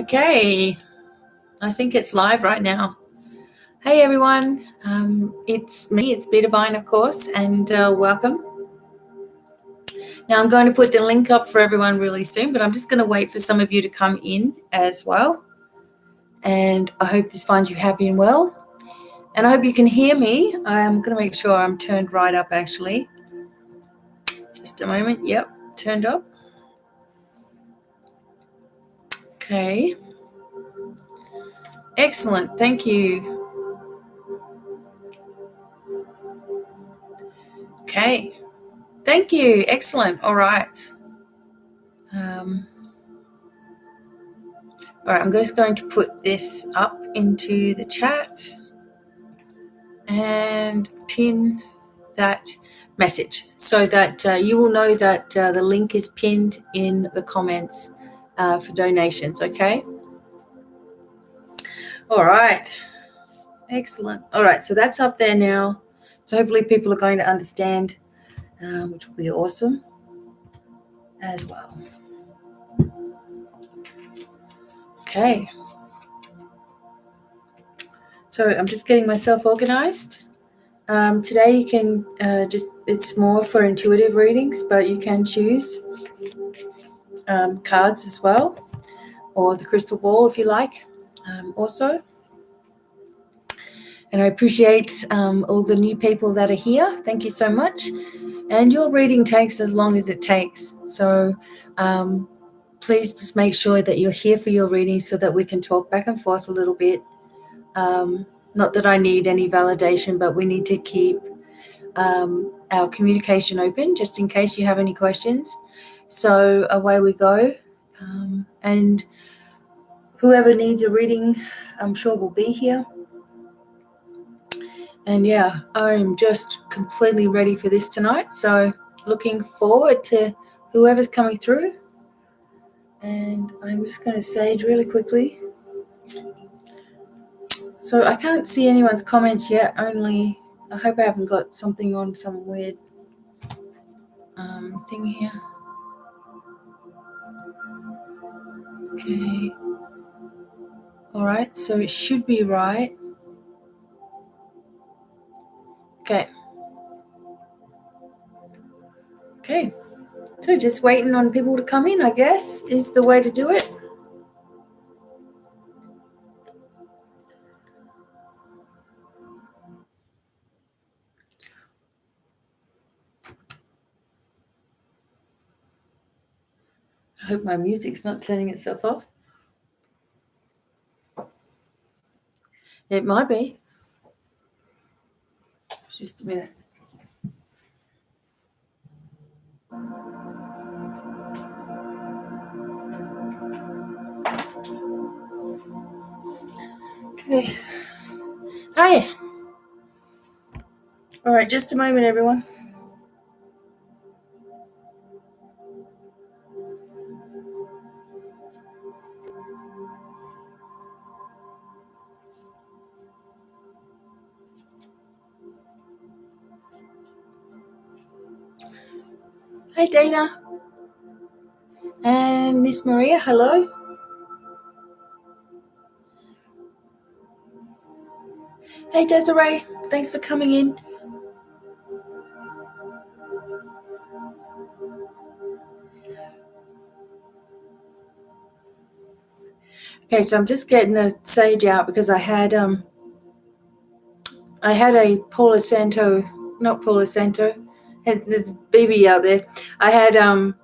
Okay, I think it's live right now. Hey everyone, it's me, it's BDevine, of course, and welcome. Now I'm going to put the link up for everyone really soon, but I'm just going to wait for some of you to come in as well. And I hope this finds you happy and well. And I hope you can hear me. I'm going to make sure I'm turned right up actually. Just a moment. Yep, turned up. Okay. Excellent. Thank you. Okay. Thank you. Excellent. All right. All right, I'm just going to put this up into the chat and pin that message so that you will know that the link is pinned in the comments for donations, okay? All right. Excellent. All right, so that's up there now. So hopefully people are going to understand, which will be awesome as well. Okay. So I'm just getting myself organized. Today you can it's more for intuitive readings, but you can choose cards as well, or the crystal ball if you like also. And I appreciate all the new people that are here. Thank you so much. And your reading takes as long as it takes. So please just make sure that you're here for your reading so that we can talk back and forth a little bit. Not that I need any validation, but we need to keep our communication open just in case you have any questions. So away we go. And whoever needs a reading, I'm sure will be here. And yeah, I'm just completely ready for this tonight. So looking forward to whoever's coming through. And I'm just going to sage really quickly. So I can't see anyone's comments yet, only I hope I haven't got something on some weird thing here. Okay. All right, so it should be right. Okay. Okay. So just waiting on people to come in, I guess, is the way to do it. I hope my music's not turning itself off. It might be. Just a minute. Okay. Hi. All right, just a moment, everyone. Hi, Dana. And Miss Maria, hello. Hey, Desiree. Thanks for coming in. Okay, so I'm just getting the sage out because I had a Palo Santo, not Palo Santo. There's BB out there. I had a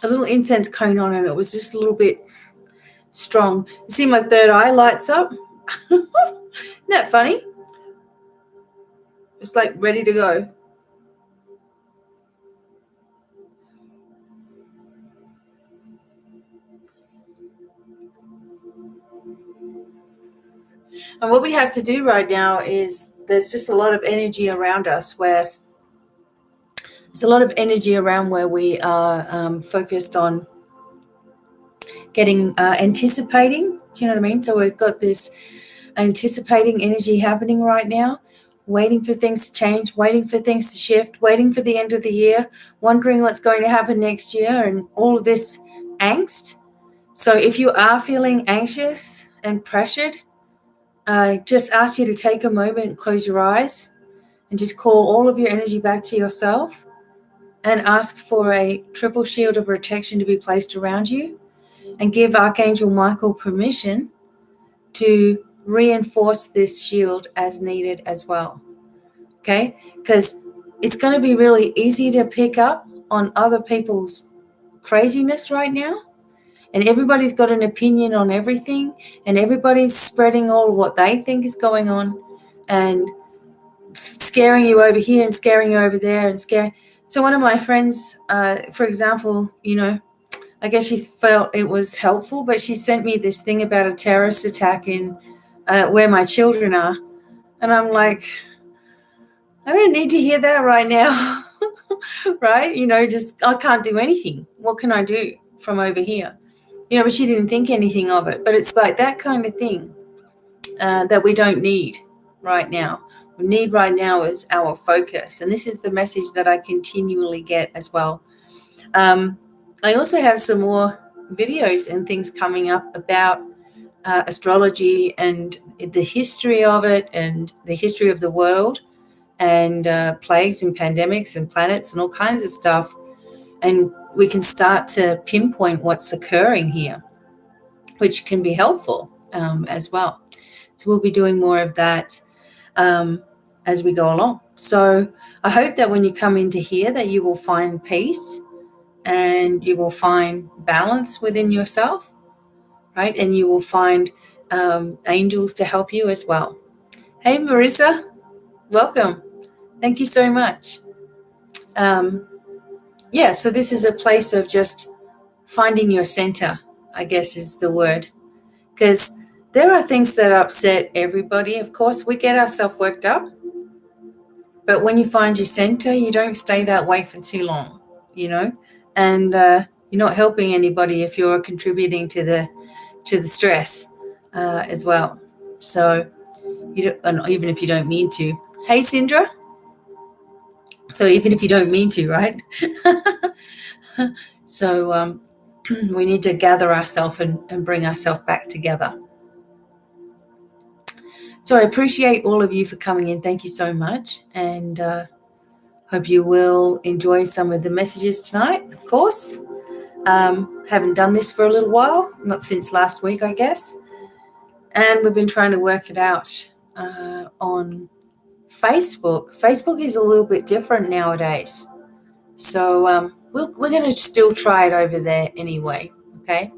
little incense cone on and it was just a little bit strong. You see my third eye lights up? Isn't that funny? It's like ready to go. And what we have to do right now is there's just a lot of energy around us where there's a lot of energy around where we are focused on getting anticipating. Do you know what I mean? So we've got this anticipating energy happening right now, waiting for things to change, waiting for things to shift, waiting for the end of the year, wondering what's going to happen next year, and all of this angst. So if you are feeling anxious and pressured, I just ask you to take a moment, close your eyes, and just call all of your energy back to yourself and ask for a triple shield of protection to be placed around you, and give Archangel Michael permission to reinforce this shield as needed as well. Okay? Because it's going to be really easy to pick up on other people's craziness right now. And everybody's got an opinion on everything, and everybody's spreading all what they think is going on and scaring you over here and scaring you over there and scaring. So one of my friends, for example, I guess she felt it was helpful, but she sent me this thing about a terrorist attack in where my children are. And I'm like, I don't need to hear that right now. Right? Just I can't do anything. What can I do from over here? But she didn't think anything of it. But it's like that kind of thing that we don't need right now. What we need right now is our focus. And this is the message that I continually get as well. I also have some more videos and things coming up about astrology and the history of it and the history of the world and plagues and pandemics and planets and all kinds of stuff. And we can start to pinpoint what's occurring here, which can be helpful as well. So we'll be doing more of that as we go along. So I hope that when you come into here that you will find peace and you will find balance within yourself, right? And you will find angels to help you as well. Hey, Marissa, welcome. Thank you so much. So this is a place of just finding your center, I guess is the word. Because there are things that upset everybody. Of course, we get ourselves worked up. But when you find your center, you don't stay that way for too long, and you're not helping anybody if you're contributing to the stress as well. So even if you don't mean to. Hey, Sindra. So even if you don't mean to, right? So we need to gather ourselves and bring ourselves back together. So I appreciate all of you for coming in. Thank you so much. And hope you will enjoy some of the messages tonight, of course. Haven't done this for a little while, not since last week, I guess. And we've been trying to work it out on Facebook. Facebook is a little bit different nowadays. So we're going to still try it over there anyway, okay,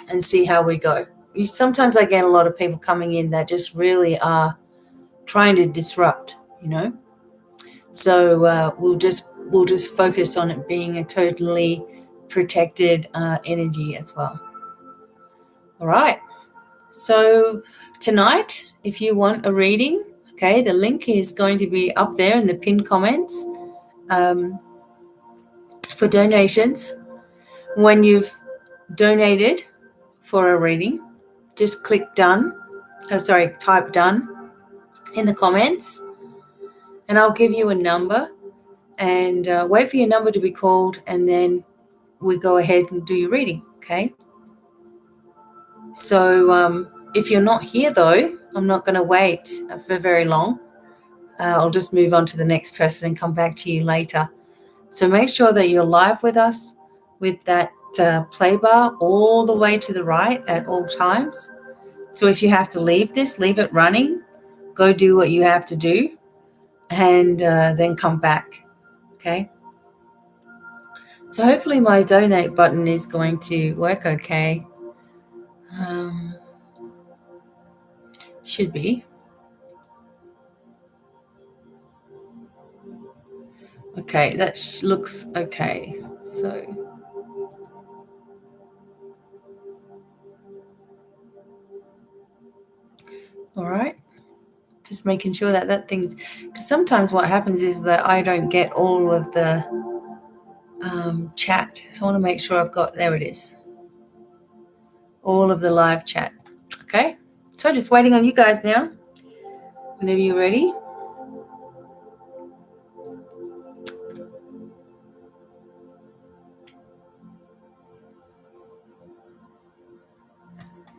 and see how we go. Sometimes I get a lot of people coming in that just really are trying to disrupt, So we'll just focus on it being a totally protected energy as well. All right. So tonight, if you want a reading, okay, the link is going to be up there in the pinned comments for donations. When you've donated for a reading, just click done. Type done in the comments, and I'll give you a number and wait for your number to be called, and then we go ahead and do your reading, okay? So if you're not here, though, I'm not going to wait for very long. I'll just move on to the next person and come back to you later. So make sure that you're live with us with that play bar all the way to the right at all times. So if you have to leave this, leave it running, go do what you have to do, and then come back, okay? So hopefully my donate button is going to work okay. Should be. Okay, that looks okay. So all right. Just making sure that thing's, because sometimes what happens is that I don't get all of the chat. So I want to make sure I've got, there it is, all of the live chat. Okay, so just waiting on you guys now. Whenever you're ready.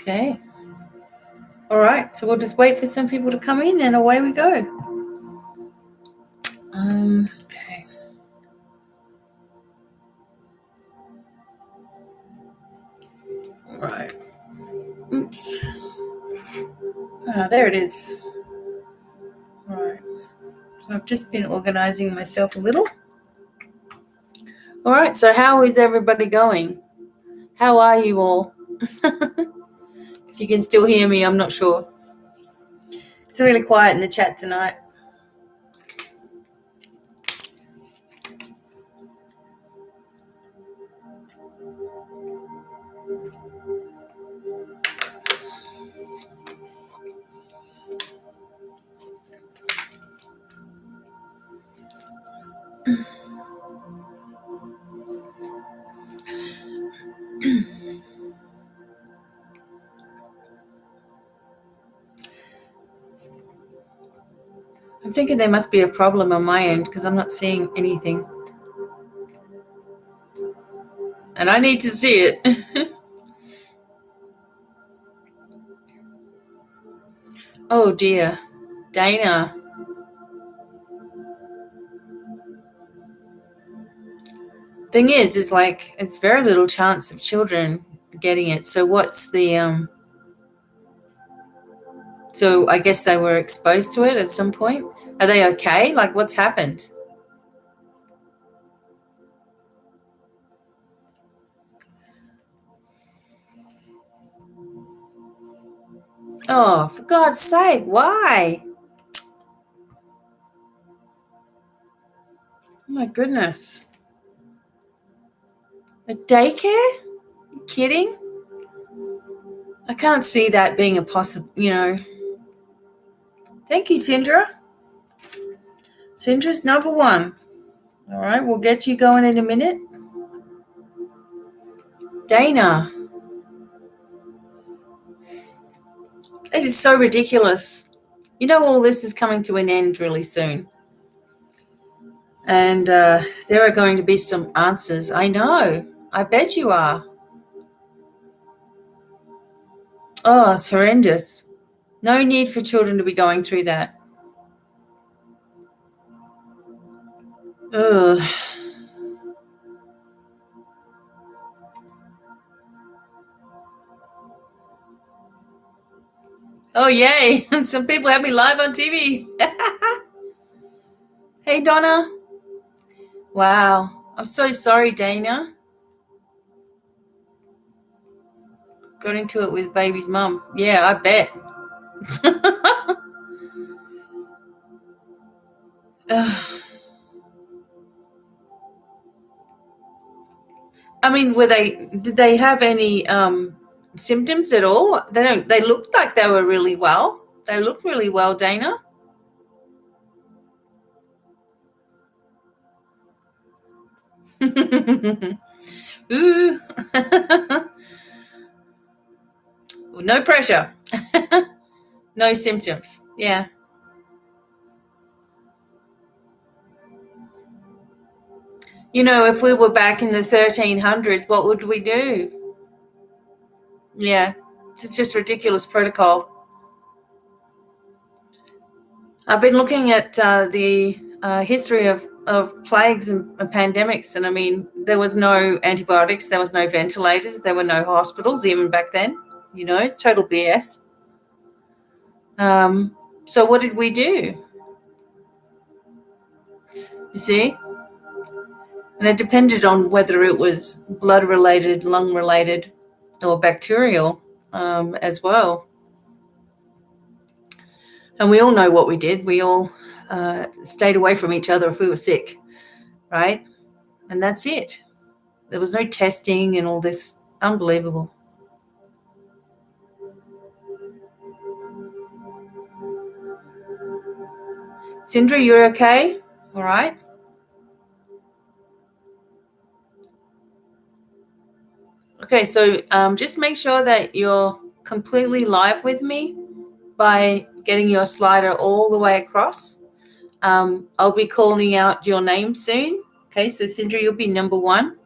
Okay. All right. So we'll just wait for some people to come in and away we go. Okay. All right. Oops. There it is. All right. I've just been organizing myself a little. All right. So how is everybody going? How are you all? If you can still hear me, I'm not sure. It's really quiet in the chat tonight. I'm thinking there must be a problem on my end because I'm not seeing anything. And I need to see it. Oh dear. Dana. Thing is, it's like it's very little chance of children getting it. So what's the so I guess they were exposed to it at some point. Are they okay? Like what's happened? Oh, for God's sake, why? Oh my goodness. A daycare? You kidding? I can't see that being a possible, Thank you, Sindra. Sindra's number one. All right, we'll get you going in a minute. Dana. It is so ridiculous. All this is coming to an end really soon. And there are going to be some answers. I know. I bet you are. Oh, it's horrendous. No need for children to be going through that. Ugh. Oh, yay. Some people have me live on TV. Hey, Donna. Wow. I'm so sorry, Dana. Got into it with baby's mum. Yeah, I bet. I mean, did they have any symptoms at all? They looked like they were really well. They look really well, Dana. Ooh. No pressure. No symptoms. Yeah. If we were back in the 1300s, what would we do? Yeah. It's just ridiculous protocol. I've been looking at the history of plagues and pandemics, and I mean, there was no antibiotics, there was no ventilators, there were no hospitals even back then. It's total BS. So what did we do? You see? And it depended on whether it was blood-related, lung-related, or bacterial as well. And we all know what we did. We all stayed away from each other if we were sick, right? And that's it. There was no testing and all this. Unbelievable. Sindra, you're okay? All right. Okay, so just make sure that you're completely live with me by getting your slider all the way across. I'll be calling out your name soon. Okay, so Sindra, you'll be number one.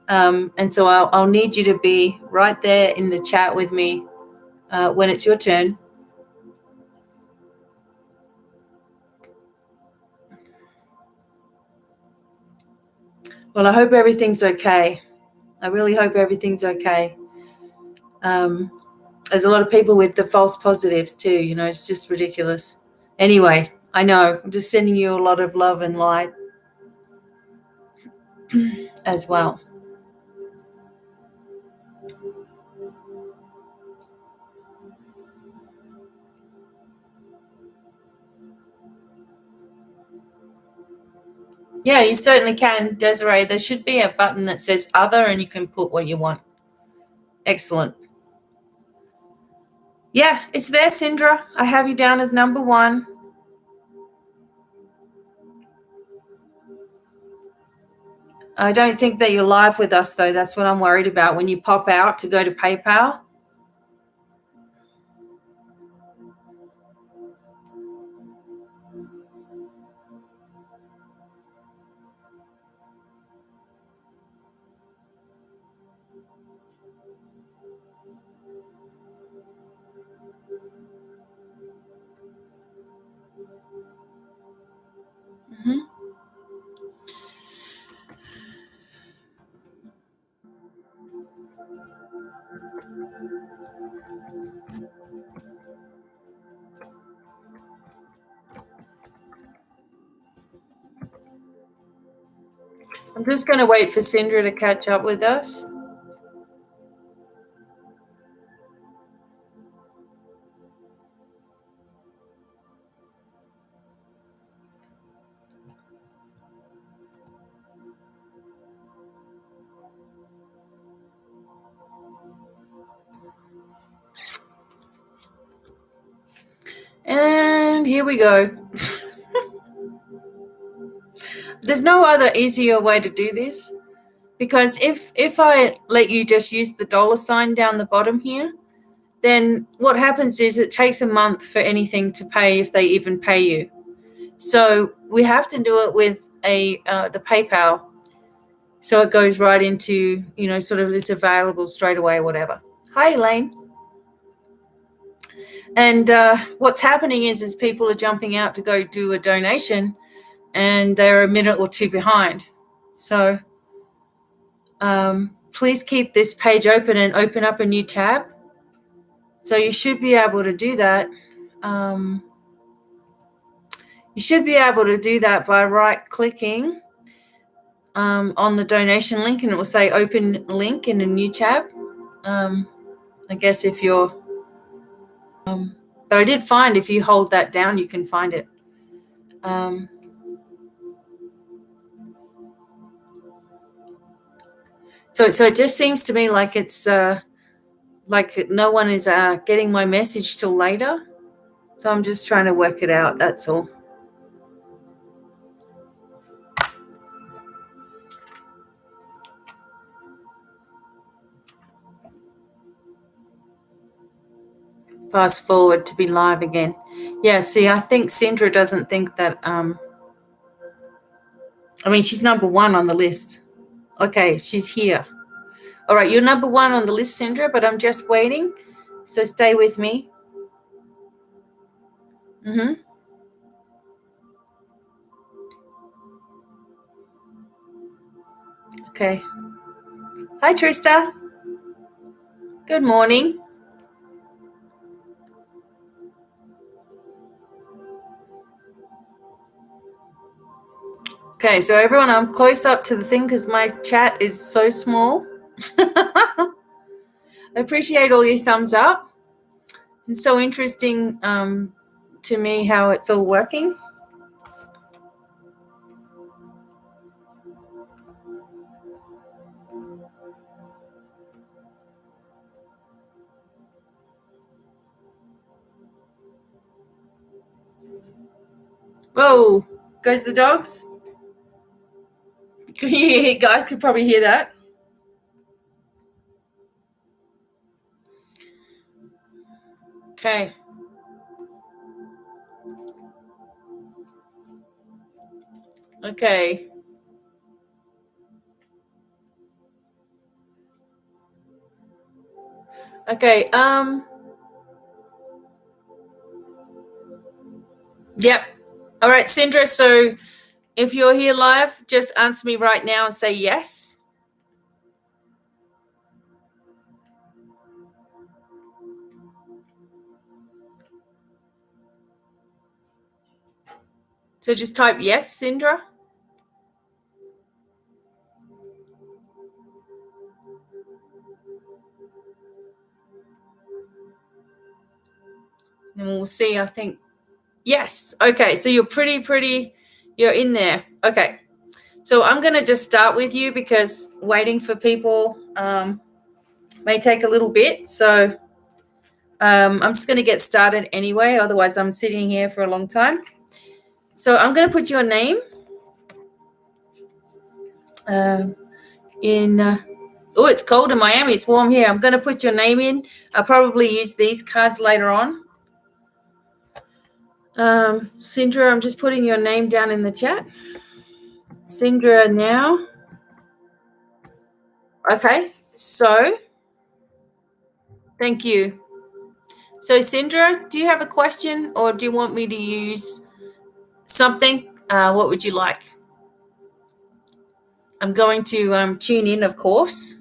And so I'll need you to be right there in the chat with me when it's your turn. Well, I hope everything's okay. I really hope everything's okay. There's a lot of people with the false positives too. It's just ridiculous. Anyway, I know. I'm just sending you a lot of love and light as well. Yeah, you certainly can, Desiree. There should be a button that says other and you can put what you want. Excellent. Yeah, it's there, Sindra. I have you down as number 1. I don't think that you're live with us, though. That's what I'm worried about. When you pop out to go to PayPal. Mm-hmm. I'm just going to wait for Sindra to catch up with us. And here we go. There's no other easier way to do this, because if I let you just use the $ down the bottom here, then what happens is it takes a month for anything to pay, if they even pay you. So we have to do it with the PayPal, so it goes right into, sort of it's available straight away or whatever. Hi, Elaine. And what's happening is people are jumping out to go do a donation, and they're a minute or 2 behind. So please keep this page open and open up a new tab. So you should be able to do that. You should be able to do that by right-clicking on the donation link, and it will say open link in a new tab. I guess if you're... but I did find if you hold that down, you can find it. So it just seems to me like it's like no one is getting my message till later. So I'm just trying to work it out, that's all. Fast forward to be live again. Yeah, see, I think Sindra doesn't think that... she's number 1 on the list. Okay, she's here. All right, you're number 1 on the list, Sindra, but I'm just waiting. So stay with me. Mm-hmm. Okay. Hi, Trista. Good morning. Okay, so everyone, I'm close up to the thing because my chat is so small. I appreciate all your thumbs up. It's so interesting to me how it's all working. Whoa, goes the dogs. You guys could probably hear that. Okay. Okay. Okay. Yep. All right, Sindra. So if you're here live, just answer me right now and say yes. So just type yes, Sindra. And we'll see, I think. Yes. Okay. So you're you're in there. Okay. So I'm going to just start with you because waiting for people may take a little bit. So I'm just going to get started anyway. Otherwise, I'm sitting here for a long time. So I'm going to put your name in. Oh, it's cold in Miami. It's warm here. I'm going to put your name in. I'll probably use these cards later on. Sindra, I'm just putting your name down in the chat. Sindra now. Okay, so thank you. So Sindra, do you have a question or do you want me to use something? What would you like? I'm going to tune in, of course.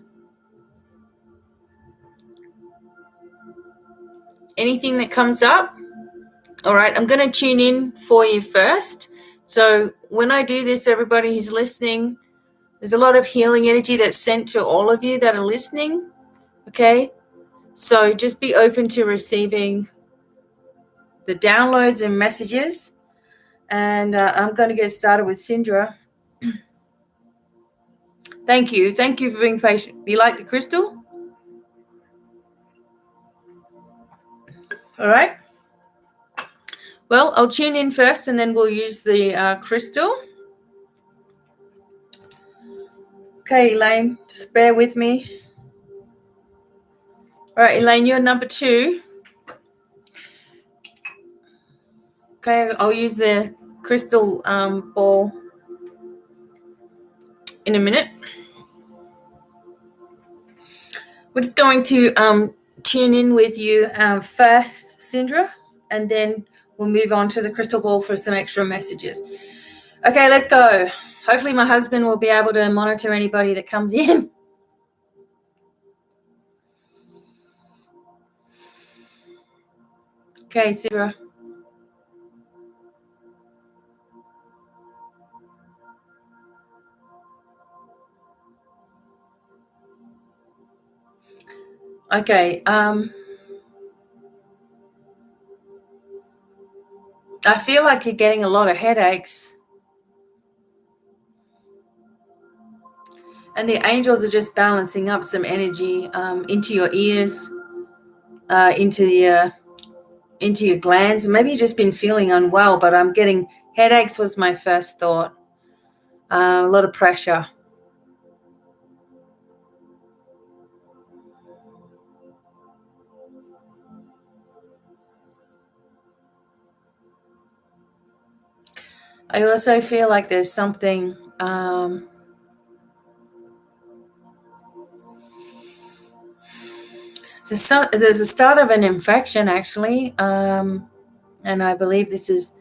Anything that comes up? All right, I'm going to tune in for you first. So when I do this, everybody who's listening, there's a lot of healing energy that's sent to all of you that are listening, okay? So just be open to receiving the downloads and messages. And I'm going to get started with Sindra. Thank you. Thank you for being patient. You like the crystal? All right. Well, I'll tune in first and then we'll use the crystal. Okay, Elaine, just bear with me. All right, Elaine, you're number 2. Okay, I'll use the crystal ball in a minute. We're just going to tune in with you first, Sindra, and then we'll move on to the crystal ball for some extra messages. Okay, let's go. Hopefully my husband will be able to monitor anybody that comes in. Okay, Sindra. Okay, I feel like you're getting a lot of headaches. And the angels are just balancing up some energy into your ears, into your glands. Maybe you've just been feeling unwell, but I'm getting headaches was my first thought. A lot of pressure. I also feel like there's something there's a start of an infection actually, and I believe this is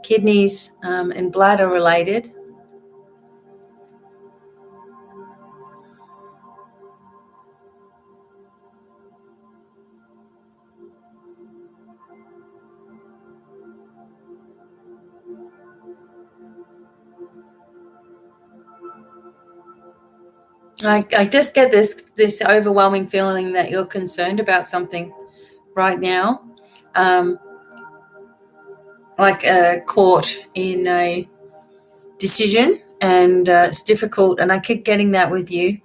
kidneys and bladder related. I just get this overwhelming feeling that you're concerned about something right now, like caught in a decision, and it's difficult. And I keep getting that with you,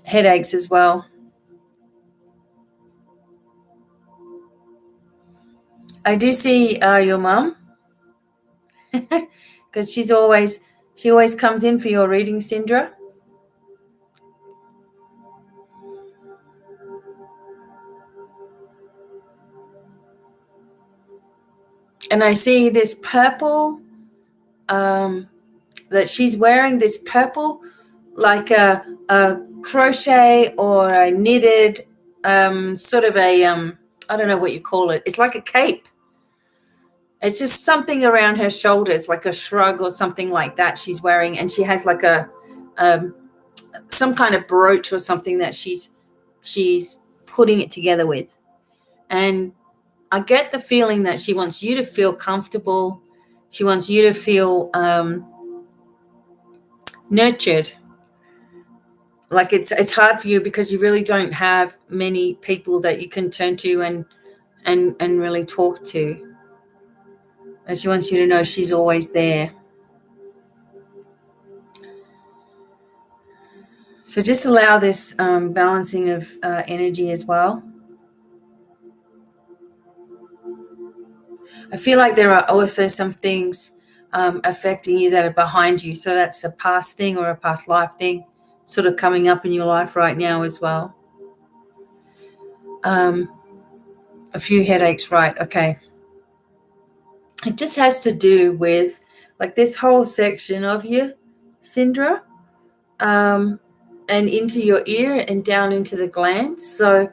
headaches as well. I do see your mum because she always comes in for your reading, Sindra. And I see this purple, that she's wearing this purple, like a crochet or a knitted, sort of a, I don't know what you call it. It's like a cape. It's just something around her shoulders, like a shrug or something like that she's wearing, and she has like a some kind of brooch or something that she's putting it together with. And I get the feeling that she wants you to feel comfortable. She wants you to feel nurtured. Like it's hard for you because you really don't have many people that you can turn to and really talk to. And she wants you to know she's always there. So just allow this balancing of energy as well. I feel like there are also some things affecting you that are behind you. So that's a past thing or a past life thing sort of coming up in your life right now as well. A few headaches, right? Okay. It just has to do with like this whole section of you, Sindra, and into your ear and down into the glands. So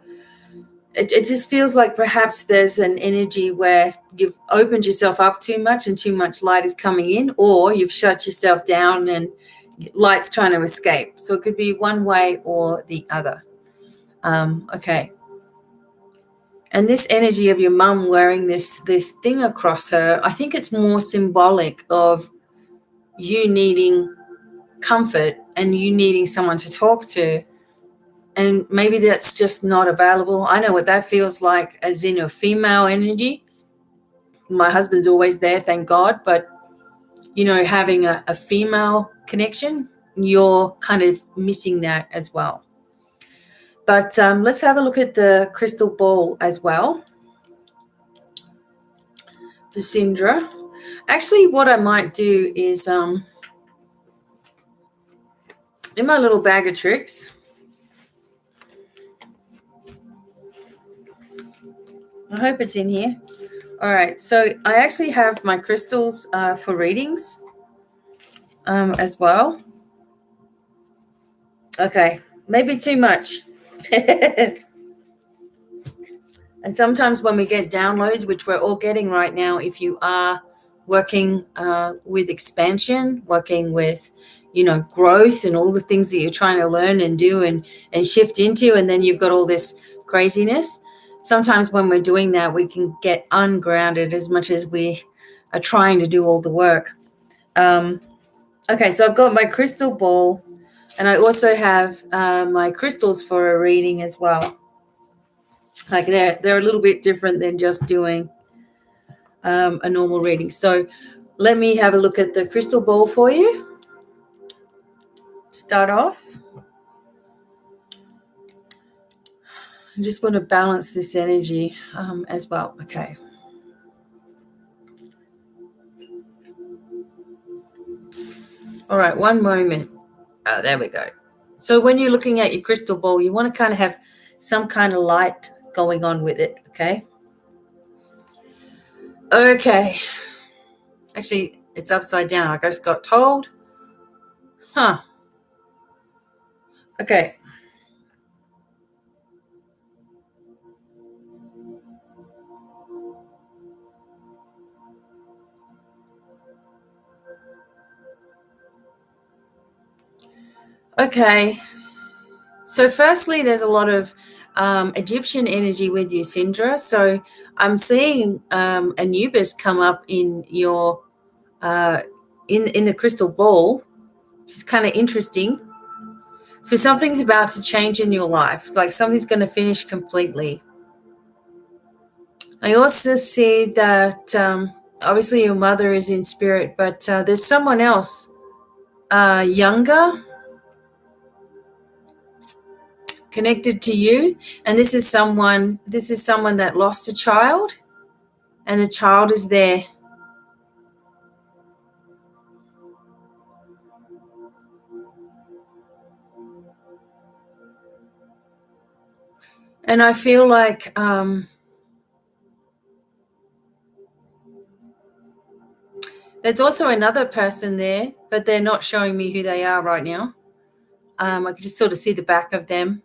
it just feels like perhaps there's an energy where you've opened yourself up too much and too much light is coming in, or you've shut yourself down and light's trying to escape. So it could be one way or the other. Okay. And this energy of your mum wearing this thing across her, I think it's more symbolic of you needing comfort and you needing someone to talk to. And maybe that's just not available. I know what that feels like, as in a female energy. My husband's always there, thank God. But, you know, having a female connection, you're kind of missing that as well. But let's have a look at the crystal ball as well. The Sindra. Actually, what I might do is in my little bag of tricks, I hope it's in here. All right, so I actually have my crystals for readings as well. Okay, maybe too much. And sometimes when we get downloads, which we're all getting right now, if you are working with expansion, working with, you know, growth and all the things that you're trying to learn and do and shift into, and then you've got all this craziness. Sometimes when we're doing that, we can get ungrounded as much as we are trying to do all the work. Okay, so I've got my crystal ball, and I also have my crystals for a reading as well. Like they're a little bit different than just doing a normal reading. So let me have a look at the crystal ball for you. Start off. I just want to balance this energy as well. Okay. All right, one moment. Oh, there we go. So when you're looking at your crystal ball, you want to kind of have some kind of light going on with it, okay? Okay. Actually, it's upside down. I just got told. Huh. Okay. Okay. So firstly, there's a lot of Egyptian energy with you, Sindra. So I'm seeing Anubis come up in your in the crystal ball, which is kind of interesting. So something's about to change in your life. It's like something's going to finish completely. I also see that obviously your mother is in spirit, but there's someone else younger connected to you, and this is someone that lost a child, and the child is there. And I feel like there's also another person there, but they're not showing me who they are right now. I can just sort of see the back of them.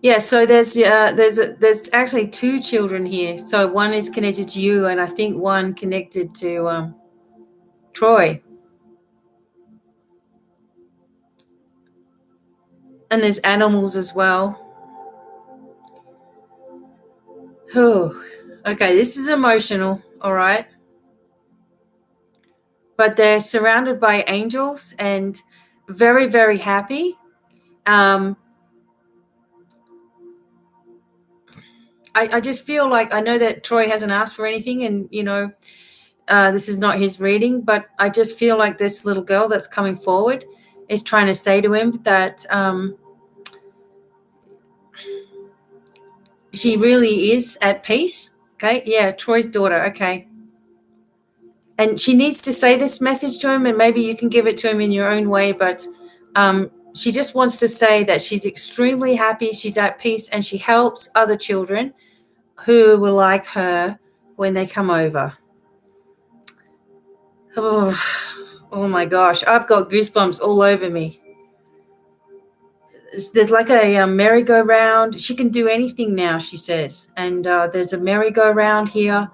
Yeah, so there's actually two children here. So one is connected to you, and I think one connected to Troy. And there's animals as well. Oh, okay, this is emotional, all right. But they're surrounded by angels and very, very happy. Um, I just feel like I know that Troy hasn't asked for anything, and this is not his reading, but I just feel like this little girl that's coming forward is trying to say to him that she really is at peace. Okay, yeah, Troy's daughter. Okay, and she needs to say this message to him, and maybe you can give it to him in your own way, but she just wants to say that she's extremely happy, she's at peace, and she helps other children who were like her when they come over. Oh my gosh, I've got goosebumps all over me. There's like a merry-go-round. She can do anything now, she says. And there's a merry-go-round here,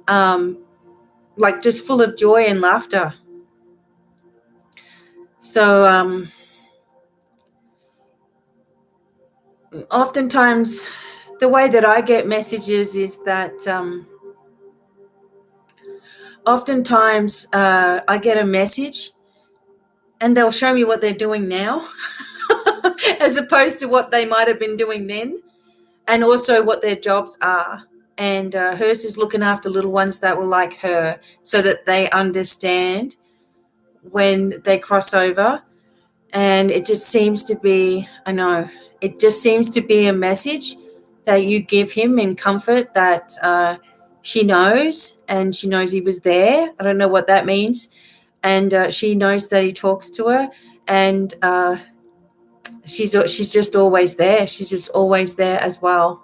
like just full of joy and laughter. So oftentimes the way that I get messages is that oftentimes I get a message and they'll show me what they're doing now as opposed to what they might have been doing then, and also what their jobs are. And hers is looking after little ones that were like her so that they understand when they cross over. And it just seems to be, it just seems to be a message that you give him in comfort that she knows, and she knows he was there. I don't know what that means. And she knows that he talks to her, and she's just always there. She's just always there as well.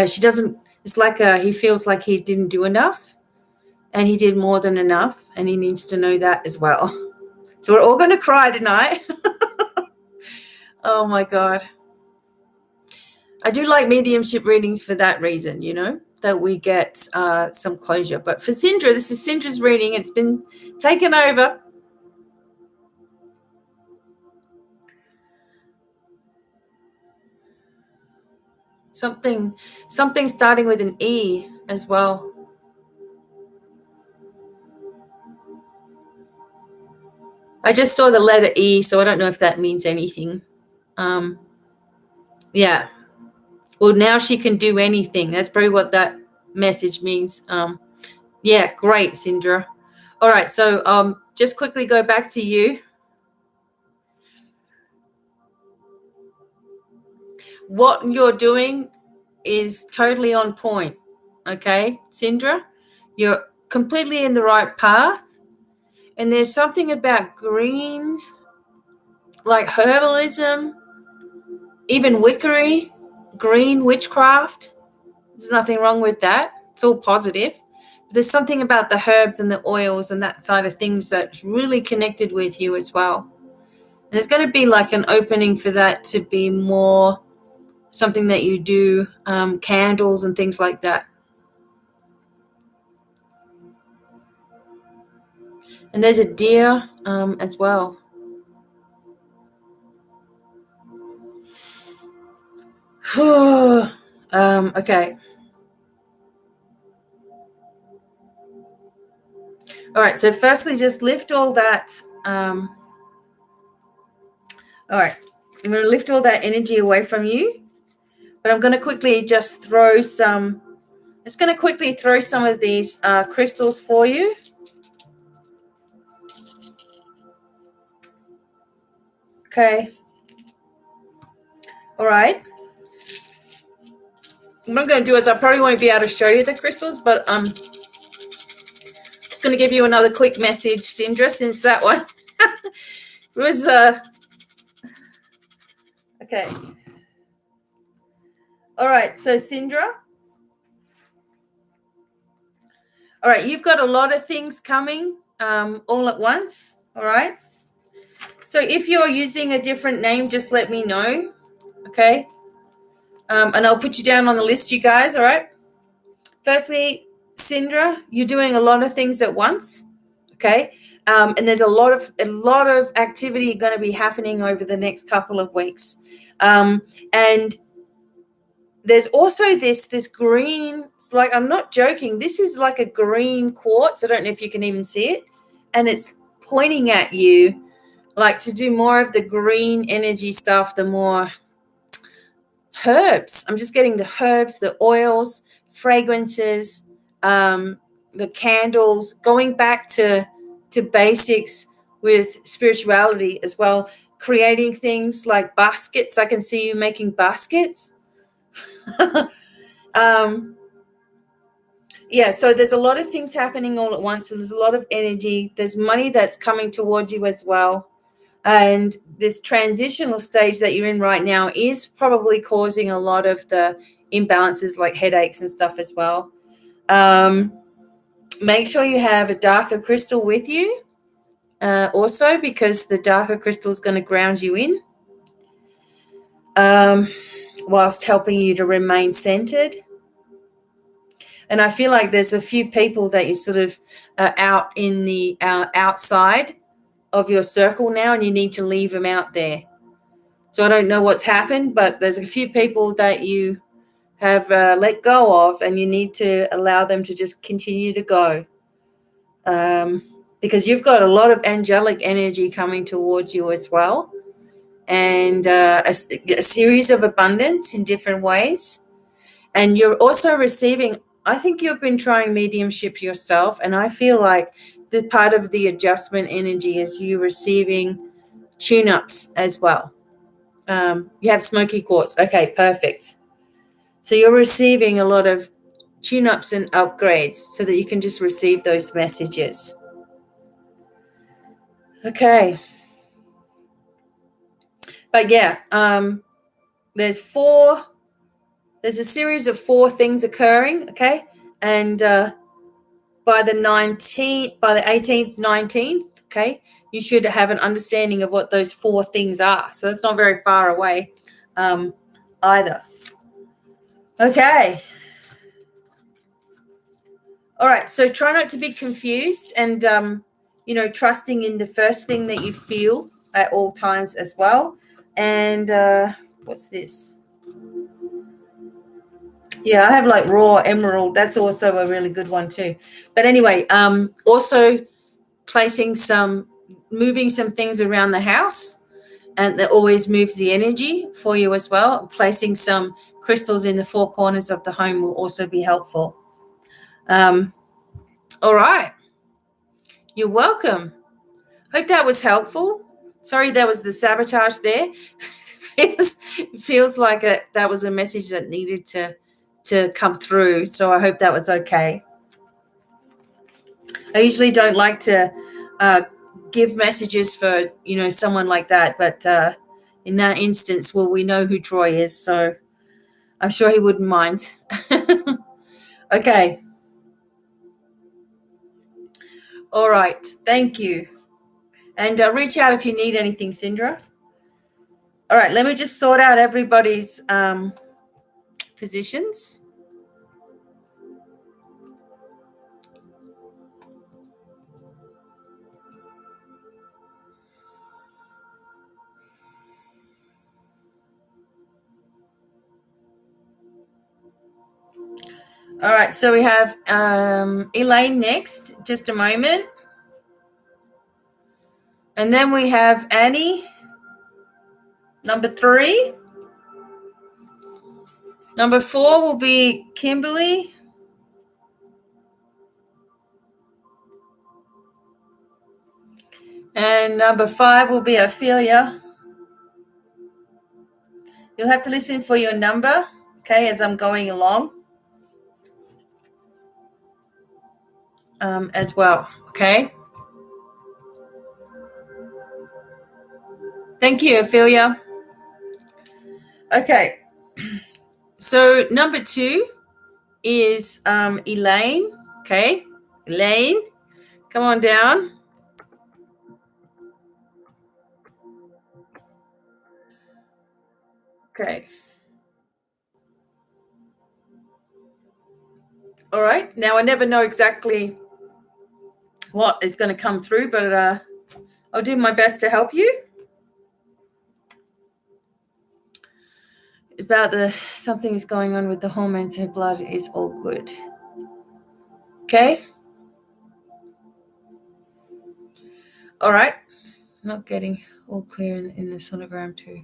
She doesn't, it's like he feels like he didn't do enough, and he did more than enough, and he needs to know that as well. So we're all going to cry tonight. Oh my God. I do like mediumship readings for that reason, that we get some closure. But for Sindra, this is Sindra's reading. It's been taken over. Something starting with an E as well. I just saw the letter E, so I don't know if that means anything. Yeah. Well, now she can do anything. That's probably what that message means. Yeah, great, Sindra. All right, so just quickly go back to you. What you're doing is totally on point, okay, Sindra? You're completely in the right path. And there's something about green, like herbalism, even wickery, green witchcraft. There's nothing wrong with that. It's all positive. But there's something about the herbs and the oils and that side of things that's really connected with you as well. And there's going to be like an opening for that to be more something that you do, candles and things like that. And there's a deer as well. Okay. All right, so firstly, just lift all that. All right, I'm going to lift all that energy away from you, but I'm going to quickly just throw some of these crystals for you. Okay. All right. What I'm going to do is I probably won't be able to show you the crystals, but just going to give you another quick message, Sindra, since that one was okay. All right, so Sindra. All right, you've got a lot of things coming all at once. All right. So if you're using a different name, just let me know. Okay. And I'll put you down on the list, you guys, all right? Firstly, Sindra, you're doing a lot of things at once, okay? And there's a lot of activity going to be happening over the next couple of weeks. And there's also this green, like, I'm not joking, this is like a green quartz. I don't know if you can even see it. And it's pointing at you, like, to do more of the green energy stuff, the more herbs. I'm just getting the herbs, the oils, fragrances, the candles, going back to basics with spirituality as well, creating things like baskets. I can see you making baskets. Yeah, so there's a lot of things happening all at once, and there's a lot of energy. There's money that's coming towards you as well. And this transitional stage that you're in right now is probably causing a lot of the imbalances, like headaches and stuff as well. Make sure you have a darker crystal with you also, because the darker crystal is going to ground you in whilst helping you to remain centered. And I feel like there's a few people that you sort of are out in the outside of your circle now, and you need to leave them out there. So I don't know what's happened, but there's a few people that you have let go of, and you need to allow them to just continue to go. Because you've got a lot of angelic energy coming towards you as well, and a series of abundance in different ways. And you're also receiving, I think you've been trying mediumship yourself, and I feel like the part of the adjustment energy is you receiving tune-ups as well. You have smoky quartz. Okay, perfect. So you're receiving a lot of tune-ups and upgrades so that you can just receive those messages. Okay. But yeah, there's a series of 4 things occurring, okay? And by the 18th, 19th, okay, you should have an understanding of what those 4 things are. So that's not very far away either. Okay. All right. So try not to be confused, and, trusting in the first thing that you feel at all times as well. And what's this? Yeah, I have like raw emerald. That's also a really good one too. But anyway, also moving some things around the house, and that always moves the energy for you as well. Placing some crystals in the 4 corners of the home will also be helpful. All right. You're welcome. Hope that was helpful. Sorry, that was the sabotage there. It feels like that was a message that needed to come through. So I hope that was okay. I usually don't like to give messages for, someone like that. But in that instance, well, we know who Troy is. So I'm sure he wouldn't mind. Okay. All right. Thank you. And reach out if you need anything, Sindra. All right. Let me just sort out everybody's positions. All right. So we have Elaine next. Just a moment. And then we have Annie, number 3. Number 4 will be Kimberly. And number 5 will be Ophelia. You'll have to listen for your number, okay, as I'm going along as well, okay? Thank you, Ophelia. Okay. So number 2 is Elaine, okay? Elaine, come on down. Okay. All right. Now, I never know exactly what is going to come through, but I'll do my best to help you. About something is going on with the hormones. Her blood is all good. Okay. All right. Not getting all clear in the sonogram too.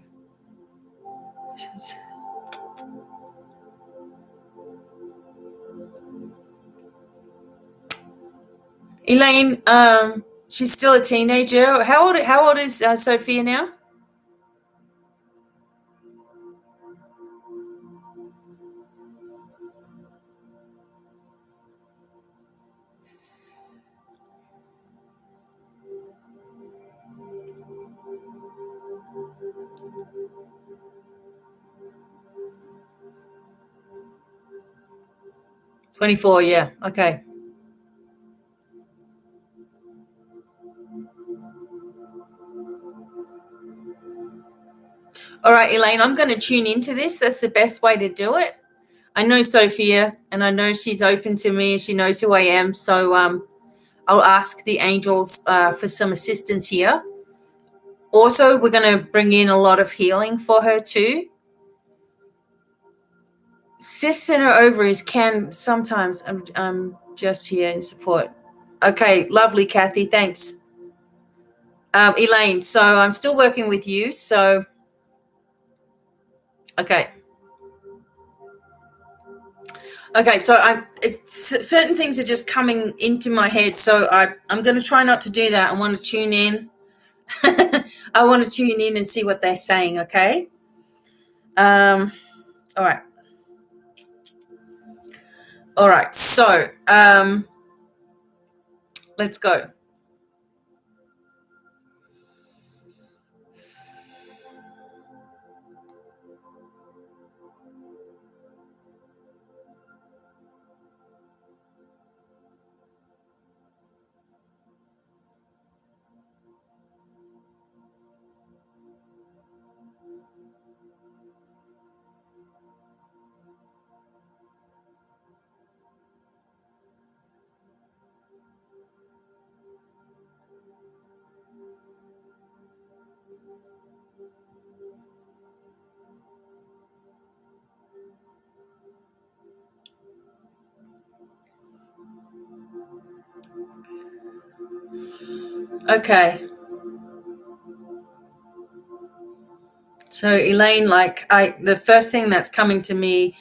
Elaine, she's still a teenager. How old is Sophia now? 24, yeah. Okay. All right, Elaine, I'm going to tune into this. That's the best way to do it. I know Sophia, and I know she's open to me. She knows who I am. So I'll ask the angels for some assistance here. Also, we're going to bring in a lot of healing for her too. Cysts in her ovaries can sometimes, I'm just here in support. Okay, lovely, Kathy. Thanks. Elaine, so I'm still working with you. So, okay. Okay, so certain things are just coming into my head. So I'm going to try not to do that. I want to tune in. I want to tune in and see what they're saying, okay? All right. All right, so let's go. Okay. So Elaine, the first thing that's coming to me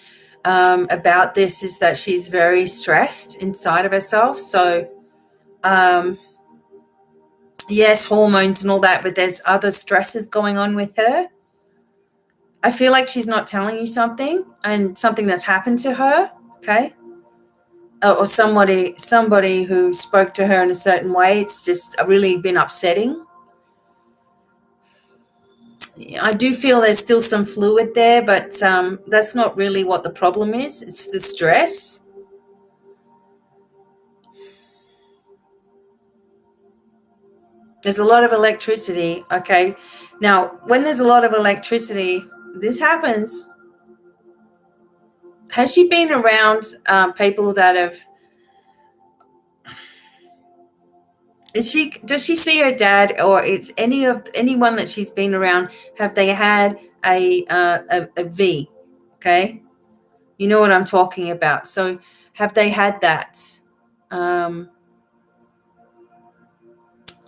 about this is that she's very stressed inside of herself. So, yes, hormones and all that, but there's other stresses going on with her. I feel like she's not telling you something, and something that's happened to her. Okay. Or somebody who spoke to her in a certain way. It's just really been upsetting. I do feel there's still some fluid there, but that's not really what the problem is. It's the stress. There's a lot of electricity. Okay. Now, when there's a lot of electricity, this happens. Has she been around people that have? Does she see her dad, or it's anyone that she's been around? Have they had a V? Okay, you know what I'm talking about. So, have they had that,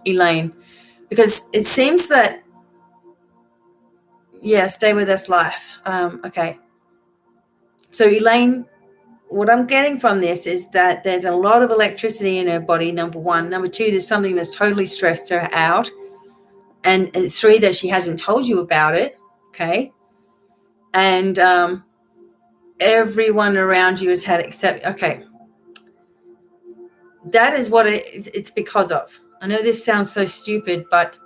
Elaine? Because it seems that, yeah, stay with us life. Okay. So, Elaine, what I'm getting from this is that there's a lot of electricity in her body, number one. Number two, there's something that's totally stressed her out. And three, that she hasn't told you about it. Okay. And everyone around you has had okay. That is what it's because of. I know this sounds so stupid, but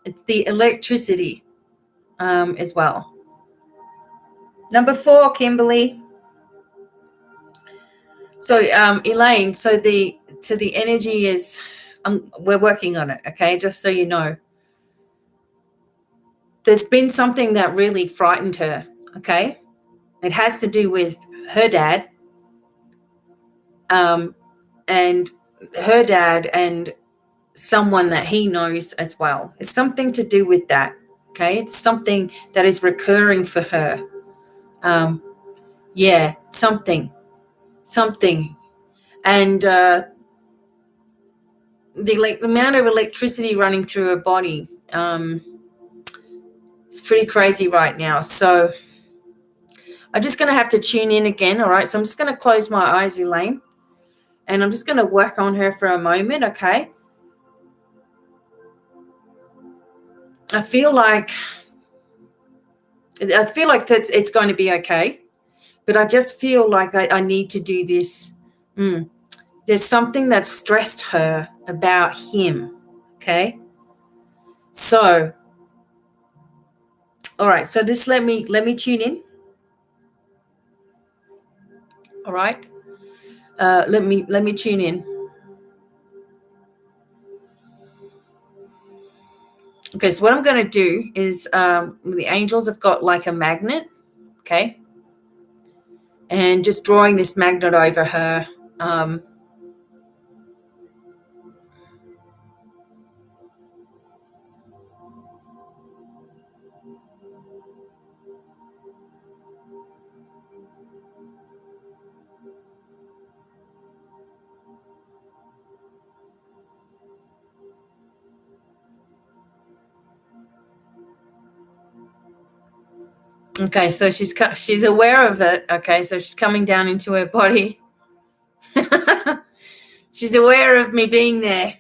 it's the electricity as well. Number 4, Kimberly. So Elaine, so the energy is, we're working on it, okay, just so you know. There's been something that really frightened her, okay? It has to do with her dad. and her dad and someone that he knows as well. It's something to do with that. Okay, it's something that is recurring for her. Yeah, something, and the amount of electricity running through her body is pretty crazy right now. So I'm just going to have to tune in again. All right, so I'm just going to close my eyes, Elaine, and I'm just going to work on her for a moment. Okay. I feel like that it's going to be okay, but I just feel like I need to do this. There's something that stressed her about him. Okay. So, all right. So just let me tune in. All right. Let me tune in. Okay. So what I'm going to do is the angels have got like a magnet. Okay. And just drawing this magnet over her. Okay, so she's aware of it. Okay, so she's coming down into her body. She's aware of me being there.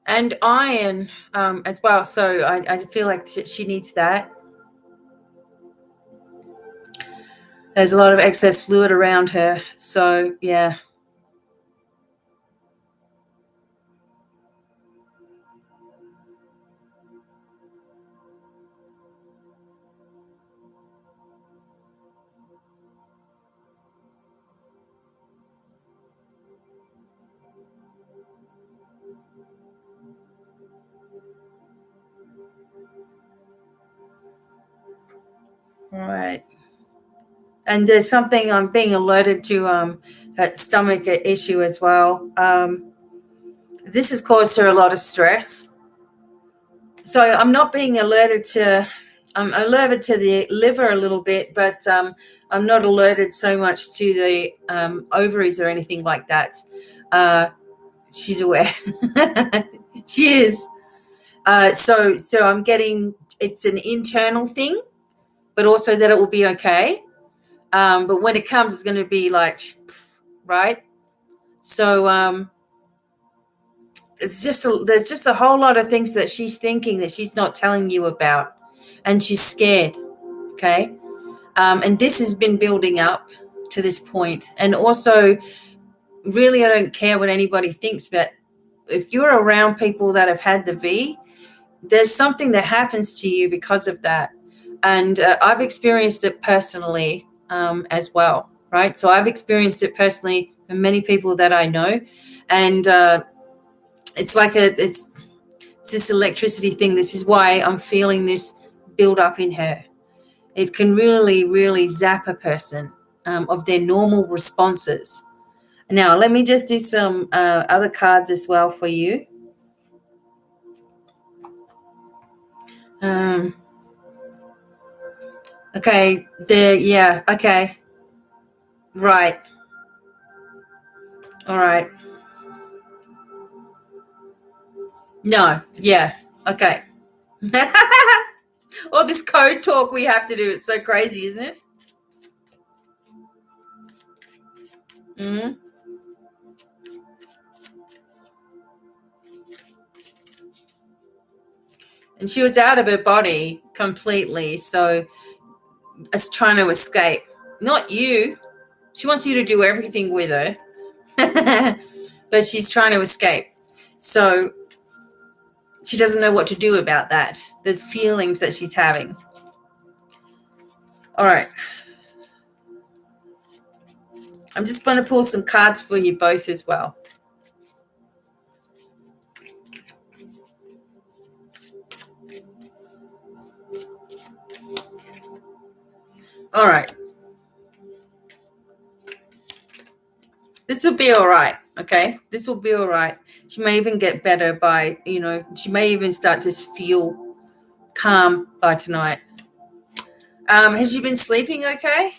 And iron as well. So I feel like she needs that. There's a lot of excess fluid around her. So, yeah. All right. And there's something I'm being alerted to her stomach issue as well. This has caused her a lot of stress. So I'm not being alerted to, I'm alerted to the liver a little bit, but I'm not alerted so much to the ovaries or anything like that. She's aware. She is. So I'm getting, it's an internal thing, but also that it will be okay. But when it comes, it's going to be like, right? So there's just a whole lot of things that she's thinking that she's not telling you about, and she's scared. Okay. And this has been building up to this point. And also, really, I don't care what anybody thinks, but if you're around people that have had the V, there's something that happens to you because of that. And I've experienced it personally as well, right? So I've experienced it personally and many people that I know. And it's like it's this electricity thing. This is why I'm feeling this build up in her. It can really, really zap a person of their normal responses. Now, let me just do some other cards as well for you. Okay, okay. Right. All right. No, yeah, okay. All this code talk we have to do, it's so crazy, isn't it? Mm-hmm. And she was out of her body completely, so it's trying to escape. Not you. She wants you to do everything with her, but she's trying to escape. So she doesn't know what to do about that. There's feelings that she's having. All right. I'm just going to pull some cards for you both as well. All right. This will be all right, okay? This will be all right. She may even get better by, she may even start to feel calm by tonight. Has she been sleeping okay?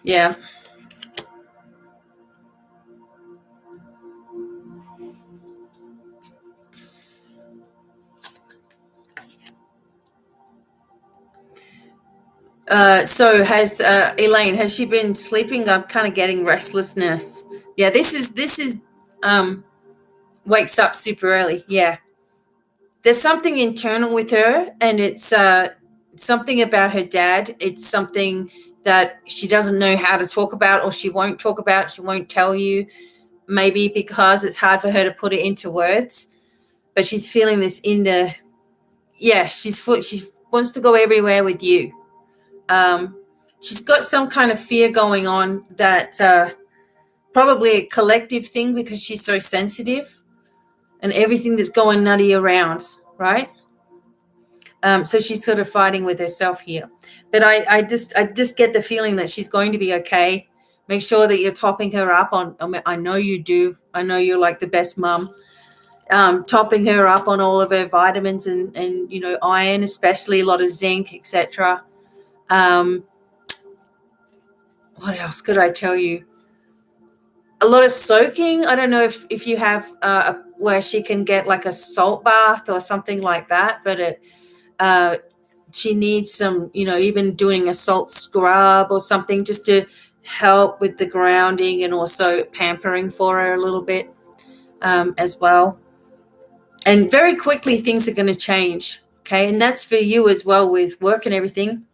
Yeah. So has Elaine, has she been sleeping? I'm kind of getting restlessness. Yeah, this is wakes up super early. Yeah. There's something internal with her, and it's something about her dad. It's something that she doesn't know how to talk about, or she won't talk about. She won't tell you, maybe because it's hard for her to put it into words. But she's feeling this inner, yeah, she wants to go everywhere with you. She's got some kind of fear going on that probably a collective thing because she's so sensitive and everything that's going nutty around, right? So she's sort of fighting with herself here. But I just get the feeling that she's going to be okay. Make sure that you're topping her up on. I know you do. I know you're like the best mum. Topping her up on all of her vitamins and iron, especially a lot of zinc, etc. What else could I tell you? A lot of soaking. I don't know if you have where she can get like a salt bath or something like that, but she needs some, even doing a salt scrub or something just to help with the grounding and also pampering for her a little bit as well. And very quickly things are going to change, okay? And that's for you as well with work and everything.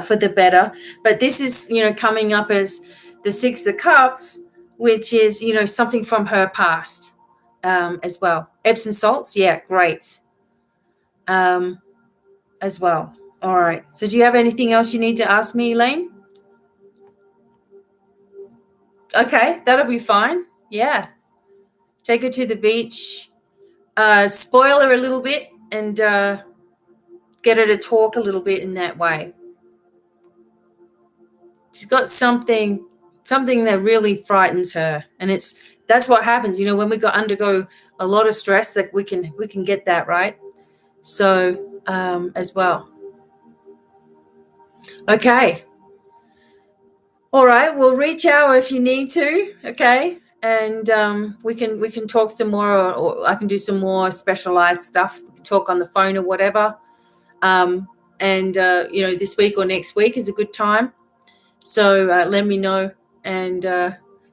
For the better. But this is, coming up as the Six of Cups, which is, something from her past as well. Epsom salts, yeah, great. As well. All right. So do you have anything else you need to ask me, Elaine? Okay, that'll be fine. Yeah. Take her to the beach, spoil her a little bit, and get her to talk a little bit in that way. She's got something that really frightens her, and that's what happens. When we undergo a lot of stress, that we can get that, right. So as well. Okay. All right. Well, reach out if you need to. Okay, and we can talk some more, or I can do some more specialized stuff. We can talk on the phone or whatever. And this week or next week is a good time. So let me know, and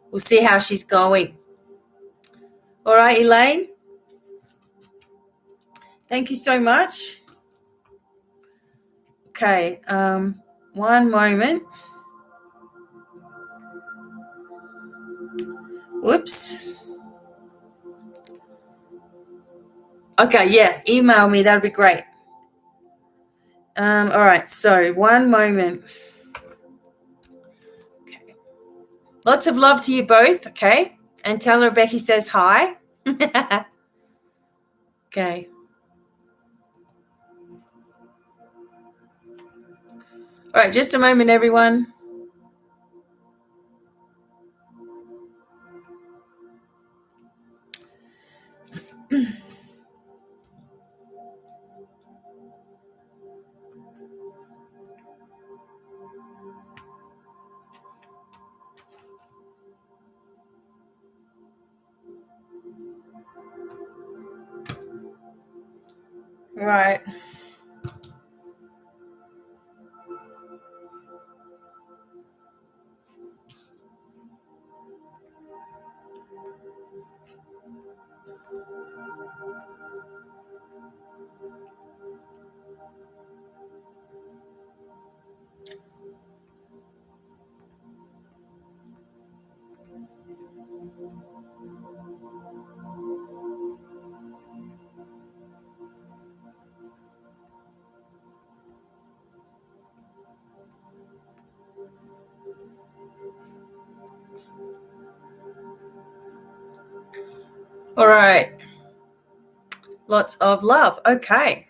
we'll see how she's going. All right, Elaine. Thank you so much. Okay. One moment. Whoops. Okay. Yeah. Email me. That'd be great. All right. So one moment. Okay. Lots of love to you both. Okay. And tell her Becky says hi. Okay. All right. Just a moment, everyone. Right. All right. Lots of love. Okay.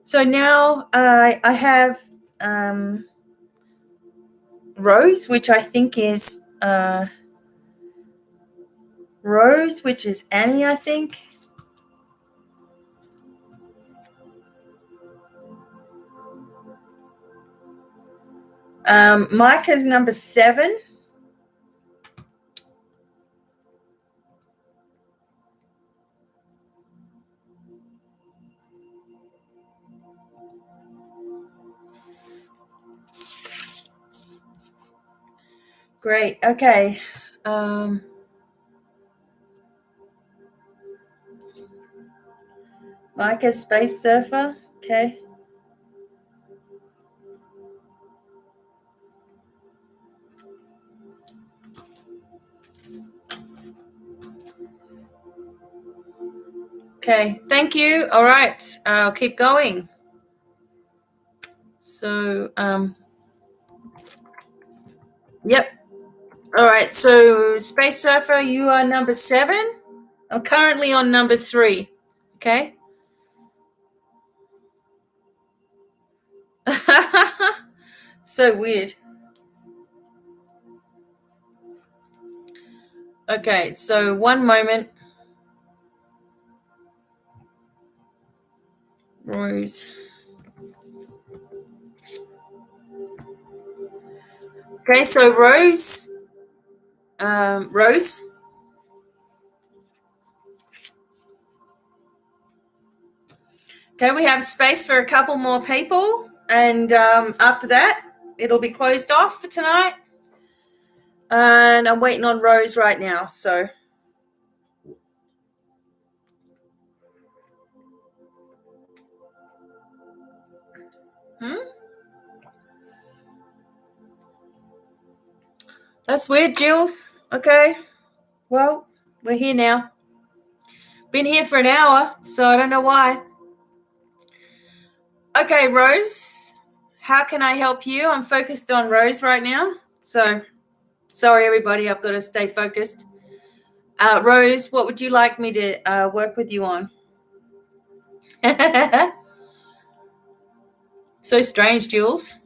So now I have Rose, which I think is Rose, which is Annie, I think. Mike is number 7. Great. Okay. Mike is Space Surfer. Okay. Okay. Thank you. All right. I'll keep going. So, yep. All right. So, Space Surfer, you are number 7. I'm currently on number 3. Okay. So weird. Okay. So, one moment. Rose. Okay. So, Rose. Rose. Okay, we have space for a couple more people, and after that, it'll be closed off for tonight. And I'm waiting on Rose right now, so. That's weird, Jules. Okay, well, we're here now. Been here for an hour, so I don't know why. Okay, Rose, how can I help you? I'm focused on Rose right now, so sorry, everybody, I've got to stay focused. Rose, what would you like me to work with you on? So strange, Jules.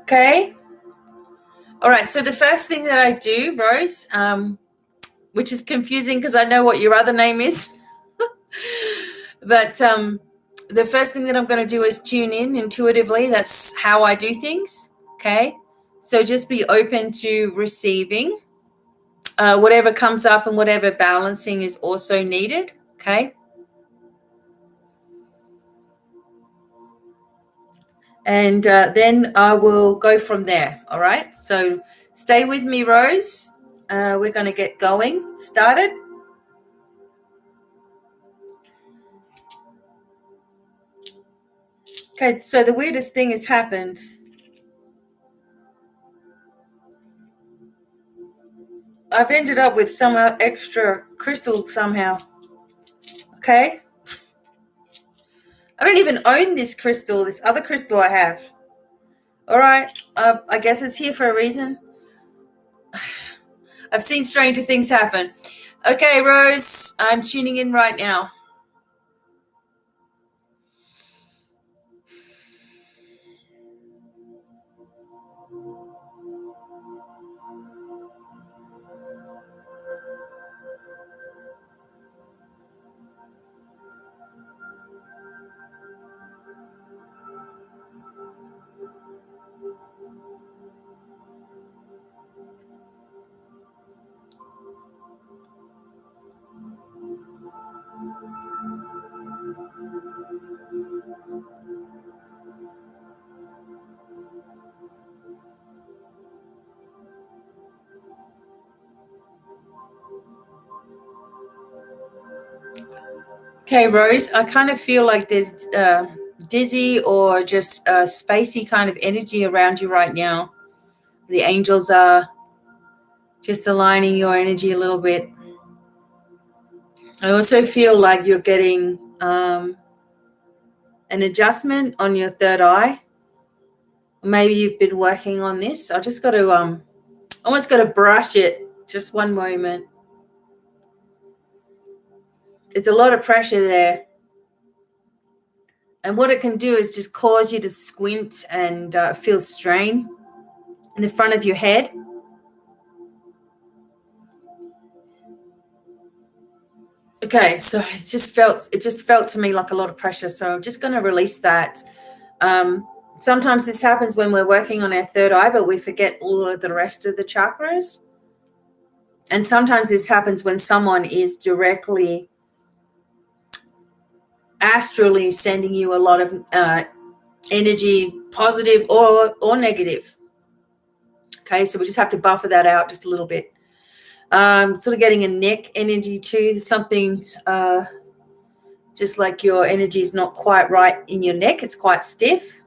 Okay. All right. So the first thing that I do, Rose, which is confusing because I know what your other name is, but the first thing that I'm going to do is tune in intuitively. That's how I do things. Okay. So just be open to receiving whatever comes up, and whatever balancing is also needed. Okay. And then I will go from there. All right. So stay with me, Rose. We're going to get going. Started. Okay. So the weirdest thing has happened. I've ended up with some extra crystal somehow. Okay. I don't even own this crystal, this other crystal I have. All right. I guess it's here for a reason. I've seen stranger things happen. Okay, Rose, I'm tuning in right now. Okay, Rose, I kind of feel like there's dizzy or just spacey kind of energy around you right now. The angels are just aligning your energy a little bit. I also feel like you're getting an adjustment on your third eye. maybe you've been working on this. I just got to almost got to brush it. Just one moment. It's a lot of pressure there. And what it can do is just cause you to squint and feel strain in the front of your head. Okay, so it just felt to me like a lot of pressure. So I'm just going to release that. Sometimes this happens when we're working on our third eye, but we forget all of the rest of the chakras. And sometimes this happens when someone is directly astrally sending you a lot of energy, positive or negative. Okay, so we just have to buffer that out just a little bit. Sort of getting a neck energy too, something just like your energy is not quite right in your neck. It's quite stiff.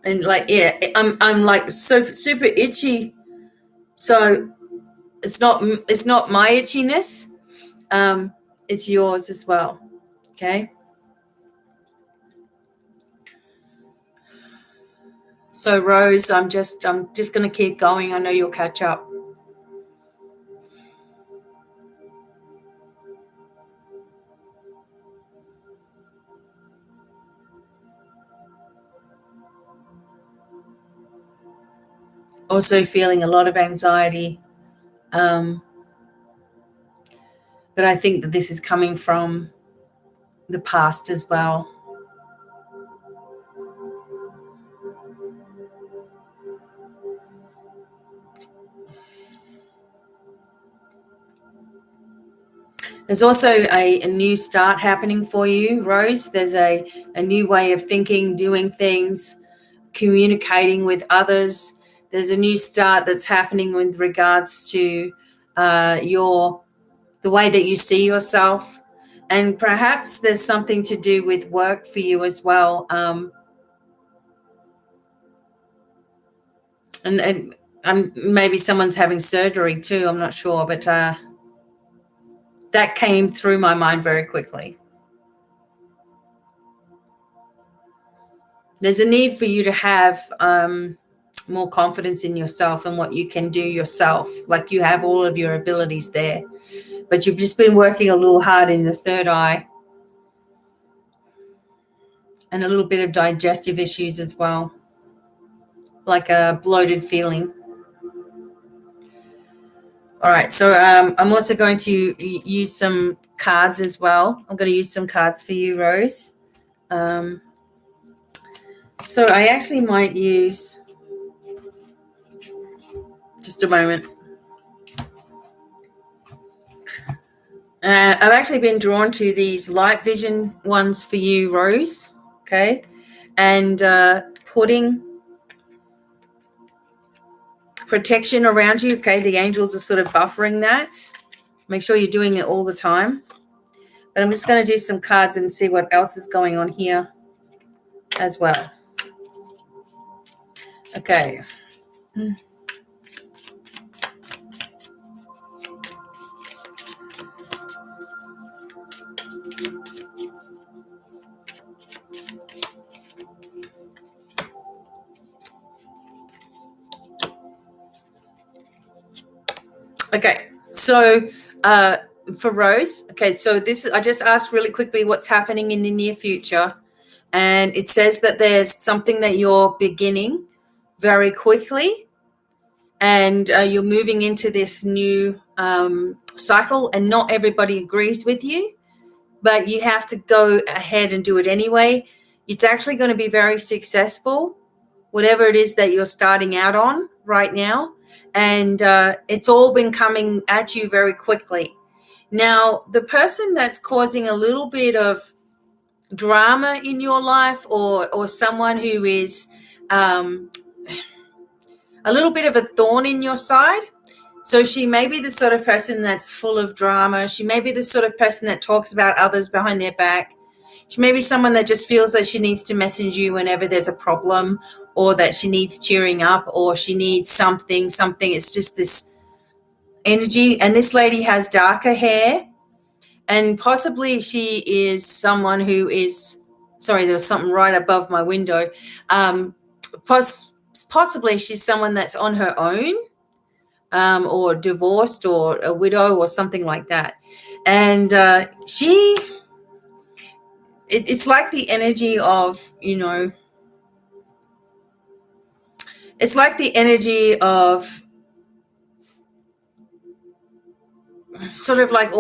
And like, yeah, I'm like super itchy. So it's not my itchiness. It's yours as well. Okay. So Rose, I'm just going to keep going. I know you'll catch up. Also feeling a lot of anxiety. But I think that this is coming from the past as well. There's also a new start happening for you, Rose. There's a new way of thinking, doing things, communicating with others. There's a new start that's happening with regards to the way that you see yourself. And perhaps there's something to do with work for you as well. And maybe someone's having surgery too. I'm not sure, but that came through my mind very quickly. There's a need for you to have more confidence in yourself and what you can do yourself. Like you have all of your abilities there, but you've just been working a little hard in the third eye and a little bit of digestive issues as well, like a bloated feeling. All right, so I'm also going to use some cards as well. I'm going to use some cards for you, Rose. So I actually might use, just a moment. I've actually been drawn to these light vision ones for you, Rose, okay? And putting protection around you, okay? The angels are sort of buffering that. Make sure you're doing it all the time. But I'm just going to do some cards and see what else is going on here as well. Okay. Okay, so for Rose, okay, so this I just asked really quickly what's happening in the near future, and it says that there's something that you're beginning very quickly, and you're moving into this new cycle, and not everybody agrees with you, but you have to go ahead and do it anyway. It's actually going to be very successful, whatever it is that you're starting out on right now. And it's all been coming at you very quickly. Now, the person that's causing a little bit of drama in your life, or someone who is a little bit of a thorn in your side, so she may be the sort of person that's full of drama. She may be the sort of person that talks about others behind their back. She may be someone that just feels that she needs to message you whenever there's a problem, or that she needs cheering up, or she needs something. It's just this energy. And this lady has darker hair, and possibly she is someone who is Sorry, there was something right above my window. Possibly she's someone that's on her own, or divorced, or a widow, or something like that. And it's like the energy of, it's like the energy of sort of like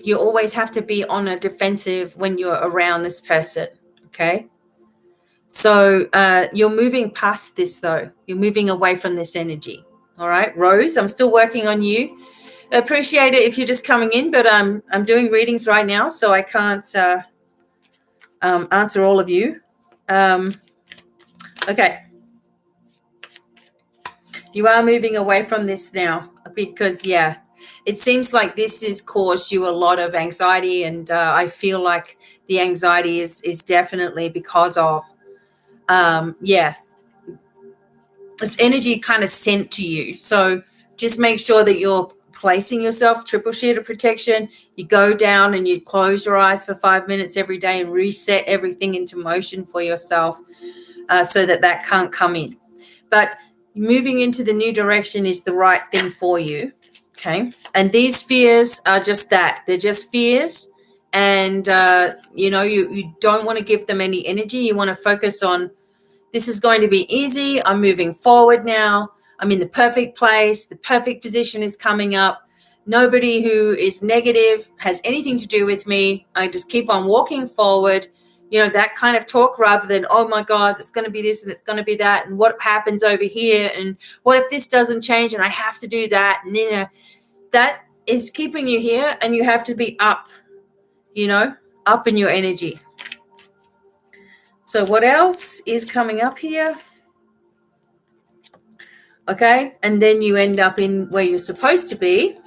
you always have to be on a defensive when you're around this person. Okay. So you're moving past this, though. You're moving away from this energy. All right, Rose, I'm still working on you. I appreciate it if you're just coming in, but I'm doing readings right now, so I can't answer all of you. Okay. You are moving away from this now because, it seems like this has caused you a lot of anxiety, and I feel like the anxiety is definitely because of, it's energy kind of sent to you. So just make sure that you're placing yourself triple sheet of protection. You go down and you close your eyes for 5 minutes every day and reset everything into motion for yourself, so that can't come in. But moving into the new direction is the right thing for you. Okay. And these fears are just that. They're just fears. And, you don't want to give them any energy. You want to focus on, this is going to be easy. I'm moving forward now. I'm in the perfect place. The perfect position is coming up. Nobody who is negative has anything to do with me. I just keep on walking forward. That kind of talk, rather than, oh my God, it's going to be this and it's going to be that. And what happens over here? And what if this doesn't change and I have to do that? And that is keeping you here, and you have to be up, up in your energy. So what else is coming up here? Okay. And then you end up in where you're supposed to be.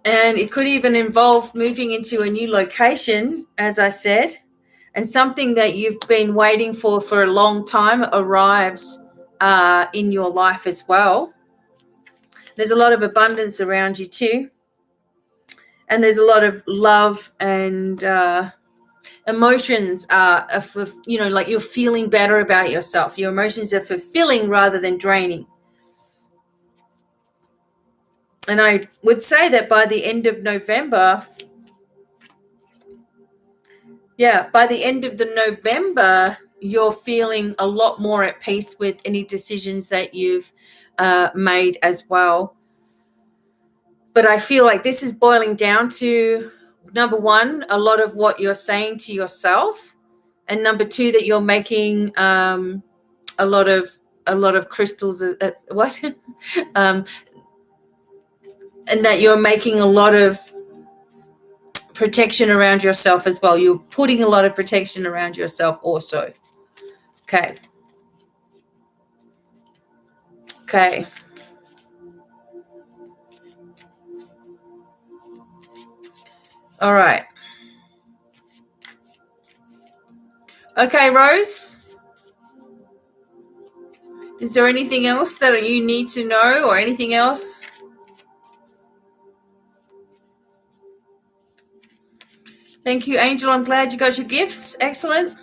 And it could even involve moving into a new location, as I said, and something that you've been waiting for a long time arrives in your life as well. There's a lot of abundance around you too. And there's a lot of love and emotions are, like you're feeling better about yourself. Your emotions are fulfilling rather than draining. And I would say that by the end of November, you're feeling a lot more at peace with any decisions that you've made as well. But I feel like this is boiling down to, number one, a lot of what you're saying to yourself, and number two, that you're making a lot of crystals. What? And that you're making a lot of protection around yourself as well. You're putting a lot of protection around yourself also. Okay. All right. Okay, Rose. Is there anything else that you need to know, or anything else? Thank you, Angel. I'm glad you got your gifts. Excellent.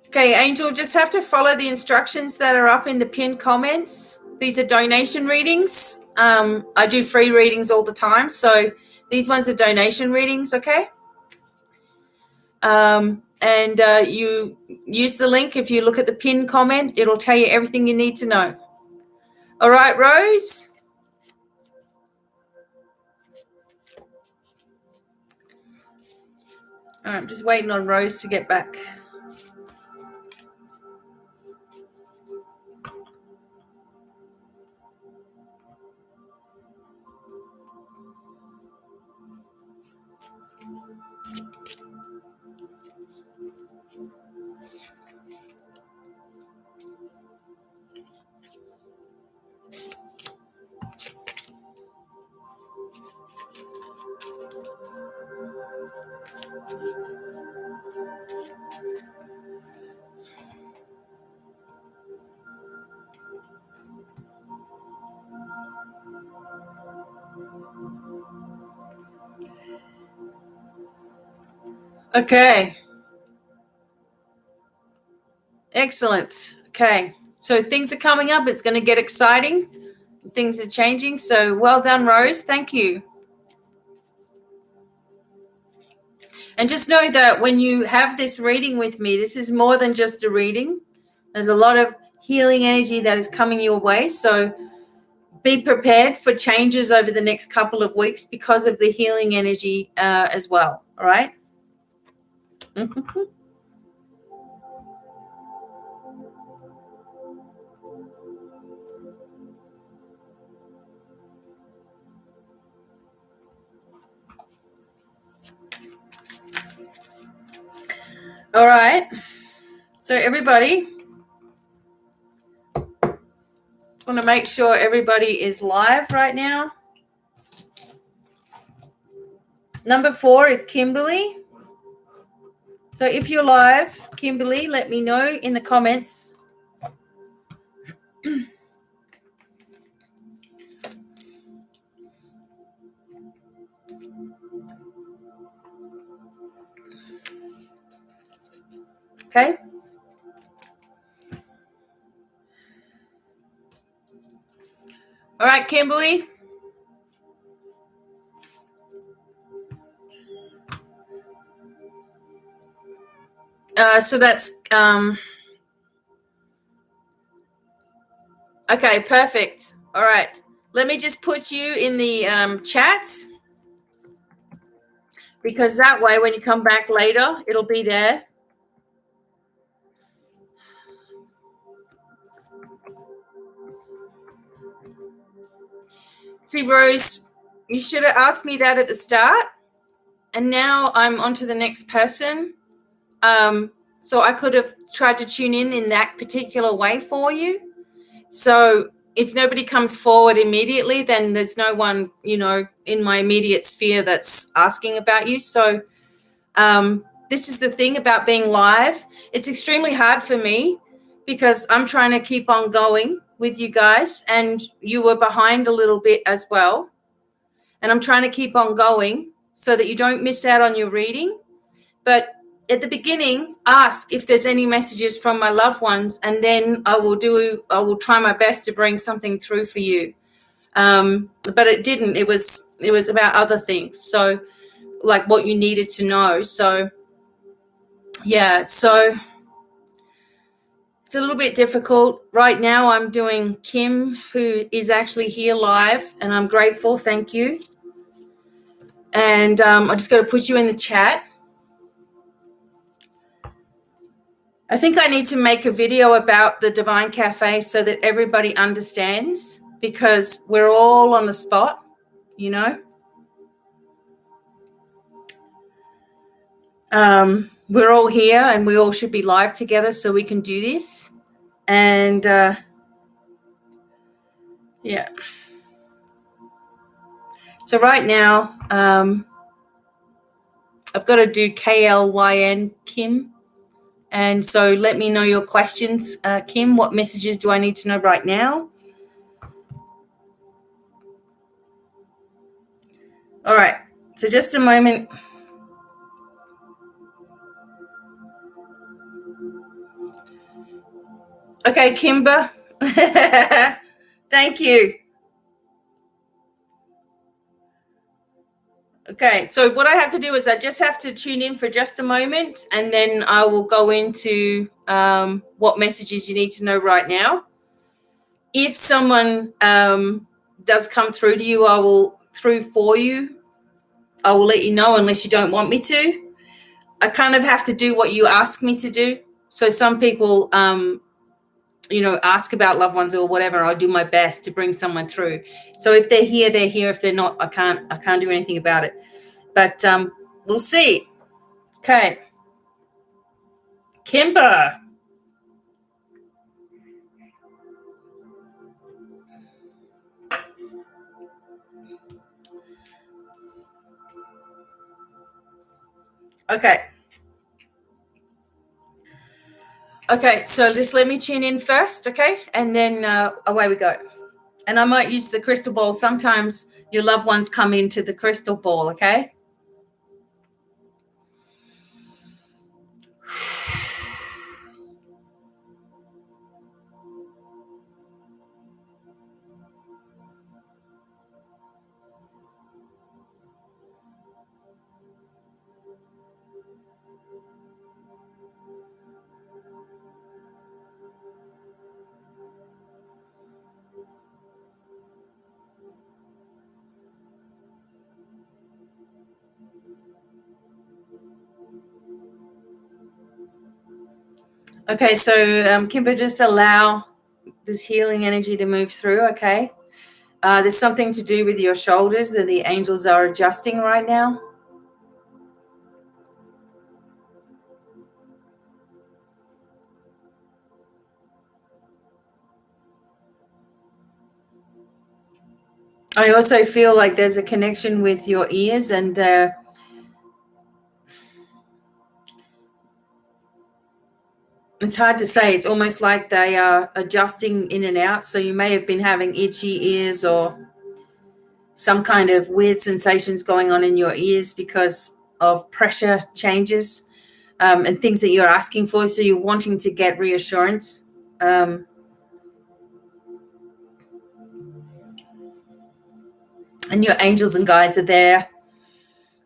Okay, Angel, just have to follow the instructions that are up in the pinned comments. These are donation readings. I do free readings all the time, so these ones are donation readings, okay? And you use the link. If you look at the pinned comment, it'll tell you everything you need to know. All right, Rose? All right, I'm just waiting on Rose to get back. Okay. Excellent. Okay. So things are coming up. It's going to get exciting. Things are changing. So well done, Rose. Thank you. And just know that when you have this reading with me, this is more than just a reading. There's a lot of healing energy that is coming your way. So be prepared for changes over the next couple of weeks because of the healing energy as well. All right. All right. So everybody, want to make sure everybody is live right now. Number 4 is Kimberly. So if you're live, Kimberly, let me know in the comments. Okay. All right, Kimberly. So that's okay, perfect. All right. Let me just put you in the chats because that way when you come back later, it'll be there. See, Rose, you should have asked me that at the start. And now I'm on to the next person. So I could have tried to tune in that particular way for you. So if nobody comes forward immediately, then there's no one, in my immediate sphere that's asking about you. So this is the thing about being live. It's extremely hard for me because I'm trying to keep on going with you guys, and you were behind a little bit as well. And I'm trying to keep on going so that you don't miss out on your reading. But at the beginning, ask if there's any messages from my loved ones, and then I will try my best to bring something through for you. But it didn't. It was about other things. So like what you needed to know. So yeah, so it's a little bit difficult. Right now I'm doing Kim, who is actually here live, and I'm grateful. Thank you. And I just got to put you in the chat. I think I need to make a video about the Devine Cafe so that everybody understands, because we're all on the spot, We're all here and we all should be live together so we can do this. And yeah. So right now, I've got to do KLYN, Kim. And so let me know your questions, Kim. What messages do I need to know right now? All right. So just a moment. Okay, Kimber. Thank you. Okay, so what I have to do is I just have to tune in for just a moment, and then I will go into what messages you need to know right now. If someone does come through to you, I will let you know, unless you don't want me to. I kind of have to do what you ask me to do. So some people, ask about loved ones or whatever. I'll do my best to bring someone through. So if they're here, they're here. If they're not, I can't do anything about it. But we'll see. Okay. Kimber. Okay. Okay, so just let me tune in first, okay? And then away we go. And I might use the crystal ball. Sometimes your loved ones come into the crystal ball, okay? Okay, so Kimber, just allow this healing energy to move through, okay? There's something to do with your shoulders that the angels are adjusting right now. I also feel like there's a connection with your ears, and it's hard to say. It's almost like they are adjusting in and out. So you may have been having itchy ears or some kind of weird sensations going on in your ears because of pressure changes and things that you're asking for. So you're wanting to get reassurance. And your angels and guides are there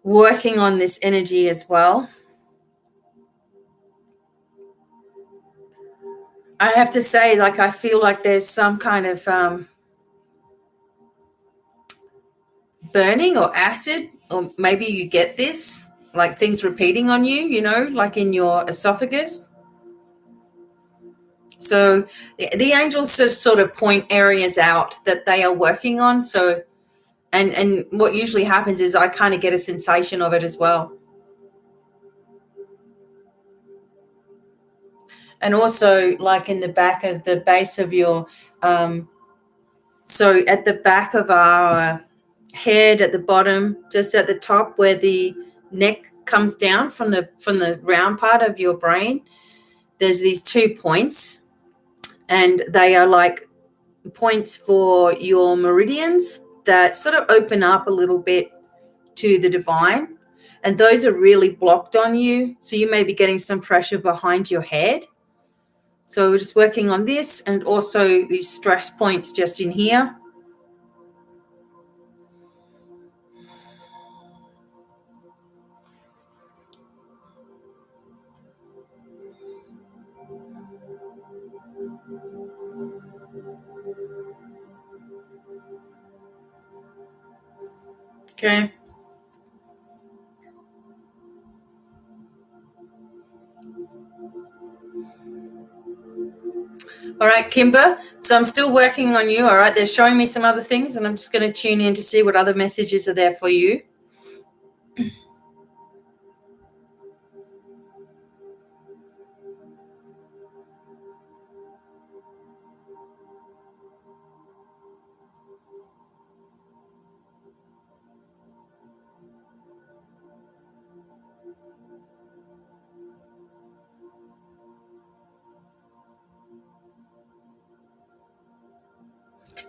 working on this energy as well. I have to say, like, I feel like there's some kind of burning or acid, or maybe you get this, like things repeating on you, like in your esophagus. So the angels just sort of point areas out that they are working on. So, and what usually happens is I kind of get a sensation of it as well. And also, like in the back of the base of your, so at the back of our head, at the bottom, just at the top where the neck comes down from the round part of your brain, there's these 2 points, and they are like points for your meridians that sort of open up a little bit to the divine, and those are really blocked on you, so you may be getting some pressure behind your head. So we're just working on this, and also these stress points just in here. Okay. All right, Kimber. So I'm still working on you. All right. They're showing me some other things, and I'm just going to tune in to see what other messages are there for you.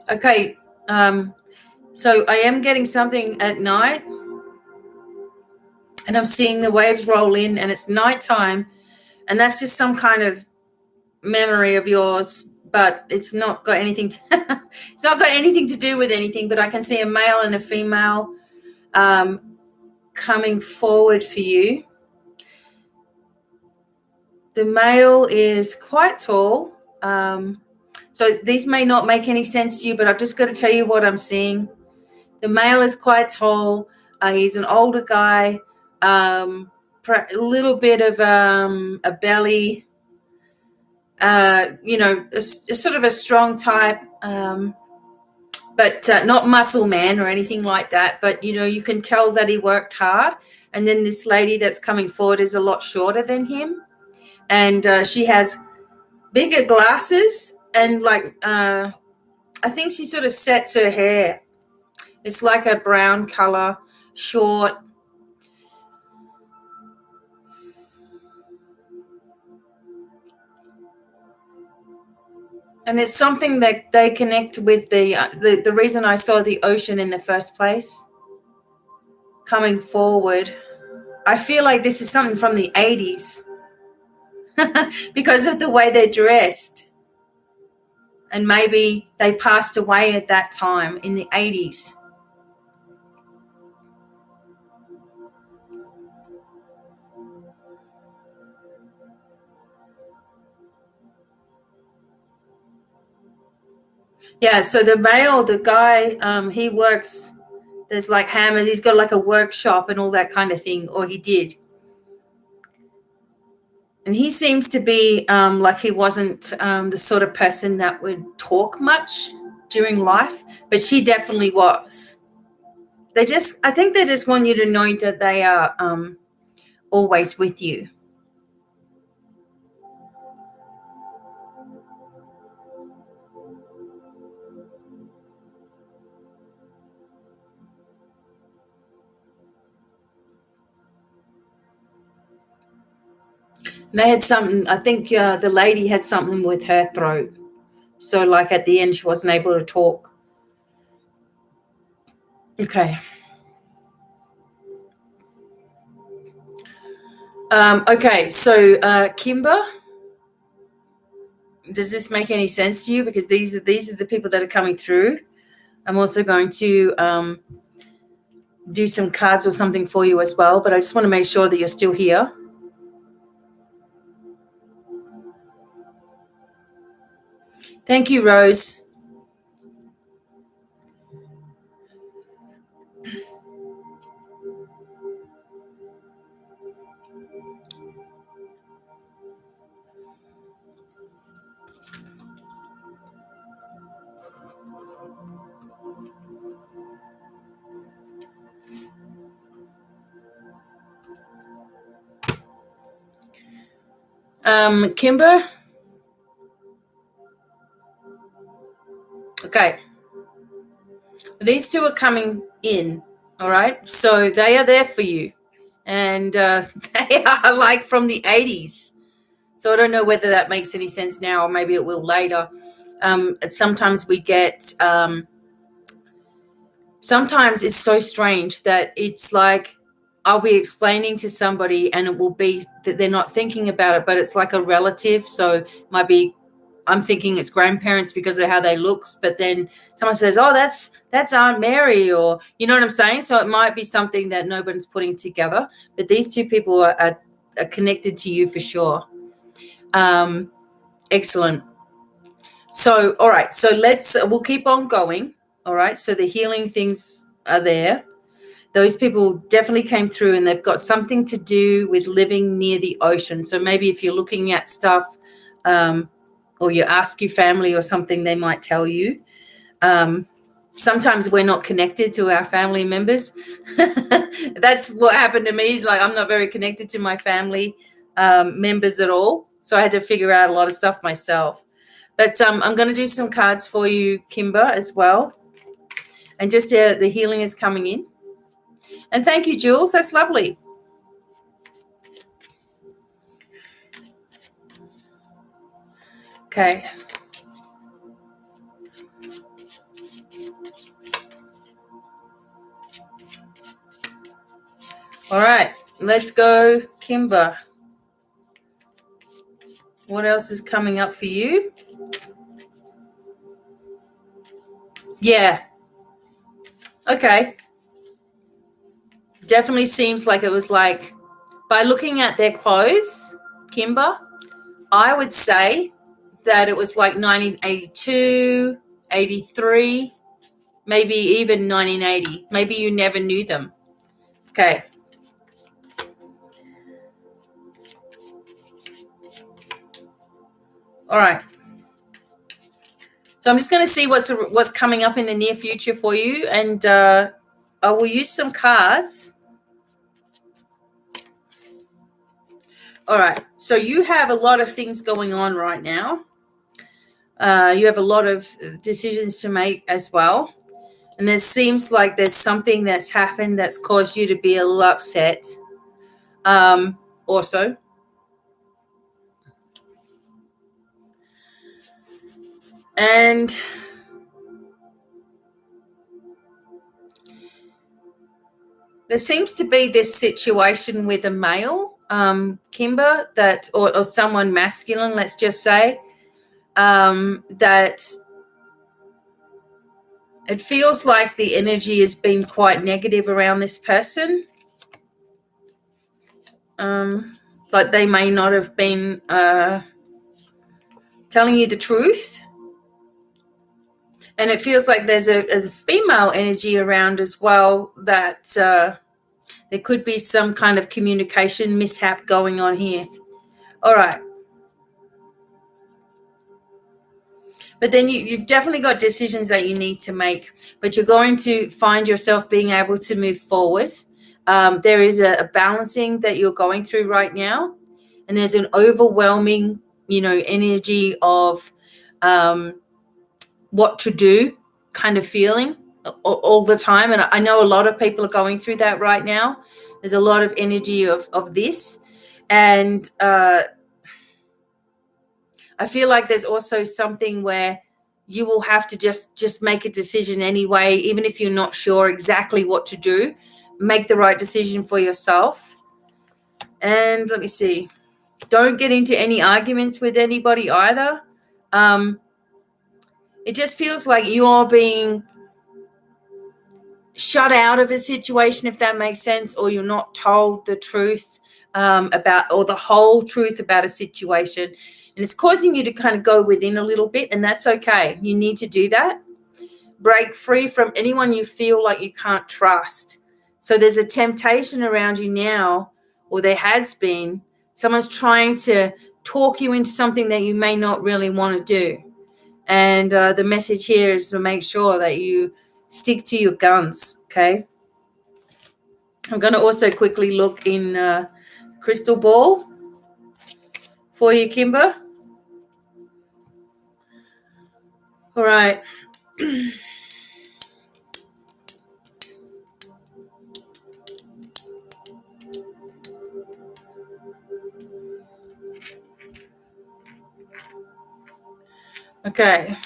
Okay. So I am getting something at night, and I'm seeing the waves roll in, and it's nighttime, and that's just some kind of memory of yours, but it's not got anything to, it's not got anything to do with anything. But I can see a male and a female coming forward for you. The male is quite tall. So these may not make any sense to you, but I've just got to tell you what I'm seeing. The male is quite tall. He's an older guy, a little bit of a belly, a sort of a strong type, but not muscle man or anything like that. But, you can tell that he worked hard. And then this lady that's coming forward is a lot shorter than him. And she has bigger glasses, and I think she sort of sets her hair. It's like a brown color, short. And it's something that they connect with the reason I saw the ocean in the first place coming forward. I feel like this is something from the 80s because of the way they're dressed. And maybe they passed away at that time in the 80s. Yeah, so the male, the guy, he works, there's like hammers, he's got like a workshop and all that kind of thing, or he did. And he seems to be like he wasn't the sort of person that would talk much during life, but she definitely was. I think they just want you to know that they are always with you. They had something, I think the lady had something with her throat. So, like at the end, she wasn't able to talk. Okay. Okay, so Kimber, does this make any sense to you? Because these are the people that are coming through. I'm also going to do some cards or something for you as well, but I just want to make sure that you're still here. Thank you, Rose. Kimber. Okay. These two are coming in, all right? So they are there for you. And they are like from the 80s. So I don't know whether that makes any sense now or maybe it will later. Sometimes we get, sometimes it's so strange that it's like I'll be explaining to somebody and it will be that they're not thinking about it, but it's like a relative. So it might be I'm thinking it's grandparents because of how they look, but then someone says, "Oh, that's Aunt Mary," or you know what I'm saying. So it might be something that nobody's putting together, but these two people are connected to you for sure. Excellent. So, all right. So we'll keep on going. All right. So the healing things are there. Those people definitely came through and they've got something to do with living near the ocean. So maybe if you're looking at stuff or you ask your family or something, they might tell you. Sometimes we're not connected to our family members. That's what happened to me. Is like I'm not very connected to my family members at all. So I had to figure out a lot of stuff myself. But I'm going to do some cards for you, Kimber, as well. And just the healing is coming in. And thank you, Jules. That's lovely. Okay. All right. Let's go, Kimber. What else is coming up for you? Yeah. Okay. Definitely seems like it was like, by looking at their clothes, Kimber, I would say that it was like 1982, 83, maybe even 1980. Maybe you never knew them. Okay. All right. So I'm just going to see what's coming up in the near future for you, and I will use some cards. All right. So you have a lot of things going on right now. You have a lot of decisions to make as well. And there seems like there's something that's happened that's caused you to be a little upset. Also. And there seems to be this situation with a male, Kimber, that or someone masculine, let's just say, that it feels like the energy has been quite negative around this person. Like they may not have been telling you the truth. And it feels like there's a female energy around as well, that there could be some kind of communication mishap going on here. All right. But then you've definitely got decisions that you need to make, but you're going to find yourself being able to move forward. There is a balancing that you're going through right now, and there's an overwhelming, energy of what to do kind of feeling all the time. And I know a lot of people are going through that right now. There's a lot of energy of this. And I feel like there's also something where you will have to just make a decision anyway, even if you're not sure exactly what to do. Make the right decision for yourself. And let me see. Don't get into any arguments with anybody either. It just feels like you're being shut out of a situation, if that makes sense, or you're not told the truth about, or the whole truth about a situation. And it's causing you to kind of go within a little bit, and that's okay. You need to do that. Break free from anyone you feel like you can't trust. So there's a temptation around you now, or there has been. Someone's trying to talk you into something that you may not really want to do. And the message here is to make sure that you stick to your guns, okay? I'm going to also quickly look in crystal ball for you, Kimber. All right. Okay.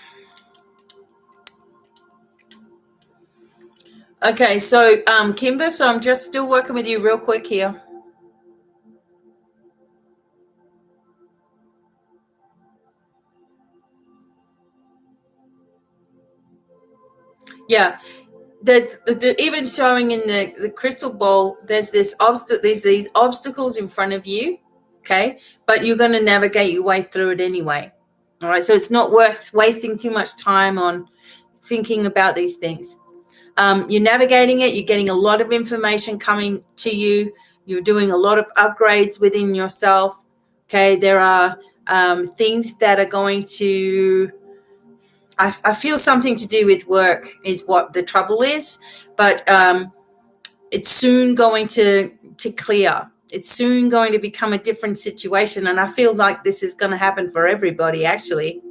Okay, so Kimber, so I'm just still working with you real quick here. Yeah, there's even showing in the crystal ball, there's these obstacles in front of you, okay? But you're going to navigate your way through it anyway. All right, so it's not worth wasting too much time on thinking about these things. You're navigating it. You're getting a lot of information coming to you. You're doing a lot of upgrades within yourself. Okay, there are things that are going to, I feel something to do with work is what the trouble is, but it's soon going to clear. It's soon going to become a different situation, and I feel like this is going to happen for everybody, actually.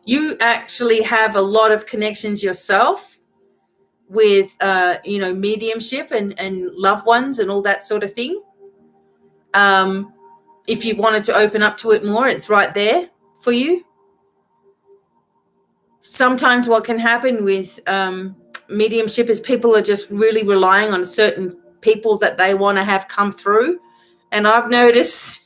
You actually have a lot of connections yourself with, mediumship and loved ones and all that sort of thing. If you wanted to open up to it more, it's right there for you. Sometimes what can happen with mediumship is people are just really relying on certain people that they want to have come through. And I've noticed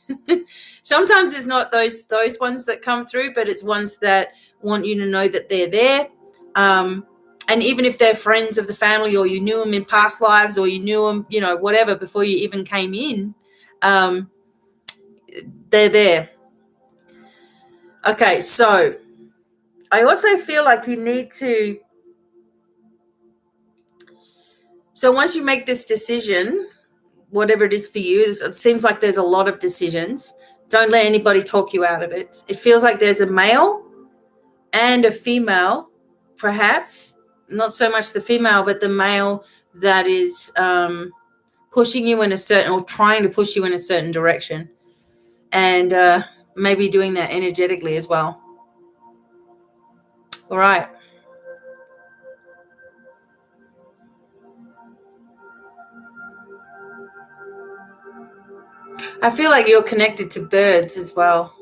sometimes it's not those ones that come through, but it's ones that want you to know that they're there. And even if they're friends of the family, or you knew them in past lives, or you knew them, whatever, before you even came in, they're there. Okay, so I also feel like you need to, so once you make this decision, whatever it is for you, it seems like there's a lot of decisions. Don't let anybody talk you out of it. It feels like there's a male and a female, perhaps, not so much the female, but the male that is pushing you in a certain, or trying to push you in a certain direction. And maybe doing that energetically as well. All right. I feel like you're connected to birds as well.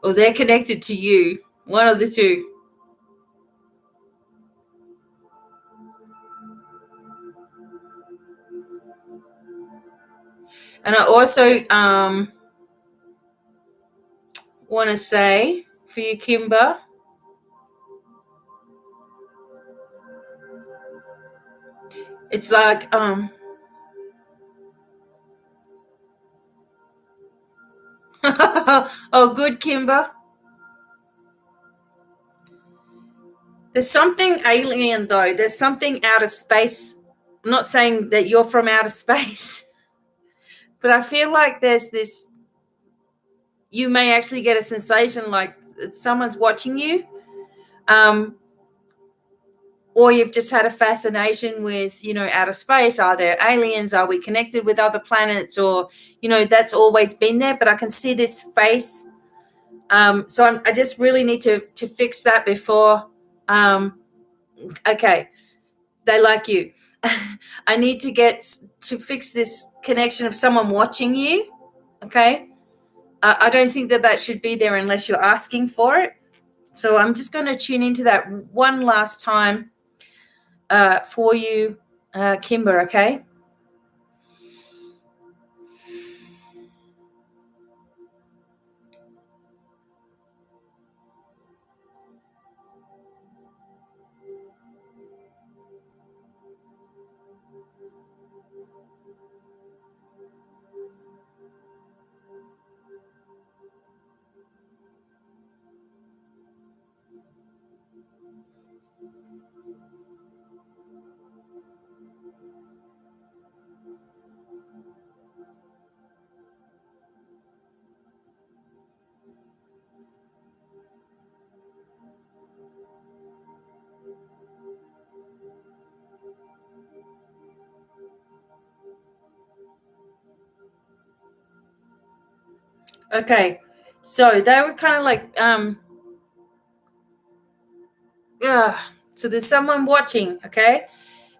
Or they're connected to you. One of the two. And I also want to say for you, Kimber, it's like oh, good, Kimber. There's something alien, though. There's something out of space I'm not saying that you're from outer space, but I feel like there's this, you may actually get a sensation like someone's watching you, or you've just had a fascination with, outer space. Are there aliens? Are we connected with other planets? Or, that's always been there, but I can see this face. So I just really need to fix that before. Okay, they like you. I need to get to fix this connection of someone watching you. Okay. I don't think that should be there unless you're asking for it. So I'm just going to tune into that one last time for you, Kimber, okay? Okay, so they were kind of like, so there's someone watching, okay?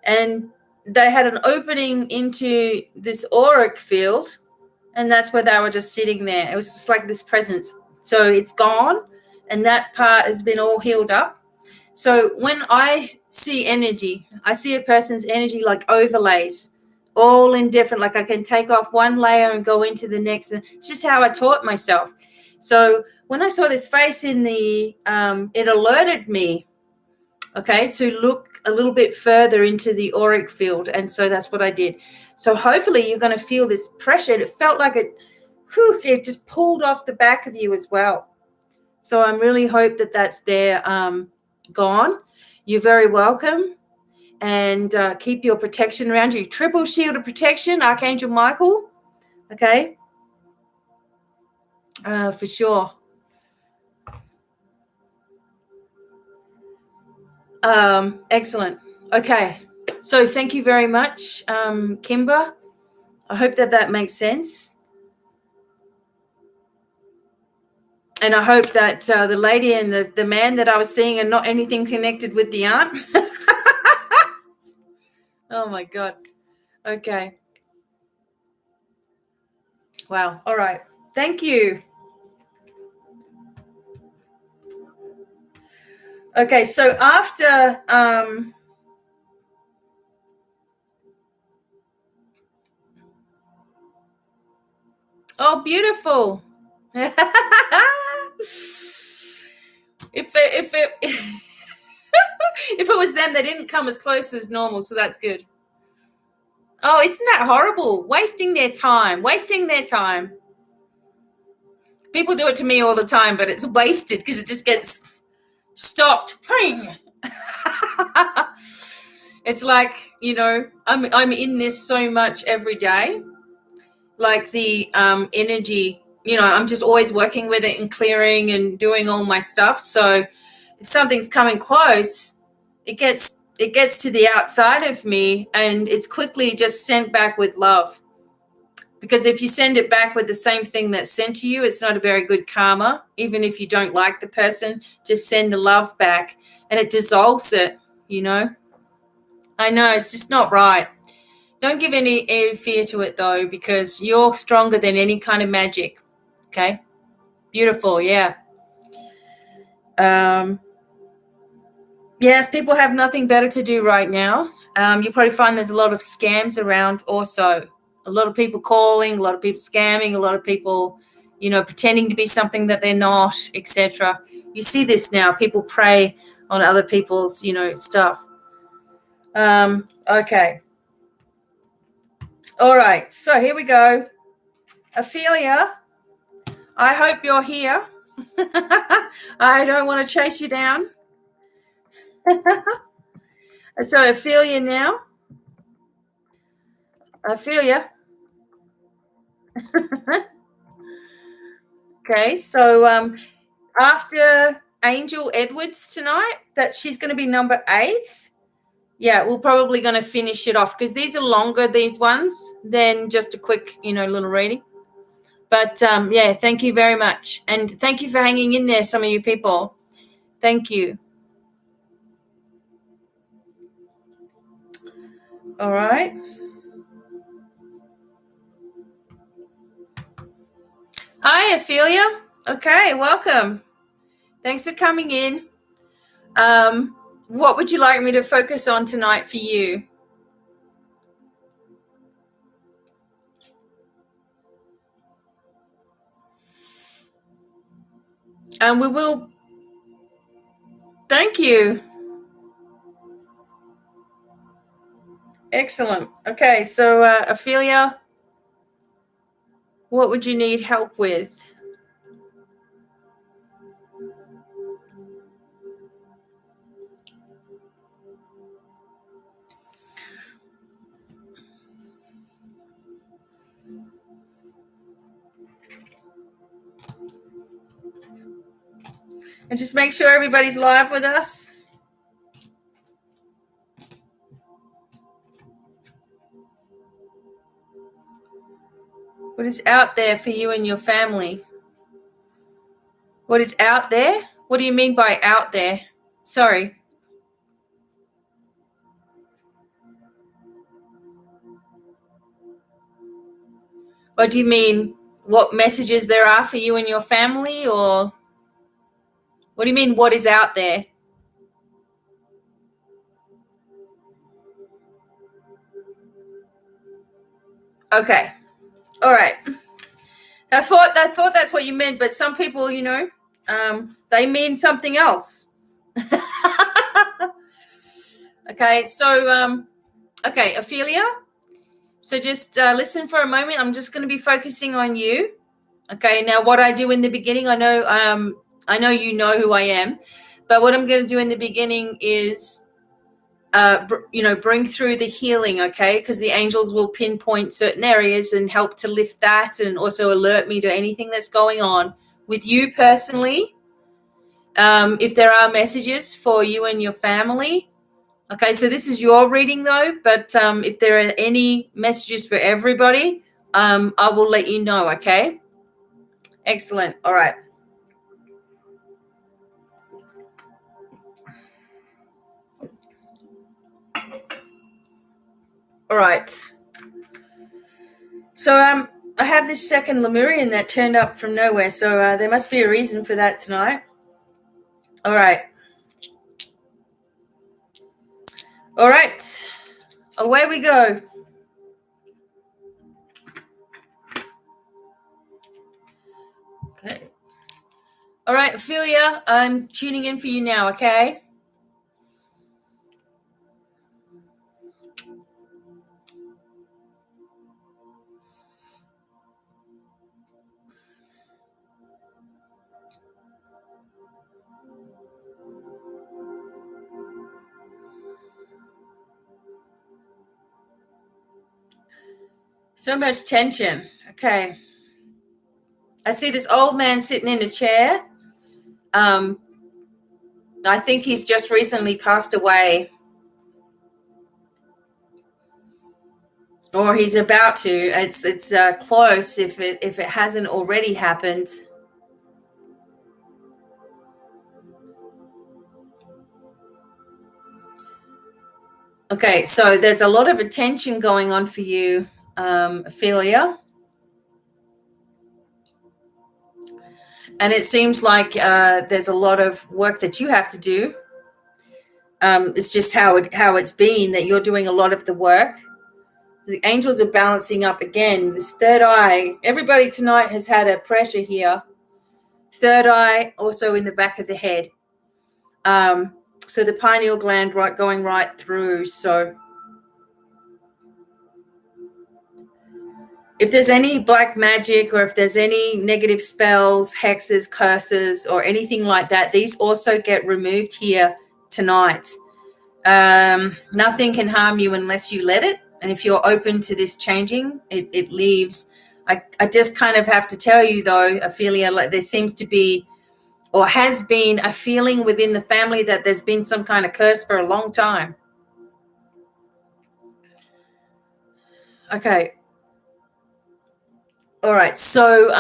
And they had an opening into this auric field, and that's where they were just sitting there. It was just like this presence. So it's gone, and that part has been all healed up. So when I see energy, I see a person's energy like overlays, all in different, like I can take off one layer and go into the next. And it's just how I taught myself. So when I saw this face in the, it alerted me, okay, to look a little bit further into the auric field. And so that's what I did. So hopefully you're going to feel this pressure. It felt like it just pulled off the back of you as well. So I really hope that that's there. Gone. You're very welcome, and keep your protection around you. Triple shield of protection, Archangel Michael. Okay, for sure. Excellent. Okay, so thank you very much, Kimber. I hope that makes sense, and I hope that the lady and the man that I was seeing are not anything connected with the aunt. Oh my God. Okay. Wow. All right. Thank you. Okay, so after oh, beautiful. if it if it was them, they didn't come as close as normal, so that's good. Oh, isn't that horrible? Wasting their time. People do it to me all the time, but it's wasted because it just gets stopped. It's like, I'm in this so much every day. Like the energy, I'm just always working with it and clearing and doing all my stuff. So if something's coming close, it gets to the outside of me, and it's quickly just sent back with love. Because if you send it back with the same thing that's sent to you, it's not a very good karma. Even if you don't like the person, just send the love back, and it dissolves it. I know, it's just not right. Don't give any fear to it, though, because you're stronger than any kind of magic. Okay? Beautiful, yeah. Yes, people have nothing better to do right now. You probably find there's a lot of scams around also. A lot of people calling, a lot of people scamming, a lot of people, pretending to be something that they're not, etc. You see this now. People prey on other people's, stuff. Okay. All right. So here we go. Ophelia, I hope you're here. I don't want to chase you down. So Ophelia now, I feel you. Okay, so after Angel Edwards tonight, that she's going to be number 8. Yeah, we're probably going to finish it off because these are longer, these ones, than just a quick, little reading. But yeah, thank you very much. And thank you for hanging in there, some of you people. Thank you. All right. Hi, Ophelia. Okay, welcome. Thanks for coming in. What would you like me to focus on tonight for you? We will. Thank you. Excellent. Okay, so Ophelia, what would you need help with? And just make sure everybody's live with us. What is out there for you and your family? What is out there? What do you mean by out there? Sorry. Or do you mean what messages there are for you and your family? Or what do you mean what is out there? Okay. All right. I thought that's what you meant, but some people, they mean something else. Okay, so okay, Ophelia. So just listen for a moment. I'm just going to be focusing on you. Okay. Now, what I do in the beginning, I know you know who I am, but what I'm going to do in the beginning is, bring through the healing. Okay, because the angels will pinpoint certain areas and help to lift that, and also alert me to anything that's going on with you personally. If there are messages for you and your family. Okay, so this is your reading though, but if there are any messages for everybody, I will let you know, okay? Excellent. All right. All right. So I have this second Lemurian that turned up from nowhere, so there must be a reason for that tonight. All right. All right. Away we go. Okay. All right, Ophelia, I'm tuning in for you now, okay? So much tension. Okay. I see this old man sitting in a chair. I think he's just recently passed away. Or he's about to. It's close if it hasn't already happened. Okay, so there's a lot of attention going on for you, Ophelia. And it seems like there's a lot of work that you have to do. It's just how it's been that you're doing a lot of the work. The angels are balancing up again. This third eye. Everybody tonight has had a pressure here. Third eye also in the back of the head. So the pineal gland going right through. So if there's any black magic or if there's any negative spells, hexes, curses, or anything like that, these also get removed here tonight. Nothing can harm you unless you let it. And if you're open to this changing, it leaves. I just kind of have to tell you, though, Ophelia, like there seems to be or has been a feeling within the family that there's been some kind of curse for a long time. Okay. All right. So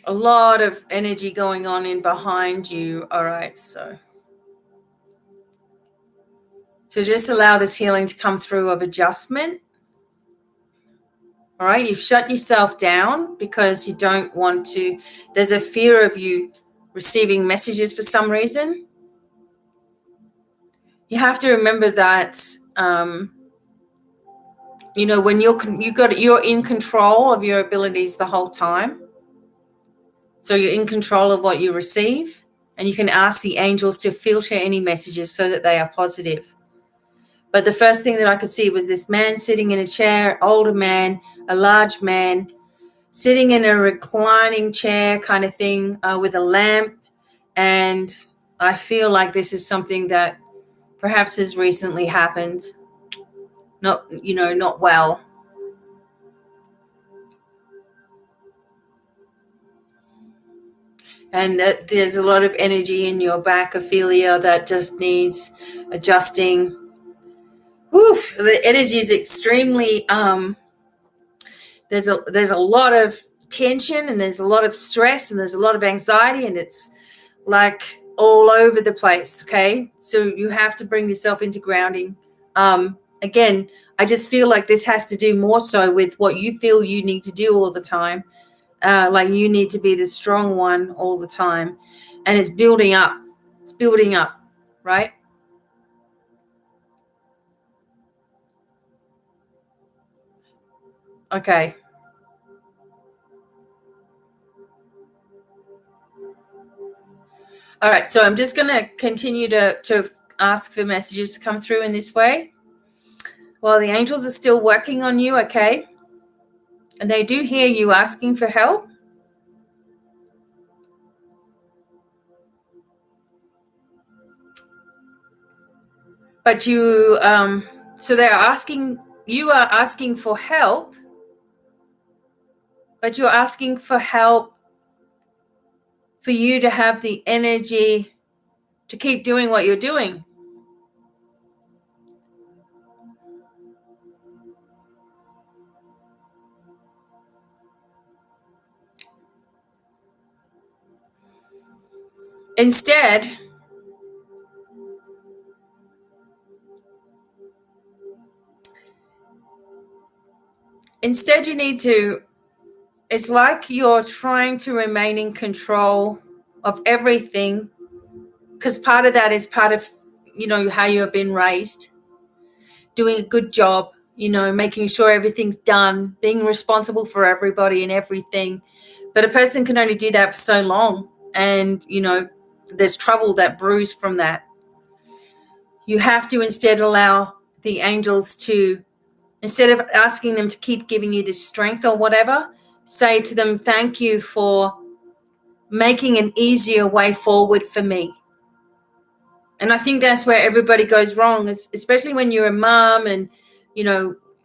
a lot of energy going on in behind you. All right. So just allow this healing to come through of adjustment. All right. You've shut yourself down because you don't want to. There's a fear of you receiving messages for some reason. You have to remember that, when you're in control of your abilities the whole time. So you're in control of what you receive, and you can ask the angels to filter any messages so that they are positive. But the first thing that I could see was this man sitting in a chair, older man, a large man, sitting in a reclining chair kind of thing with a lamp. And I feel like this is something that perhaps has recently happened. Not well. And there's a lot of energy in your back, Ophelia, that just needs adjusting. Oof, the energy is extremely, there's a lot of tension, and there's a lot of stress, and there's a lot of anxiety, and it's like all over the place, okay? So you have to bring yourself into grounding. Again, I just feel like this has to do more so with what you feel you need to do all the time. Like you need to be the strong one all the time. And it's building up. It's building up, right? Okay. All right. So I'm just going to continue to ask for messages to come through in this way while the angels are still working on you, okay? And they do hear you asking for help. But you, so they're asking, you are asking for help, but you're asking for help for you to have the energy to keep doing what you're doing. Instead, you need to, it's like you're trying to remain in control of everything, because part of that is part of, how you've been raised, doing a good job, making sure everything's done, being responsible for everybody and everything. But a person can only do that for so long. And, there's trouble that brews from that. You have to instead allow the angels to, instead of asking them to keep giving you this strength or whatever, say to them, thank you for making an easier way forward for me. And I think that's where everybody goes wrong, especially when you're a mom and,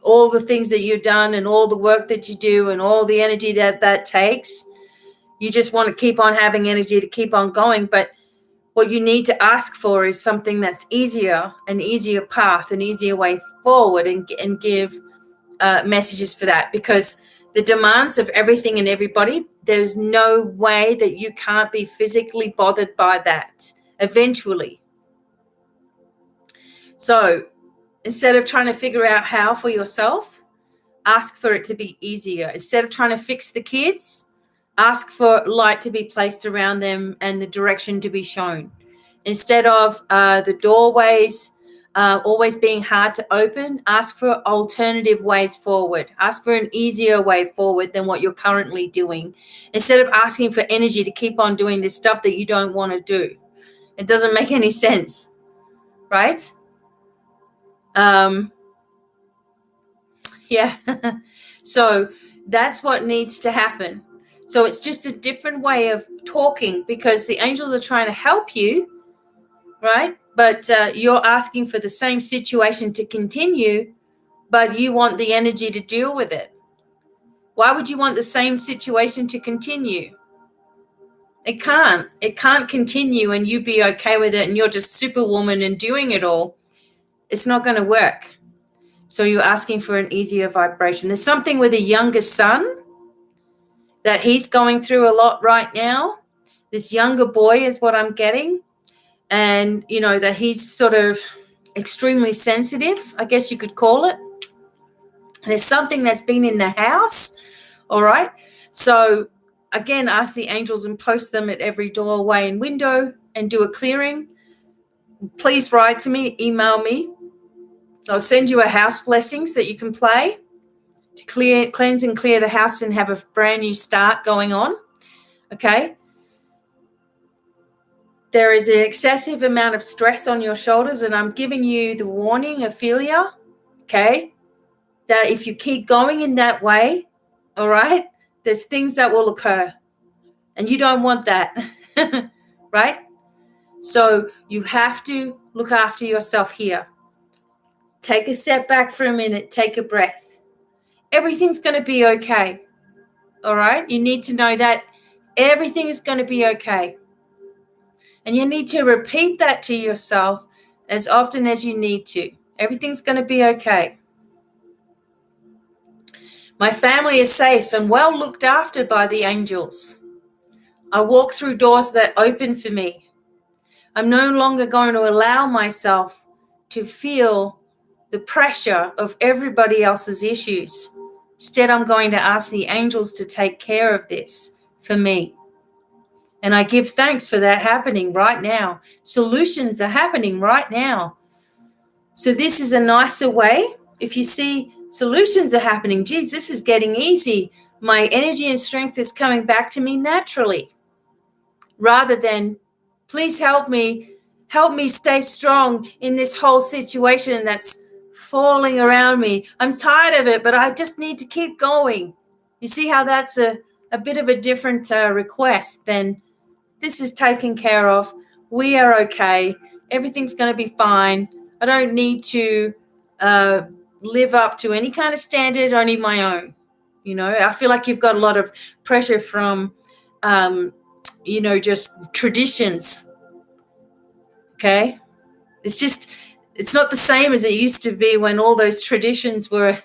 all the things that you've done and all the work that you do and all the energy that takes. You just want to keep on having energy to keep on going. But what you need to ask for is something that's easier, an easier path, an easier way forward, and give messages for that, because the demands of everything and everybody, there's no way that you can't be physically bothered by that eventually. So instead of trying to figure out how for yourself, ask for it to be easier. Instead of trying to fix the kids, ask for light to be placed around them and the direction to be shown. Instead of the doorways always being hard to open, ask for alternative ways forward. Ask for an easier way forward than what you're currently doing. Instead of asking for energy to keep on doing this stuff that you don't want to do. It doesn't make any sense, right? Yeah. So that's what needs to happen. So it's just a different way of talking, because the angels are trying to help you, right? but you're asking for the same situation to continue, but you want the energy to deal with it. Why would you want the same situation to continue? It can't continue and you be okay with it and you're just superwoman and doing it all. It's not going to work. So you're asking for an easier vibration. There's something with a younger son that he's going through a lot right now. This younger boy is what I'm getting. And, that he's sort of extremely sensitive, I guess you could call it. There's something that's been in the house, all right? So, again, ask the angels and post them at every doorway and window and do a clearing. Please write to me, email me. I'll send you a house blessings that you can play to cleanse and clear the house and have a brand new start going on, okay? There is an excessive amount of stress on your shoulders, and I'm giving you the warning, Ophelia, okay, that if you keep going in that way, all right, there's things that will occur, and you don't want that, right? So you have to look after yourself here. Take a step back for a minute, take a breath. Everything's going to be okay, all right? You need to know that everything is going to be okay. And you need to repeat that to yourself as often as you need to. Everything's going to be okay. My family is safe and well looked after by the angels. I walk through doors that open for me. I'm no longer going to allow myself to feel the pressure of everybody else's issues. Instead, I'm going to ask the angels to take care of this for me. And I give thanks for that happening right now. Solutions are happening right now. So this is a nicer way. If you see solutions are happening, geez, this is getting easy. My energy and strength is coming back to me naturally. Rather than, please help me stay strong in this whole situation that's falling around me. I'm tired of it, but I just need to keep going. You see how that's a bit of a different request than, this is taken care of. We are okay. Everything's going to be fine. I don't need to live up to any kind of standard, only my own. I feel like you've got a lot of pressure from, just traditions. Okay? It's not the same as it used to be when all those traditions were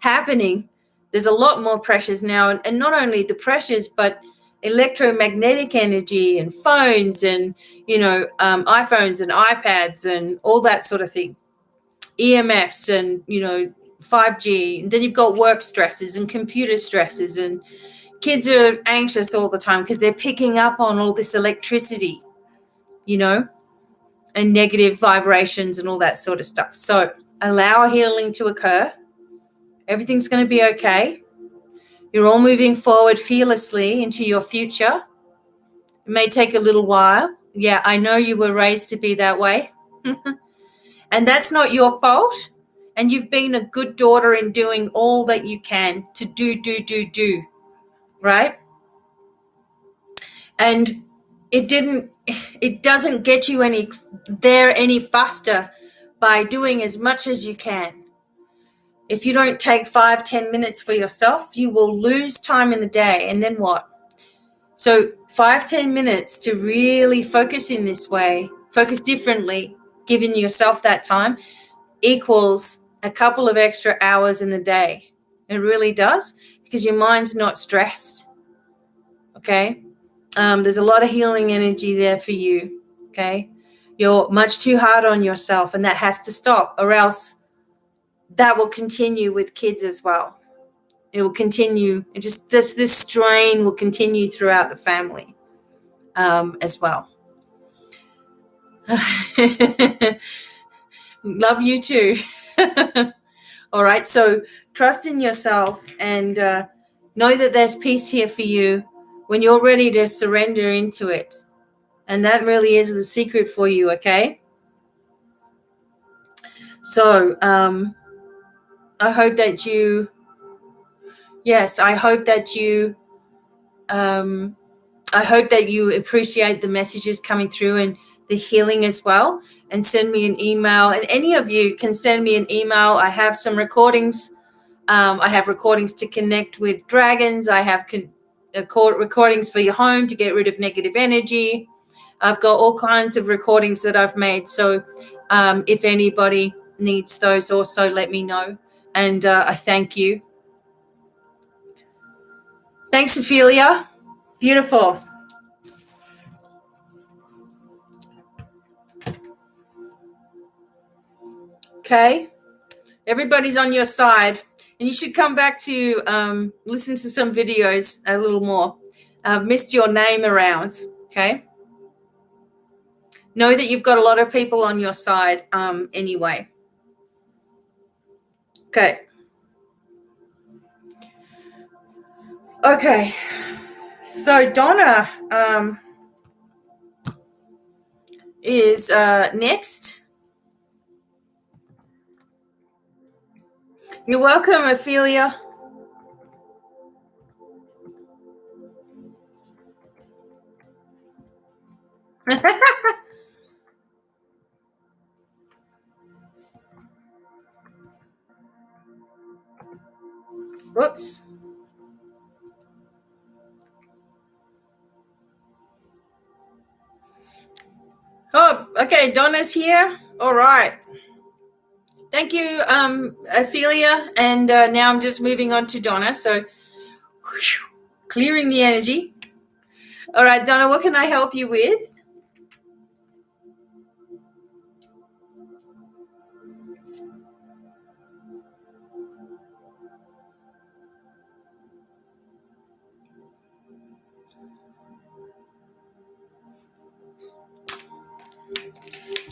happening. There's a lot more pressures now. And not only the pressures, but electromagnetic energy and phones and, iPhones and iPads and all that sort of thing. EMFs and, 5G. And then you've got work stresses and computer stresses, and kids are anxious all the time because they're picking up on all this electricity, and negative vibrations and all that sort of stuff. So allow healing to occur. Everything's going to be okay. You're all moving forward fearlessly into your future. It may take a little while. Yeah, I know you were raised to be that way. And that's not your fault. And you've been a good daughter in doing all that you can to do, right? And it doesn't get you any faster by doing as much as you can. If you don't take 5-10 minutes for yourself, you will lose time in the day. And then what? So 5-10 minutes to really focus in this way, focus differently, giving yourself that time, equals a couple of extra hours in the day. It really does, because your mind's not stressed. Okay? There's a lot of healing energy there for you. Okay? You're much too hard on yourself, and that has to stop, or else that will continue with kids as well. It will continue. This strain will continue throughout the family as well. Love you too. All right. So trust in yourself and know that there's peace here for you when you're ready to surrender into it. And that really is the secret for you. Okay. So I hope that you I hope that you appreciate the messages coming through, and the healing as well, and send me an email. And any of you can send me an email. I have some recordings. I have recordings to connect with dragons. I have recordings for your home to get rid of negative energy. I've got all kinds of recordings that I've made. So if anybody needs those, also let me know. And I thank you. Thanks, Ophelia. Beautiful. Okay. Everybody's on your side. And you should come back to listen to some videos a little more. I've missed your name around. Okay. Know that you've got a lot of people on your side anyway. Okay. Okay. So Donna is next. You're welcome, Ophelia. Whoops. Oh, okay. Donna's here. All right. Thank you, Ophelia. And now I'm just moving on to Donna. So clearing the energy. All right, Donna, what can I help you with?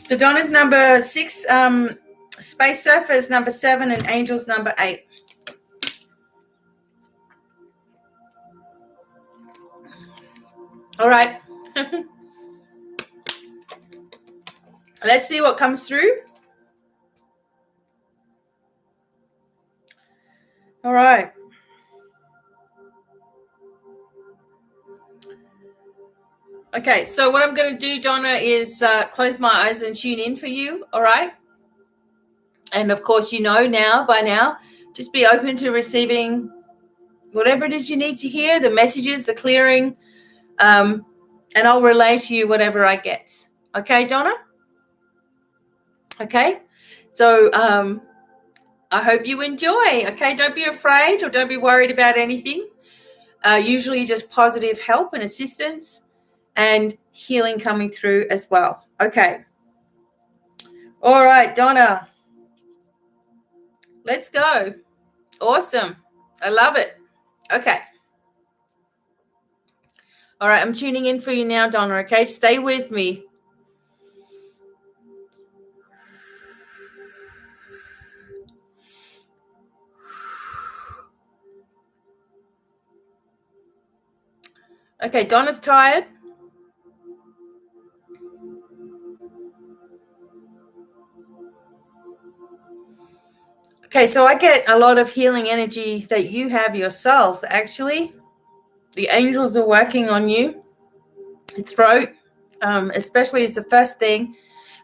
So Donna's number 6, Space Surfer is number 7, and Angel's number 8. All right. Let's see what comes through. All right. Okay, so what I'm going to do, Donna, is close my eyes and tune in for you, all right? And, of course, you know by now, just be open to receiving whatever it is you need to hear, the messages, the clearing, and I'll relay to you whatever I get. Okay, Donna? Okay, so I hope you enjoy, okay? Don't be afraid or don't be worried about anything. Usually just positive help and assistance and healing coming through as well. Okay. All right, Donna. Let's go. Awesome. I love it. Okay. All right, I'm tuning in for you now, Donna, okay? Stay with me. Okay, Donna's tired. Okay, so I get a lot of healing energy that you have yourself, actually. The angels are working on you. The throat, especially, is the first thing.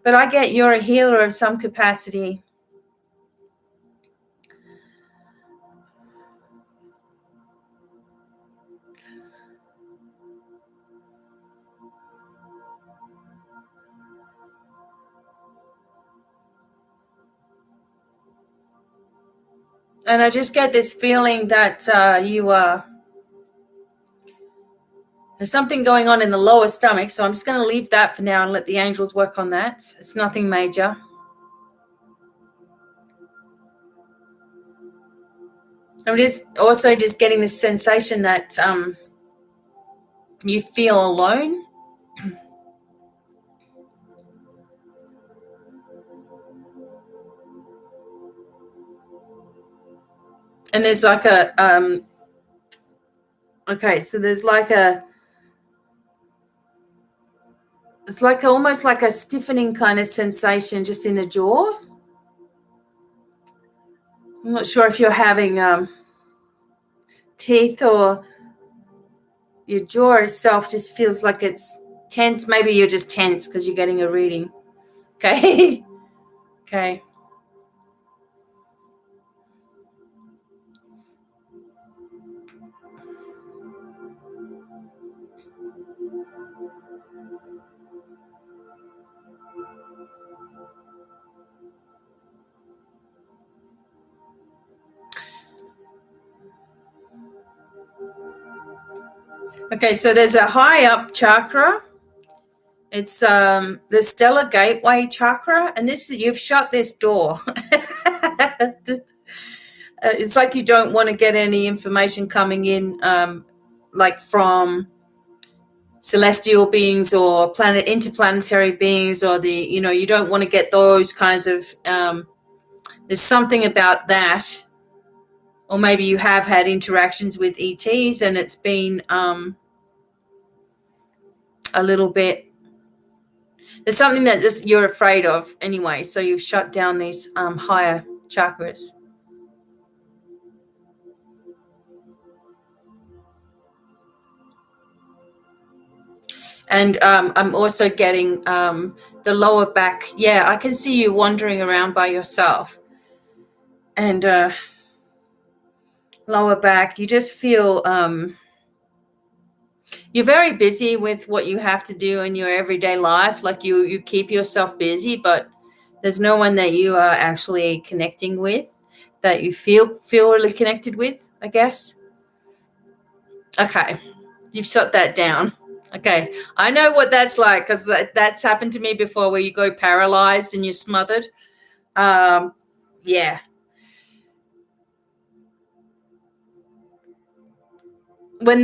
But I get you're a healer of some capacity. And I just get this feeling that you are... There's something going on in the lower stomach, so I'm just going to leave that for now and let the angels work on that. It's nothing major. I'm just getting this sensation that you feel alone. And there's like a okay, so there's like it's like almost like a stiffening kind of sensation just in the jaw. I'm not sure if you're having teeth or your jaw itself just feels like it's Tense, maybe you're just tense because you're getting a reading. Okay. Okay. Okay, so there's a high up chakra. It's the stellar gateway chakra, and this you've shut this door. It's like you don't want to get any information coming in, like from celestial beings or interplanetary beings, or you don't want to get those kinds of. There's something about that, or maybe you have had interactions with ETs, and it's been a little bit. There's something that just you're afraid of anyway, so you've shut down these higher chakras. And I'm also getting the lower back. Yeah, I can see you wandering around by yourself. And lower back, you just feel you're very busy with what you have to do in your everyday life. Like you keep yourself busy, but there's no one that you are actually connecting with, that you feel really connected with, I guess. Okay, you've shut that down. Okay, I know what that's like, because that's happened to me before, where you go paralyzed and you're smothered. Yeah. When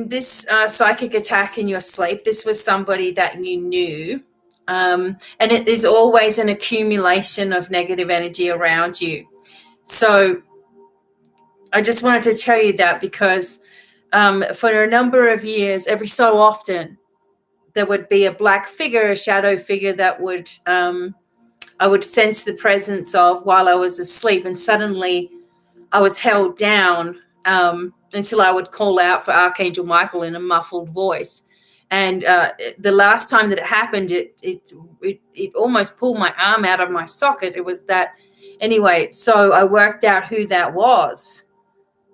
this psychic attack in your sleep, this was somebody that you knew, and it is always an accumulation of negative energy around you. So I just wanted to tell you that, because for a number of years, every so often, there would be a black figure, a shadow figure that would I would sense the presence of while I was asleep, and suddenly I was held down until I would call out for Archangel Michael in a muffled voice. And the last time that it happened, it almost pulled my arm out of my socket. It was that. Anyway, so I worked out who that was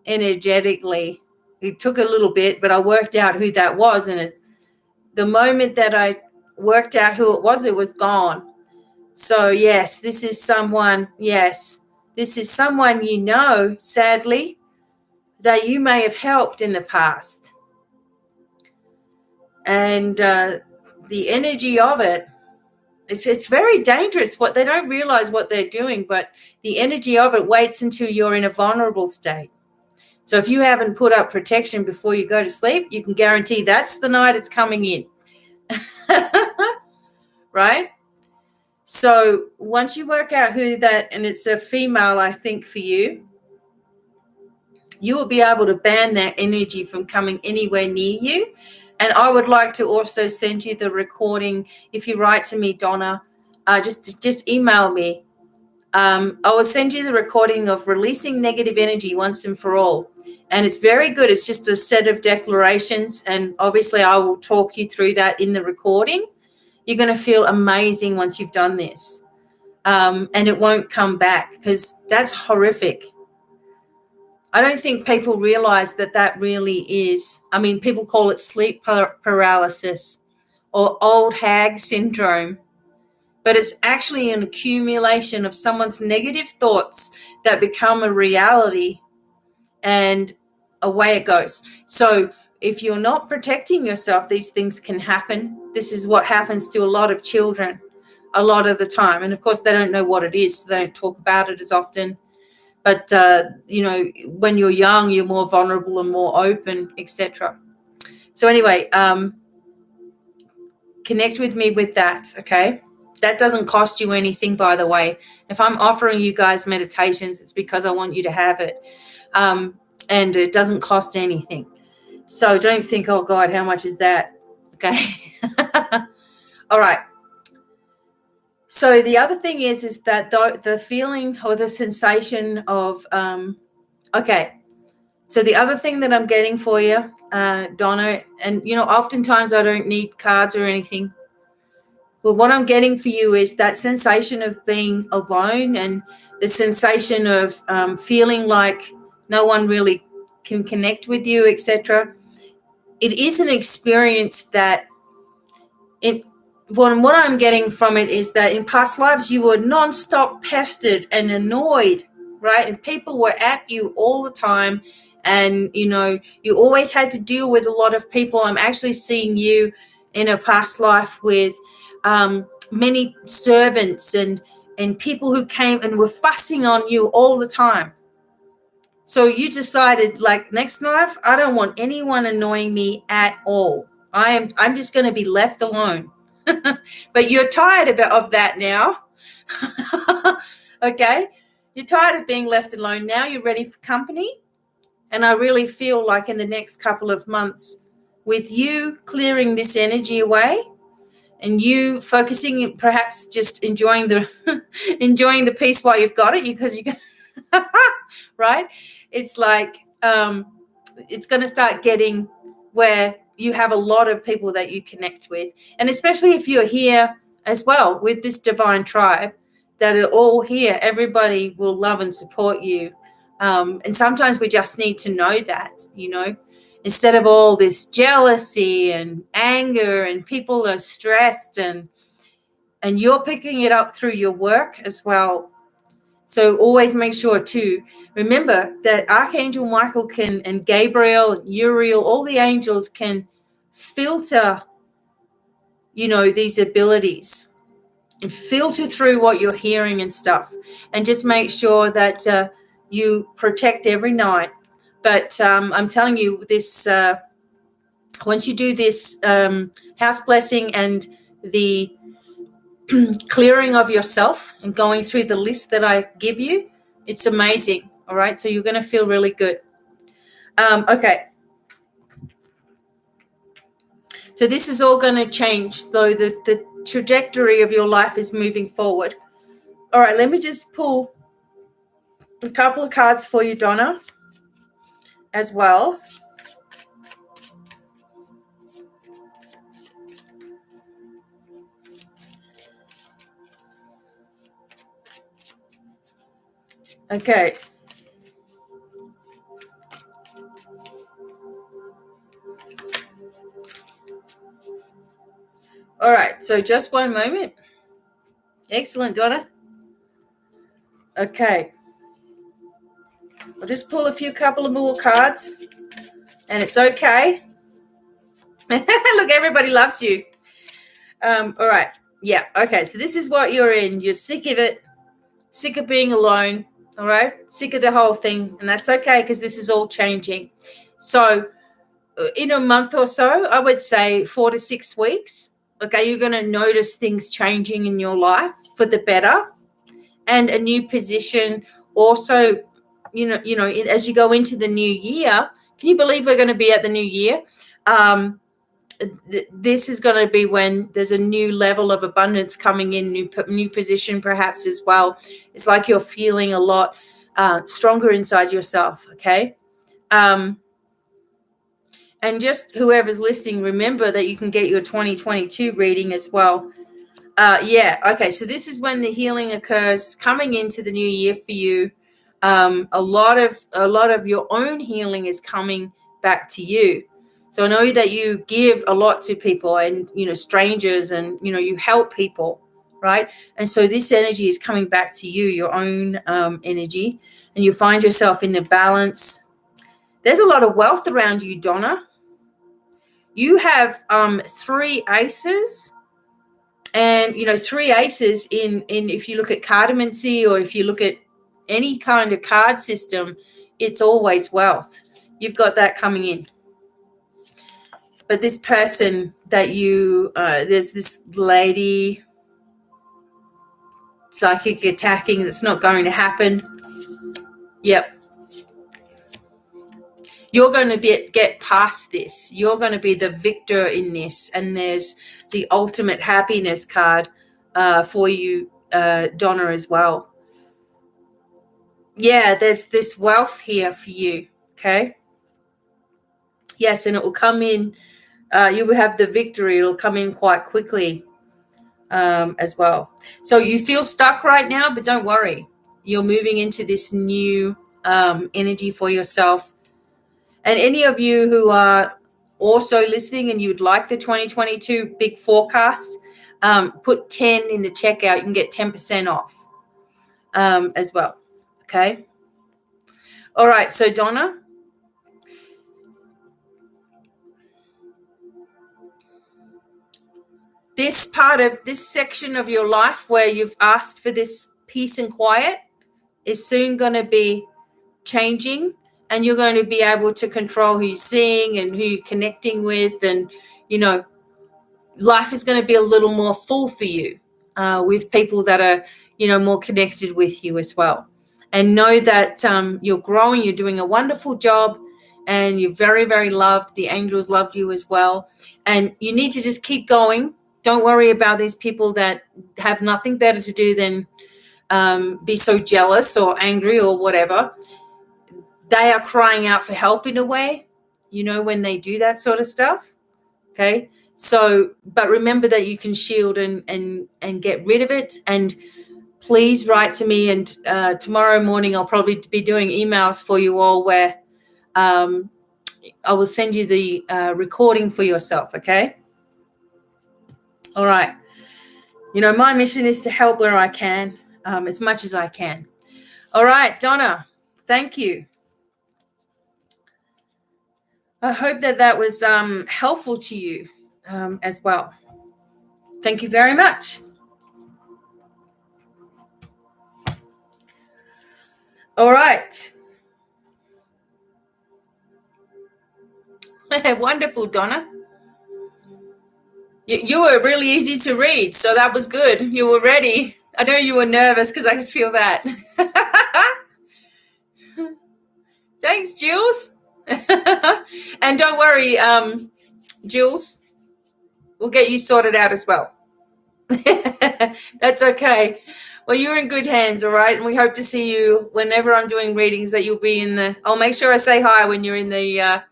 energetically. It took a little bit, but I worked out who that was. And it's the moment that I worked out who it was gone. So yes, this is someone you know, sadly, that you may have helped in the past. And the energy of it's very dangerous. What they don't realize what they're doing, but the energy of it waits until you're in a vulnerable state. So if you haven't put up protection before you go to sleep, you can guarantee that's the night it's coming in. Right? So once you work out who that, and it's a female, I think, for you, you will be able to ban that energy from coming anywhere near you. And I would like to also send you the recording. If you write to me, Donna, just email me. I will send you the recording of releasing negative energy once and for all. And it's very good. It's just a set of declarations. And obviously I will talk you through that in the recording. You're going to feel amazing once you've done this. And it won't come back, because that's horrific. I don't think people realize that really is. I mean, people call it sleep paralysis or old hag syndrome, but it's actually an accumulation of someone's negative thoughts that become a reality, and away it goes. So if you're not protecting yourself, these things can happen. This is what happens to a lot of children a lot of the time. And of course, they don't know what it is, so they don't talk about it as often. But, when you're young, you're more vulnerable and more open, etc. So anyway, connect with me with that, okay? That doesn't cost you anything, by the way. If I'm offering you guys meditations, it's because I want you to have it. And it doesn't cost anything. So don't think, oh, God, how much is that? Okay. All right. So the other thing is that the feeling or the sensation of, okay, So the other thing that I'm getting for you, Donna, and oftentimes I don't need cards or anything. But what I'm getting for you is that sensation of being alone and the sensation of feeling like no one really can connect with you, etc. It is an experience that what I'm getting from it is that in past lives you were nonstop pestered and annoyed, right? And people were at you all the time, and you always had to deal with a lot of people. I'm actually seeing you in a past life with many servants and people who came and were fussing on you all the time. So you decided, like, next life, I don't want anyone annoying me at all. I'm just going to be left alone. But you're tired of that now. Okay? You're tired of being left alone now. You're ready for company. And I really feel like in the next couple of months, with you clearing this energy away and you focusing, perhaps just enjoying the peace while you've got it, because you right? It's like it's going to start getting where you have a lot of people that you connect with, and especially if you're here as well with this divine tribe that are all here, everybody will love and support you. And sometimes we just need to know that, instead of all this jealousy and anger and people are stressed, and you're picking it up through your work as well. So always make sure to remember that Archangel Michael and Gabriel, and Uriel, all the angels can filter, these abilities and filter through what you're hearing and stuff. And just make sure that you protect every night. But I'm telling you this, once you do this house blessing and the clearing of yourself and going through the list that I give you, it's amazing. All right. So you're going to feel really good. Okay. So this is all going to change, though the trajectory of your life is moving forward. All right. Let me just pull a couple of cards for you, Donna, as well. Okay. All right. So just one moment. Excellent, Donna. Okay. I'll just pull a couple of more cards, and it's okay. Look, everybody loves you. All right. Yeah. Okay. So this is what you're in. You're sick of it, sick of being alone. All right. Sick of the whole thing. And that's okay, because this is all changing. So in a month or so, I would say 4 to 6 weeks, okay, you're going to notice things changing in your life for the better, and a new position also, as you go into the new year. Can you believe we're going to be at the new year? This is going to be when there's a new level of abundance coming in, new position perhaps as well. It's like you're feeling a lot stronger inside yourself, okay? And just whoever's listening, remember that you can get your 2022 reading as well. Yeah, okay, so this is when the healing occurs coming into the new year for you. A lot of your own healing is coming back to you. So I know that you give a lot to people and, strangers, and, you help people, right? And so this energy is coming back to you, your own energy, and you find yourself in a balance. There's a lot of wealth around you, Donna. You have 3 aces, and, 3 aces in if you look at cartomancy, or if you look at any kind of card system, it's always wealth. You've got that coming in. But this person that there's this lady, psychic attacking, that's not going to happen. Yep. You're going to get past this. You're going to be the victor in this. And there's the ultimate happiness card for you, Donna, as well. Yeah, there's this wealth here for you, okay? Yes, and it will come in. You will have the victory. It'll come in quite quickly as well. So you feel stuck right now, but don't worry. You're moving into this new energy for yourself. And any of you who are also listening and you'd like the 2022 big forecast, put 10 in the checkout. You can get 10% off as well. Okay. All right. So Donna, this part of this section of your life where you've asked for this peace and quiet is soon going to be changing, and you're going to be able to control who you're seeing and who you're connecting with, and life is going to be a little more full for you with people that are more connected with you as well. And know that you're growing, you're doing a wonderful job, and you're very, very loved. The angels love you as well, and you need to just keep going. Don't worry about these people that have nothing better to do than be so jealous or angry or whatever. They are crying out for help in a way, when they do that sort of stuff. Okay. So, but remember that you can shield and get rid of it. And please write to me. And tomorrow morning, I'll probably be doing emails for you all where I will send you the recording for yourself. Okay. All right. My mission is to help where I can, as much as I can. All right, Donna, thank you. I hope that was helpful to you as well. Thank you very much. All right. Wonderful, Donna. You were really easy to read, so that was good. You were ready. I know you were nervous because I could feel that. Thanks, Jules. And don't worry, Jules, we'll get you sorted out as well. That's okay. Well, you're in good hands, all right? And we hope to see you whenever I'm doing readings, that you'll be in the... I'll make sure I say hi when you're in the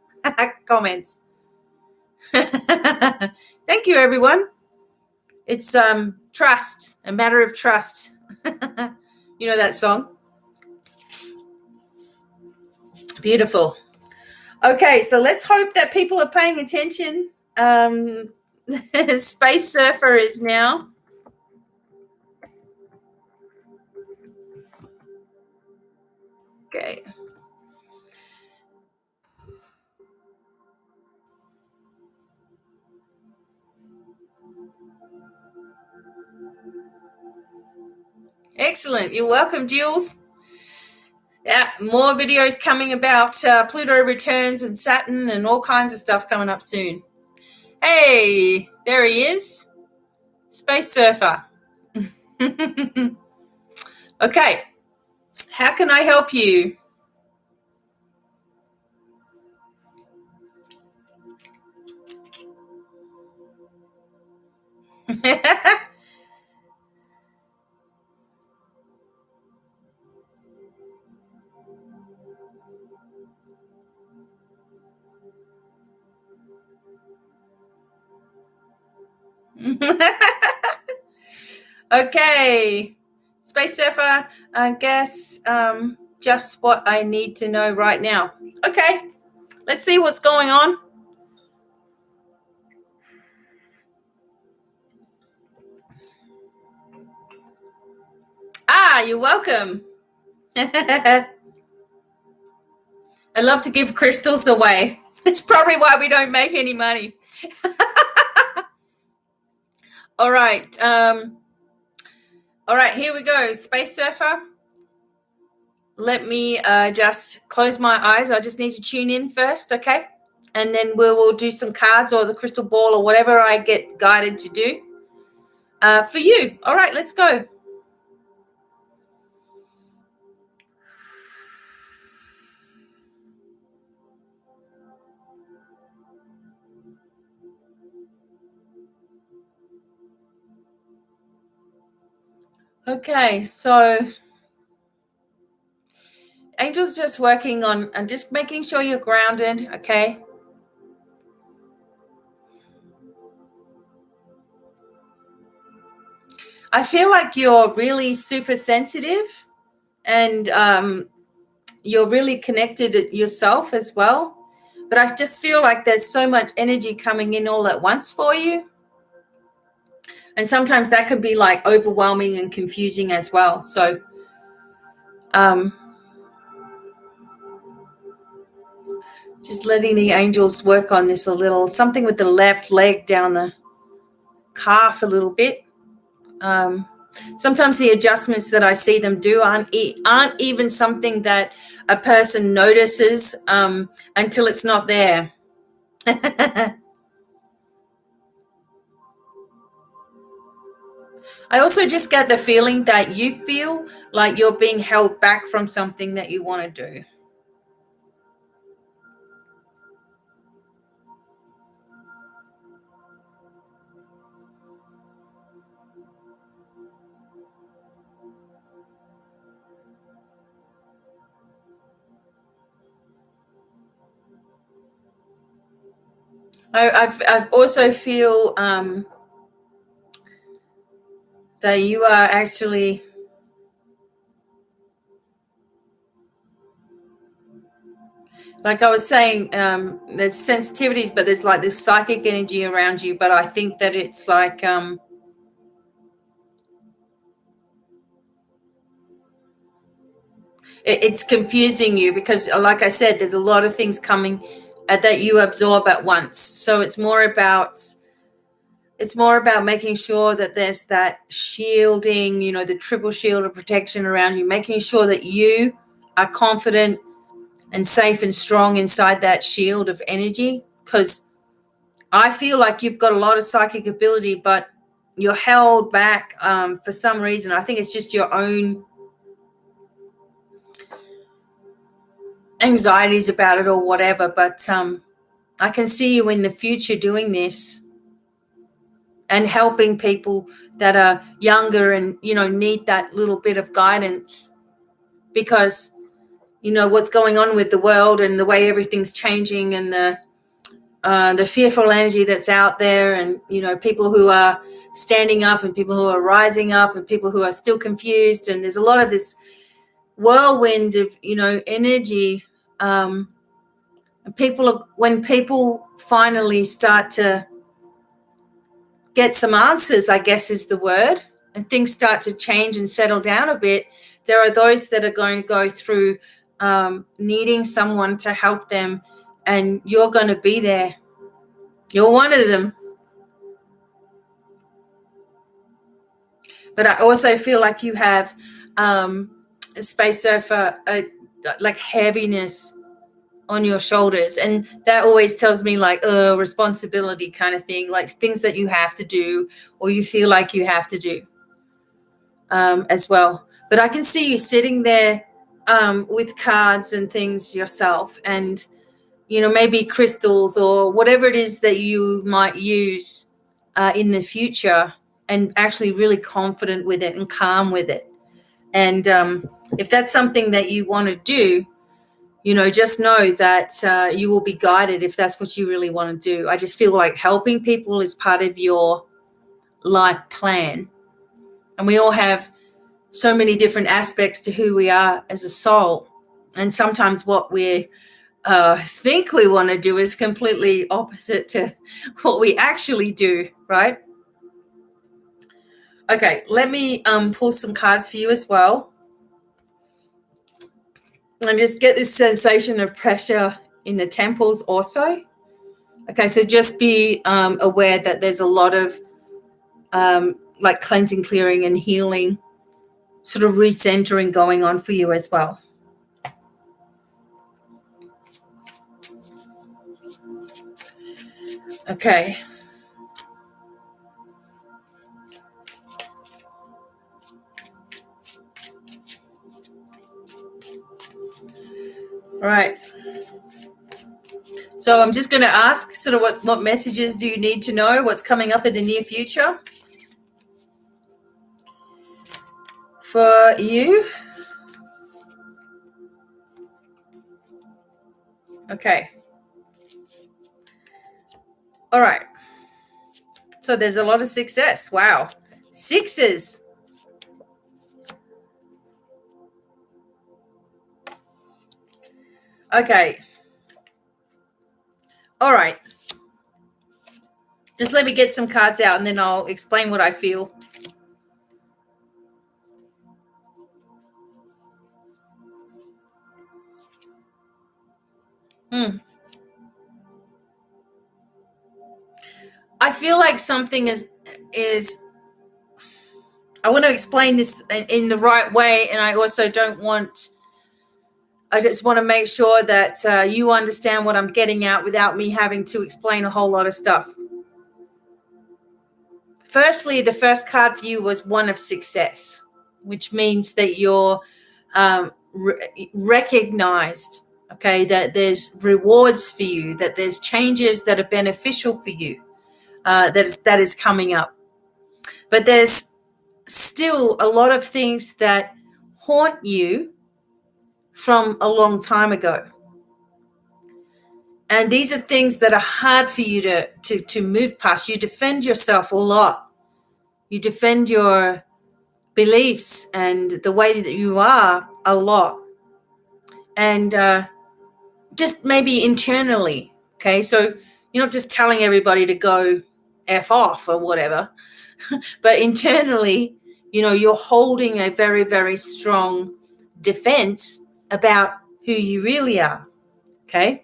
comments. Thank you, everyone. It's trust, a matter of trust. You know that song? Beautiful. Okay, so let's hope that people are paying attention. Space Surfer is now. Okay. Excellent. You're welcome, Jules. Yeah, more videos coming about Pluto returns and Saturn and all kinds of stuff coming up soon. Hey, there he is. Space Surfer. Okay. How can I help you? Okay. Space Surfer, I guess just what I need to know right now. Okay. Let's see what's going on. You're welcome. I love to give crystals away. It's probably why we don't make any money. All right. All right, here we go. Space Surfer. Let me just close my eyes. I just need to tune in first, okay? And then we will do some cards or the crystal ball or whatever I get guided to do for you. All right, let's go. Okay, so Angel's just working on and just making sure you're grounded, okay? I feel like you're really super sensitive, and you're really connected yourself as well. But I just feel like there's so much energy coming in all at once for you. And sometimes that could be like overwhelming and confusing as well. So um, just letting the angels work on this a little, something with the left leg down the calf a little bit. Sometimes the adjustments that I see them do aren't even something that a person notices until it's not there. I also just get the feeling that you feel like you're being held back from something that you want to do. I've also feel that you are actually, like I was saying, there's sensitivities, but there's like this psychic energy around you. But I think that it's like it's confusing you because, like I said, there's a lot of things coming that you absorb at once. So it's more about making sure that there's that shielding, the triple shield of protection around you, making sure that you are confident and safe and strong inside that shield of energy. Because I feel like you've got a lot of psychic ability, but you're held back for some reason. I think it's just your own anxieties about it or whatever. But I can see you in the future doing this and helping people that are younger and need that little bit of guidance, because what's going on with the world and the way everything's changing, and the fearful energy that's out there, and people who are standing up and people who are rising up and people who are still confused, and there's a lot of this whirlwind of energy. When people finally start to get some answers, I guess is the word, and things start to change and settle down a bit, there are those that are going to go through needing someone to help them, and you're going to be there. You're one of them. But I also feel like you have a space there for like heaviness on your shoulders, and that always tells me like responsibility kind of thing, like things that you have to do or you feel like you have to do as well. But I can see you sitting there with cards and things yourself, and maybe crystals or whatever it is that you might use in the future, and actually really confident with it and calm with it. And if that's something that you want to do, just know that you will be guided if that's what you really want to do. I just feel like helping people is part of your life plan. And we all have so many different aspects to who we are as a soul. And sometimes what we think we want to do is completely opposite to what we actually do, right? Okay, let me pull some cards for you as well. And just get this sensation of pressure in the temples also. Okay, so just be aware that there's a lot of like cleansing, clearing, and healing, sort of recentering going on for you as well. Okay. All right. So I'm just going to ask sort of what messages do you need to know? What's coming up in the near future for you? Okay. All right. So there's a lot of success. Wow. Sixes. Okay. All right. Just let me get some cards out and then I'll explain what I feel. I feel like something is I want to explain this in the right way, and I also I just want to make sure that you understand what I'm getting at without me having to explain a whole lot of stuff. Firstly, the first card for you was one of success, which means that you're recognized, okay, that there's rewards for you, that there's changes that are beneficial for you, that is coming up. But there's still a lot of things that haunt you from a long time ago. And these are things that are hard for you to move past. You defend yourself a lot. You defend your beliefs and the way that you are a lot. And just maybe internally, okay? So you're not just telling everybody to go F off or whatever, but internally, you're holding a very, very strong defense about who you really are, okay?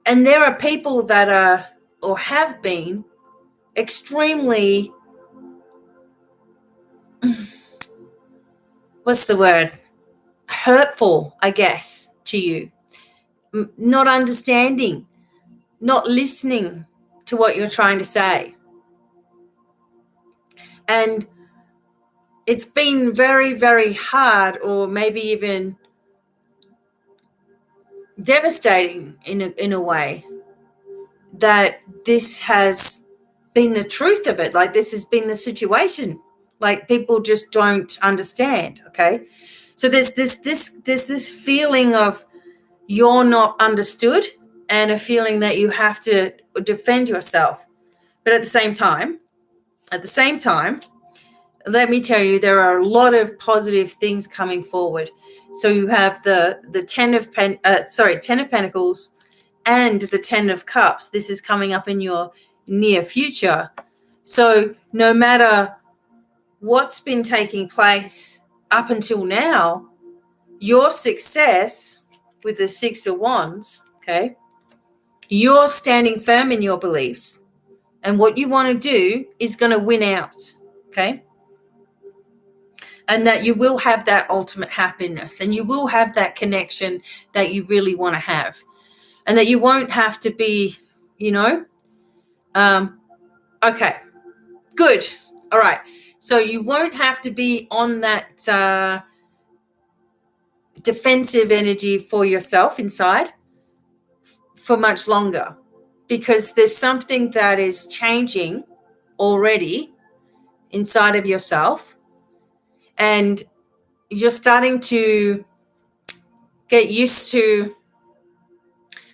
And there are people that are or have been extremely, what's the word? Hurtful, I guess, to you. Not understanding, not listening to what you're trying to say. And it's been very, very hard, or maybe even devastating in a way, that this has been the truth of it. Like, this has been the situation. Like, people just don't understand, okay? So there's this feeling of you're not understood, and a feeling that you have to defend yourself. But at the same time, let me tell you, there are a lot of positive things coming forward. So you have the 10 of Pentacles and the 10 of Cups. This is coming up in your near future. So no matter what's been taking place up until now, your success with the 6 of Wands, okay, you're standing firm in your beliefs, and what you want to do is going to win out, okay? And that you will have that ultimate happiness, and you will have that connection that you really want to have, and that you won't have to be, okay, good. All right. So you won't have to be on that defensive energy for yourself inside for much longer, because there's something that is changing already inside of yourself, and you're starting to get used to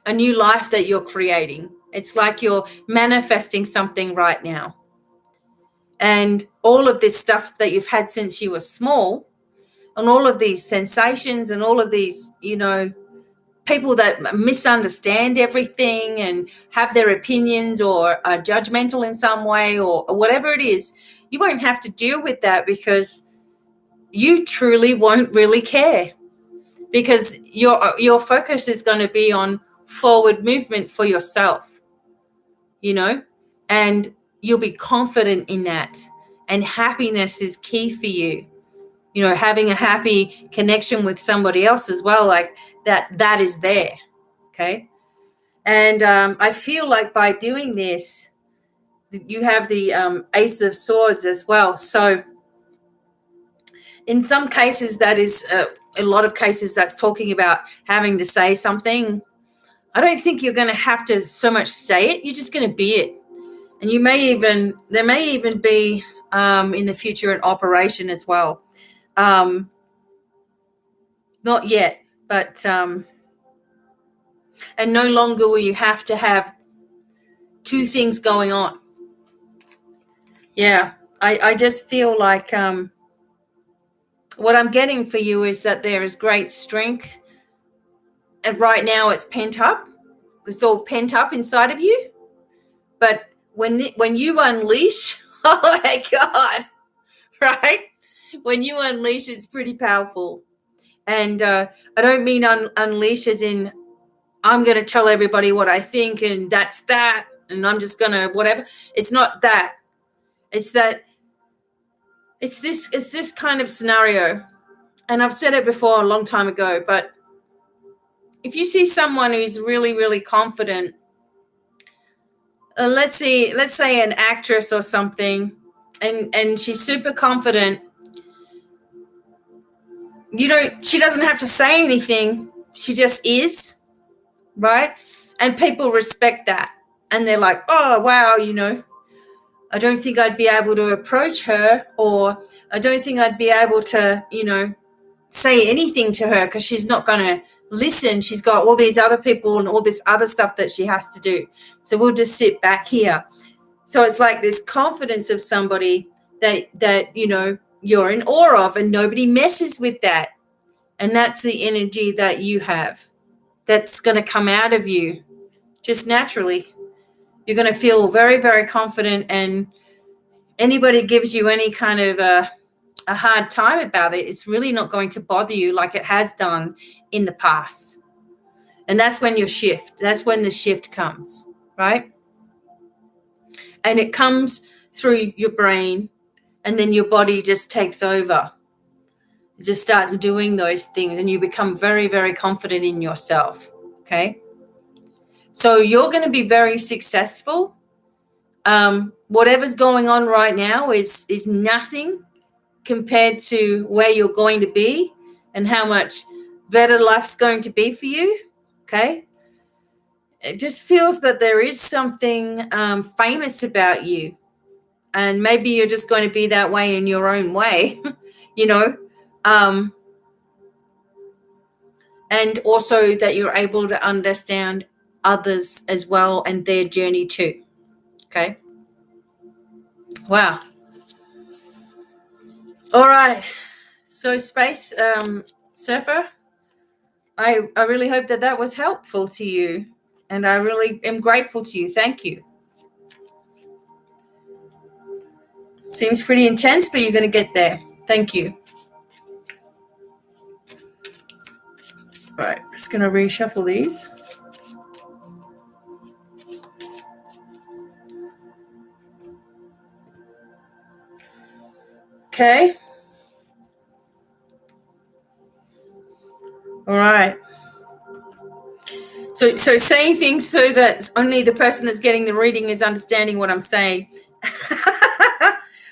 a new life that you're creating. It's like you're manifesting something right now. And all of this stuff that you've had since you were small, and all of these sensations and all of these, people that misunderstand everything and have their opinions or are judgmental in some way, or whatever it is, you won't have to deal with that, because you truly won't really care, because your focus is going to be on forward movement for yourself, and you'll be confident in that. And happiness is key for you. Having a happy connection with somebody else as well, like that is there, okay? And I feel like by doing this, you have the Ace of Swords as well. So in some cases, that is a lot of cases that's talking about having to say something. I don't think you're going to have to so much say it. You're just going to be it. And there may even be in the future an operation as well. Not yet, but and no longer will you have to have two things going on. Yeah, I just feel like what I'm getting for you is that there is great strength, and right now it's pent up. It's all pent up inside of you. But when you unleash, oh my God, right? When you unleash, it's pretty powerful. And I don't mean unleash as in I'm going to tell everybody what I think and that's that, and I'm just going to whatever. It's not that. It's that it's this kind of scenario. And I've said it before a long time ago, but if you see someone who's really, really confident, let's say an actress or something, and she's super confident, she doesn't have to say anything. She just is, right? And people respect that. And they're like, oh, wow, I don't think I'd be able to approach her, or I don't think I'd be able to, say anything to her because she's not going to listen. She's got all these other people and all this other stuff that she has to do. So we'll just sit back here. So it's like this confidence of somebody that you're in awe of, and nobody messes with that. And that's the energy that you have. That's going to come out of you just naturally. You're going to feel very, very confident, and anybody gives you any kind of a hard time about it, it's really not going to bother you like it has done in the past. And that's when that's when the shift comes, right? And it comes through your brain, and then your body just takes over. It just starts doing those things, and you become very, very confident in yourself, okay? So you're going to be very successful. Whatever's going on right now is nothing compared to where you're going to be and how much better life's going to be for you, okay? It just feels that there is something famous about you, and maybe you're just going to be that way in your own way, and also that you're able to understand others as well and their journey too, okay? Wow. All right. So Space Surfer, I really hope that was helpful to you, and I really am grateful to you. Thank you. Seems pretty intense, but you're going to get there. Thank you. All right, just going to reshuffle these. Okay. All right. So saying things so that only the person that's getting the reading is understanding what I'm saying.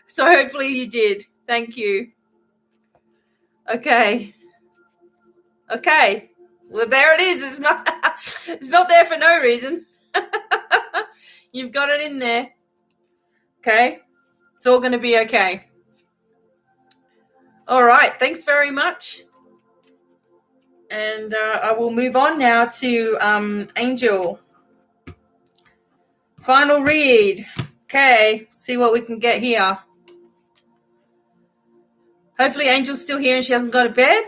So hopefully you did. Thank you. Okay. Well, there it is. It's not there for no reason. You've got it in there. Okay. It's all going to be okay. All right. Thanks very much. And I will move on now to Angel. Final read. Okay. See what we can get here. Hopefully Angel's still here and she hasn't got to bed.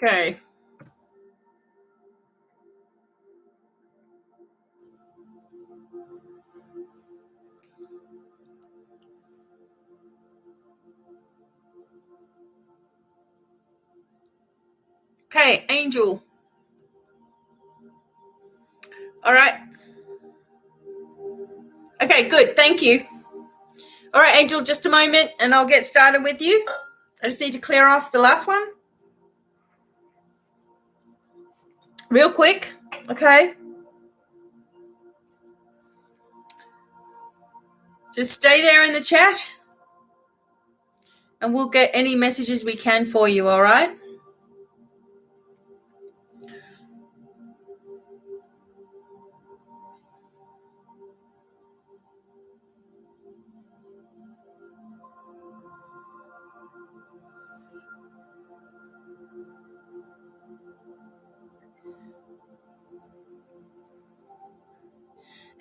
Okay. Okay, Angel. All right. Okay, good. Thank you. All right, Angel, just a moment and I'll get started with you. I just need to clear off the last one. Real quick. Okay. Just stay there in the chat and we'll get any messages we can for you, all right?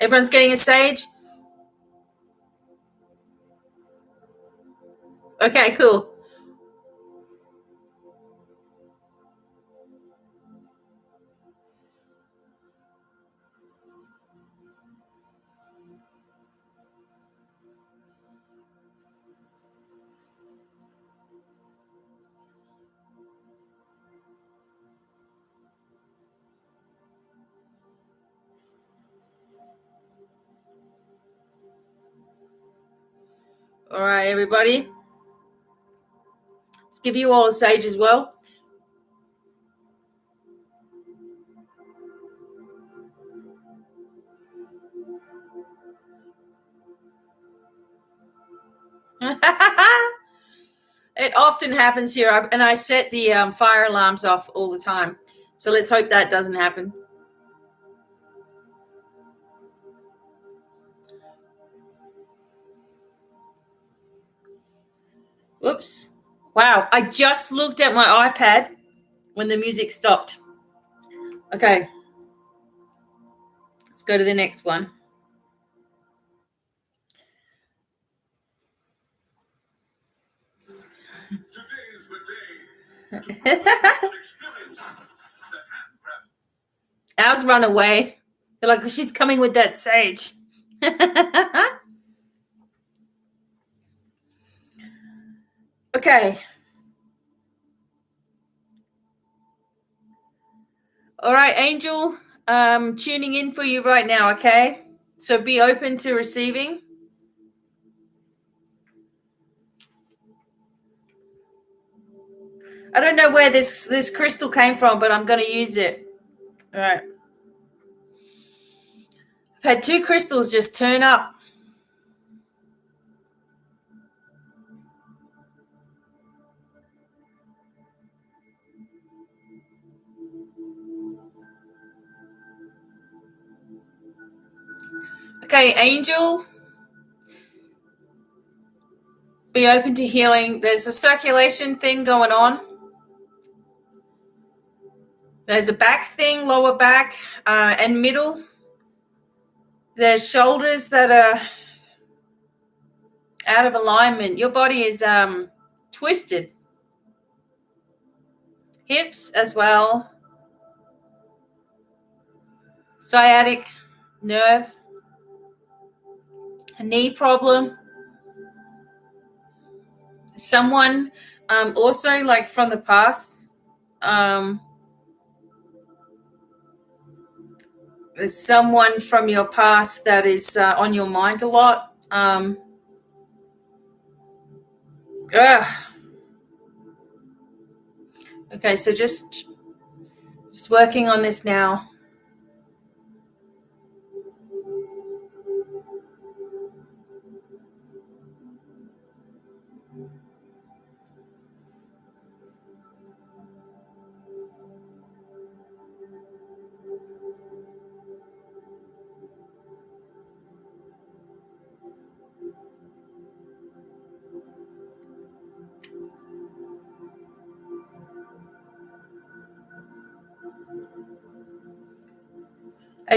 Everyone's getting a sage? Okay, cool. All right, everybody. Let's give you all a sage as well. It often happens here, and I set the fire alarms off all the time. So let's hope that doesn't happen. Whoops. Wow, I just looked at my iPad when the music stopped. Okay, let's go to the next one. Ours run away. They're like, she's coming with that sage. Okay. All right, Angel, tuning in for you right now, okay? So be open to receiving. I don't know where this crystal came from, but I'm going to use it. All right. I've had 2 crystals just turn up. Okay, Angel, be open to healing. There's a circulation thing going on. There's a back thing, lower back, and middle. There's shoulders that are out of alignment. Your body is twisted. Hips as well. Sciatic nerve. A knee problem. Someone also like from the past. There's someone from your past that is on your mind a lot. Okay, so just working on this now.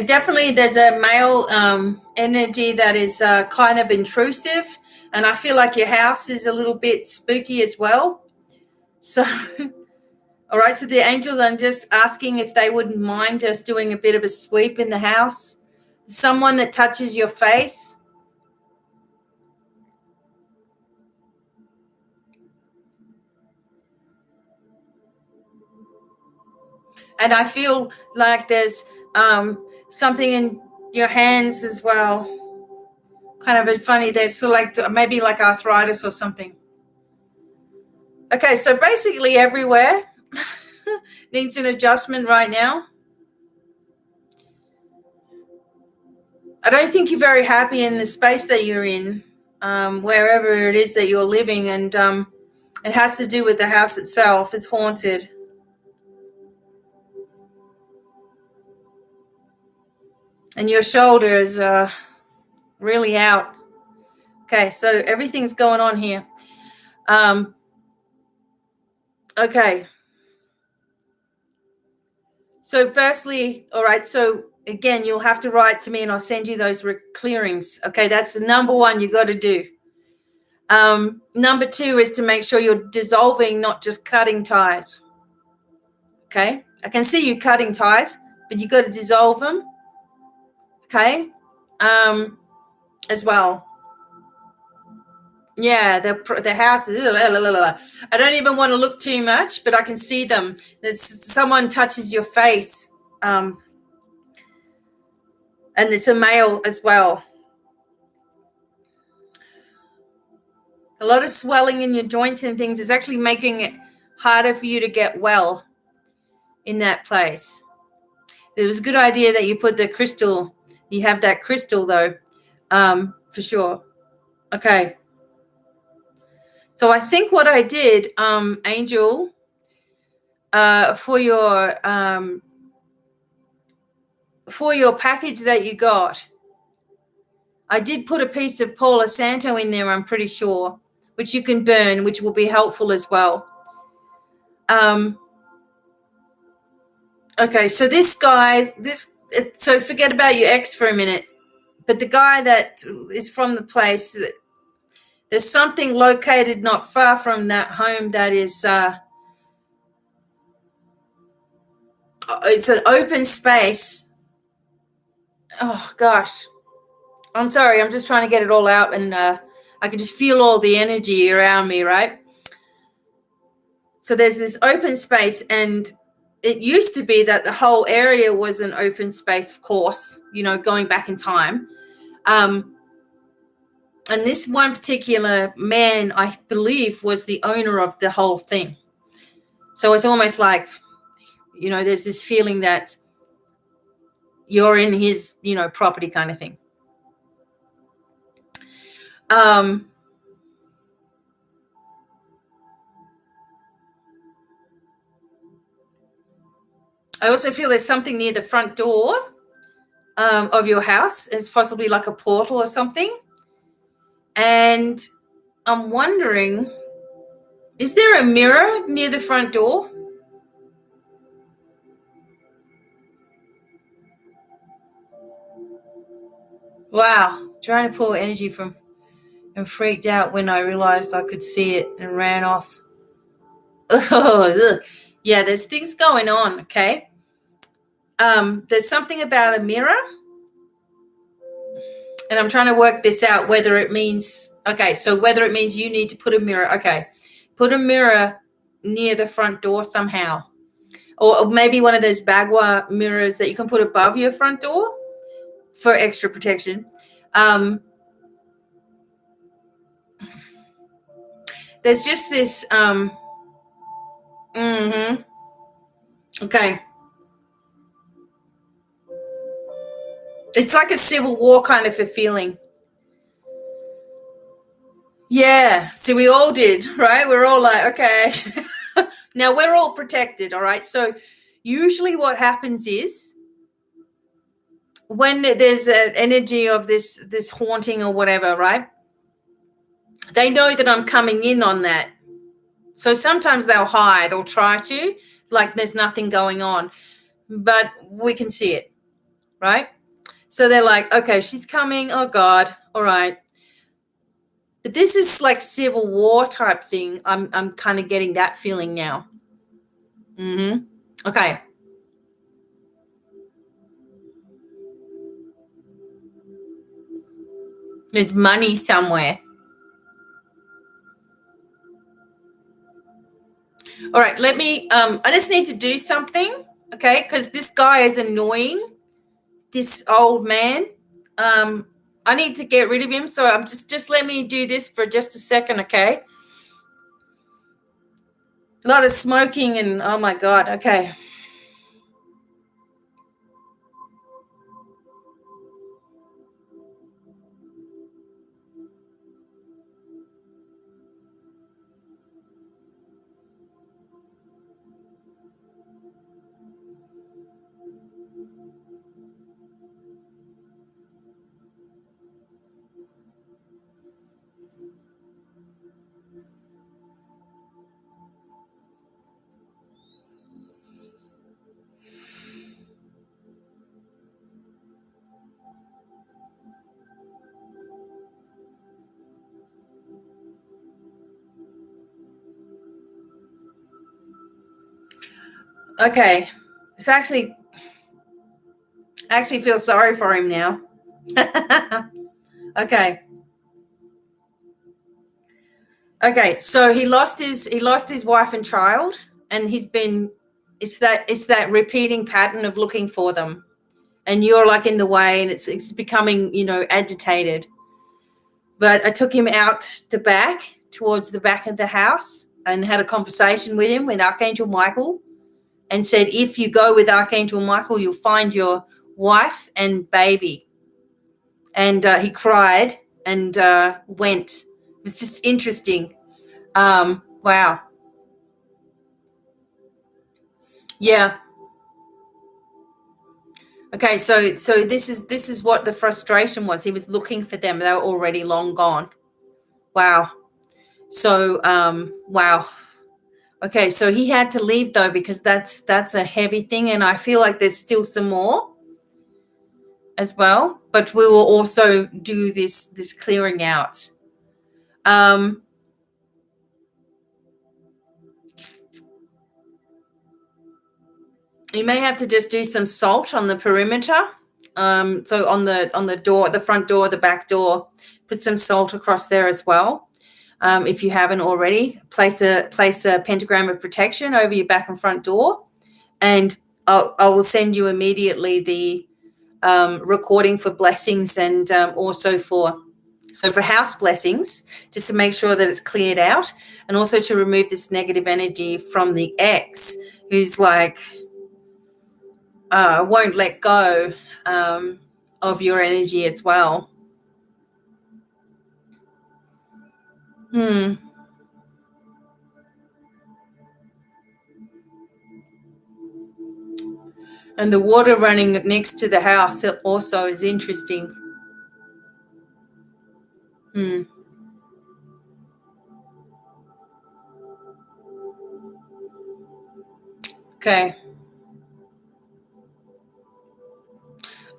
Definitely, there's a male energy that is kind of intrusive, and I feel like your house is a little bit spooky as well. So, all right, so the angels, I'm just asking if they wouldn't mind just doing a bit of a sweep in the house. Someone that touches your face. And I feel like there's something in your hands as well. Kind of funny. There's sort of like maybe like arthritis or something. Okay, so basically everywhere needs an adjustment right now. I don't think you're very happy in the space that you're in, wherever it is that you're living, and it has to do with the house itself. It's haunted. And your shoulder is really out. Okay, so everything's going on here. Okay. So firstly, all right, so again, you'll have to write to me and I'll send you those clearings. Okay, that's the number one you got to do. Number two is to make sure you're dissolving, not just cutting ties. Okay, I can see you cutting ties, but you got to dissolve them. Okay, as well. Yeah, the houses. I don't even want to look too much, but I can see them. Someone touches your face, and it's a male as well. A lot of swelling in your joints and things is actually making it harder for you to get well in that place. It was a good idea that you put the crystal. You have that crystal though, for sure. Okay. So I think what I did, Angel, for your package that you got, I did put a piece of Palo Santo in there, I'm pretty sure, which you can burn, which will be helpful as well. Okay, so this guy, so forget about your ex for a minute, but the guy that is from the place, there's something located not far from that home that is, it's an open space. Oh, gosh. I'm sorry. I'm just trying to get it all out, and I can just feel all the energy around me, right? So there's this open space, and it used to be that the whole area was an open space, of course, going back in time. And this one particular man, I believe, was the owner of the whole thing. So it's almost like, there's this feeling that you're in his, property kind of thing. I also feel there's something near the front door of your house. It's possibly like a portal or something. And I'm wondering, is there a mirror near the front door? Wow, trying to pull energy from, and freaked out when I realized I could see it and ran off. Oh, yeah, there's things going on, okay? There's something about a mirror, and I'm trying to work this out, whether it means, whether it means you need to put a mirror, put a mirror near the front door somehow. Or maybe one of those bagua mirrors that you can put above your front door for extra protection. There's just this, okay. It's like a civil war kind of a feeling. Yeah. See, we all did, right? We're all like, okay. Now we're all protected, all right? So usually what happens is when there's an energy of this haunting or whatever, right? They know that I'm coming in on that. So sometimes they'll hide or try to, like there's nothing going on, but we can see it, right? So they're like, okay, she's coming. Oh, God. All right. But this is like civil war type thing. I'm kind of getting that feeling now. Okay. There's money somewhere. All right. Let me, I just need to do something. Okay. Because this guy is annoying. This old man. I need to get rid of him. So I'm just let me do this for just a second. Okay. A lot of smoking and oh my God. Okay. Okay. It's actually, I actually feel sorry for him now. Okay. Okay. So he lost his wife and child, and it's that repeating pattern of looking for them. And you're like in the way, and it's becoming, agitated. But I took him out the back, towards the back of the house, and had a conversation with him, with Archangel Michael, and said, if you go with Archangel Michael, you'll find your wife and baby. And he cried and went. It was just interesting. Wow. Yeah. Okay. So this is what the frustration was. He was looking for them. They were already long gone. Wow. So wow. Okay. So he had to leave though, because that's a heavy thing, and I feel like there's still some more as well. But we will also do this clearing out. Um, You may have to just do some salt on the perimeter. So on the door, the front door, the back door, put some salt across there as well. If you haven't already, place a pentagram of protection over your back and front door, and I will send you immediately the recording for blessings, and also for house blessings, just to make sure that it's cleared out, and also to remove this negative energy from the ex, who's like, won't let go of your energy as well. And the water running next to the house also is interesting. Okay.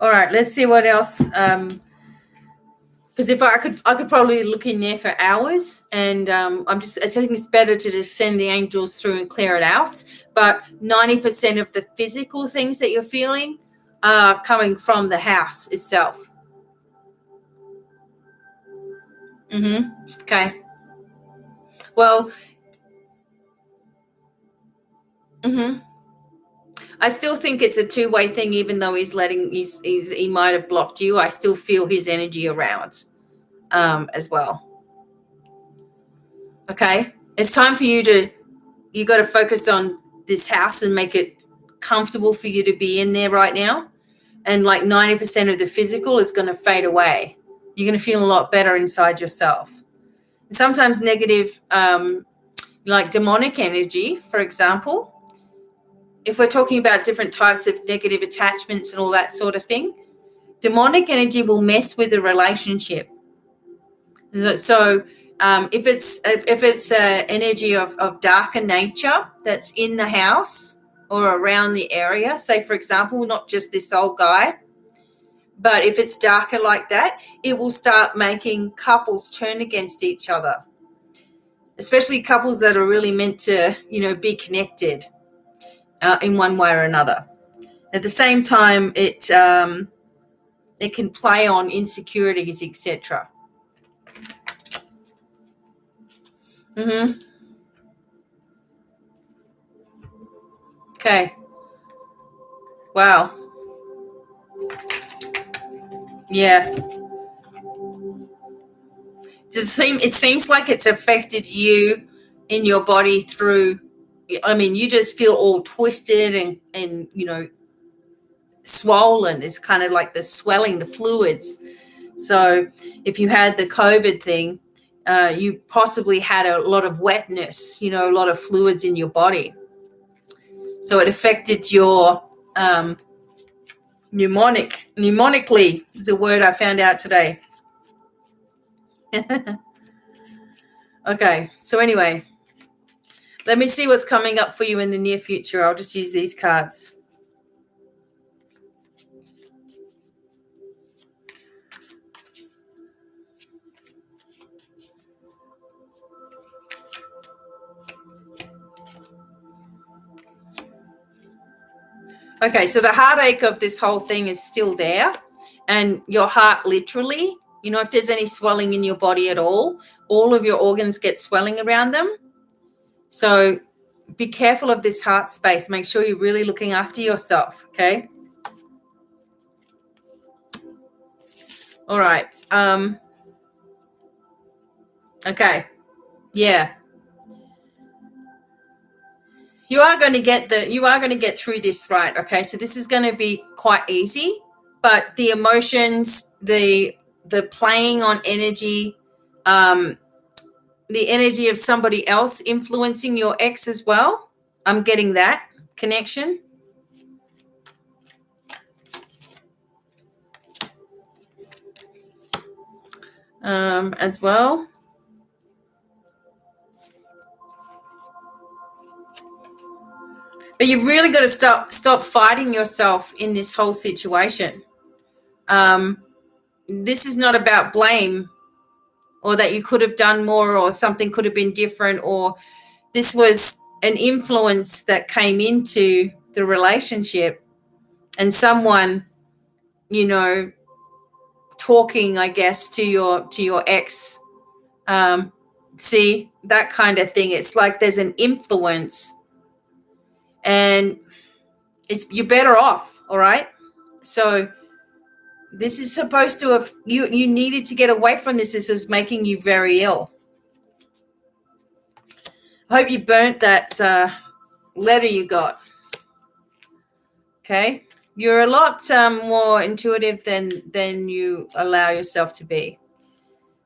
All right. Let's see what else. Because if I could probably look in there for hours, and I think it's better to just send the angels through and clear it out. But 90% of the physical things that you're feeling are coming from the house itself. Okay. Well. I still think it's a two-way thing, even though he might have blocked you. I still feel his energy around as well. Okay. It's time for you got to focus on this house and make it comfortable for you to be in there right now. And like 90% of the physical is going to fade away. You're going to feel a lot better inside yourself. And sometimes negative, like demonic energy, for example, if we're talking about different types of negative attachments and all that sort of thing, demonic energy will mess with the relationship. So if it's energy of darker nature that's in the house or around the area, say for example, not just this old guy, but if it's darker like that, it will start making couples turn against each other, especially couples that are really meant to, be connected in one way or another. At the same time, it can play on insecurities, etc. Okay. Wow. Yeah. It seems like it's affected you in your body through, you just feel all twisted and swollen. It's kind of like the swelling, the fluids. So if you had the COVID thing, you possibly had a lot of wetness, a lot of fluids in your body. So it affected your mnemonically is a word I found out today. Okay, so anyway, let me see what's coming up for you in the near future. I'll just use these cards. Okay, so the heartache of this whole thing is still there, and your heart literally, if there's any swelling in your body at all of your organs get swelling around them. So be careful of this heart space. Make sure you're really looking after yourself, okay? All right. Okay. Yeah. You are going to get through this, right? Okay. So this is going to be quite easy, but the emotions, the playing on energy, the energy of somebody else influencing your ex as well. I'm getting that connection. As well. But you've really got to stop fighting yourself in this whole situation. This is not about blame or that you could have done more or something could have been different, or this was an influence that came into the relationship and someone, talking, I guess, to your ex. See, that kind of thing. It's like there's an influence and you're better off. All right. So this is supposed to have, you needed to get away from this. This was making you very ill. I hope you burnt that letter you got. Okay. You're a lot more intuitive than you allow yourself to be.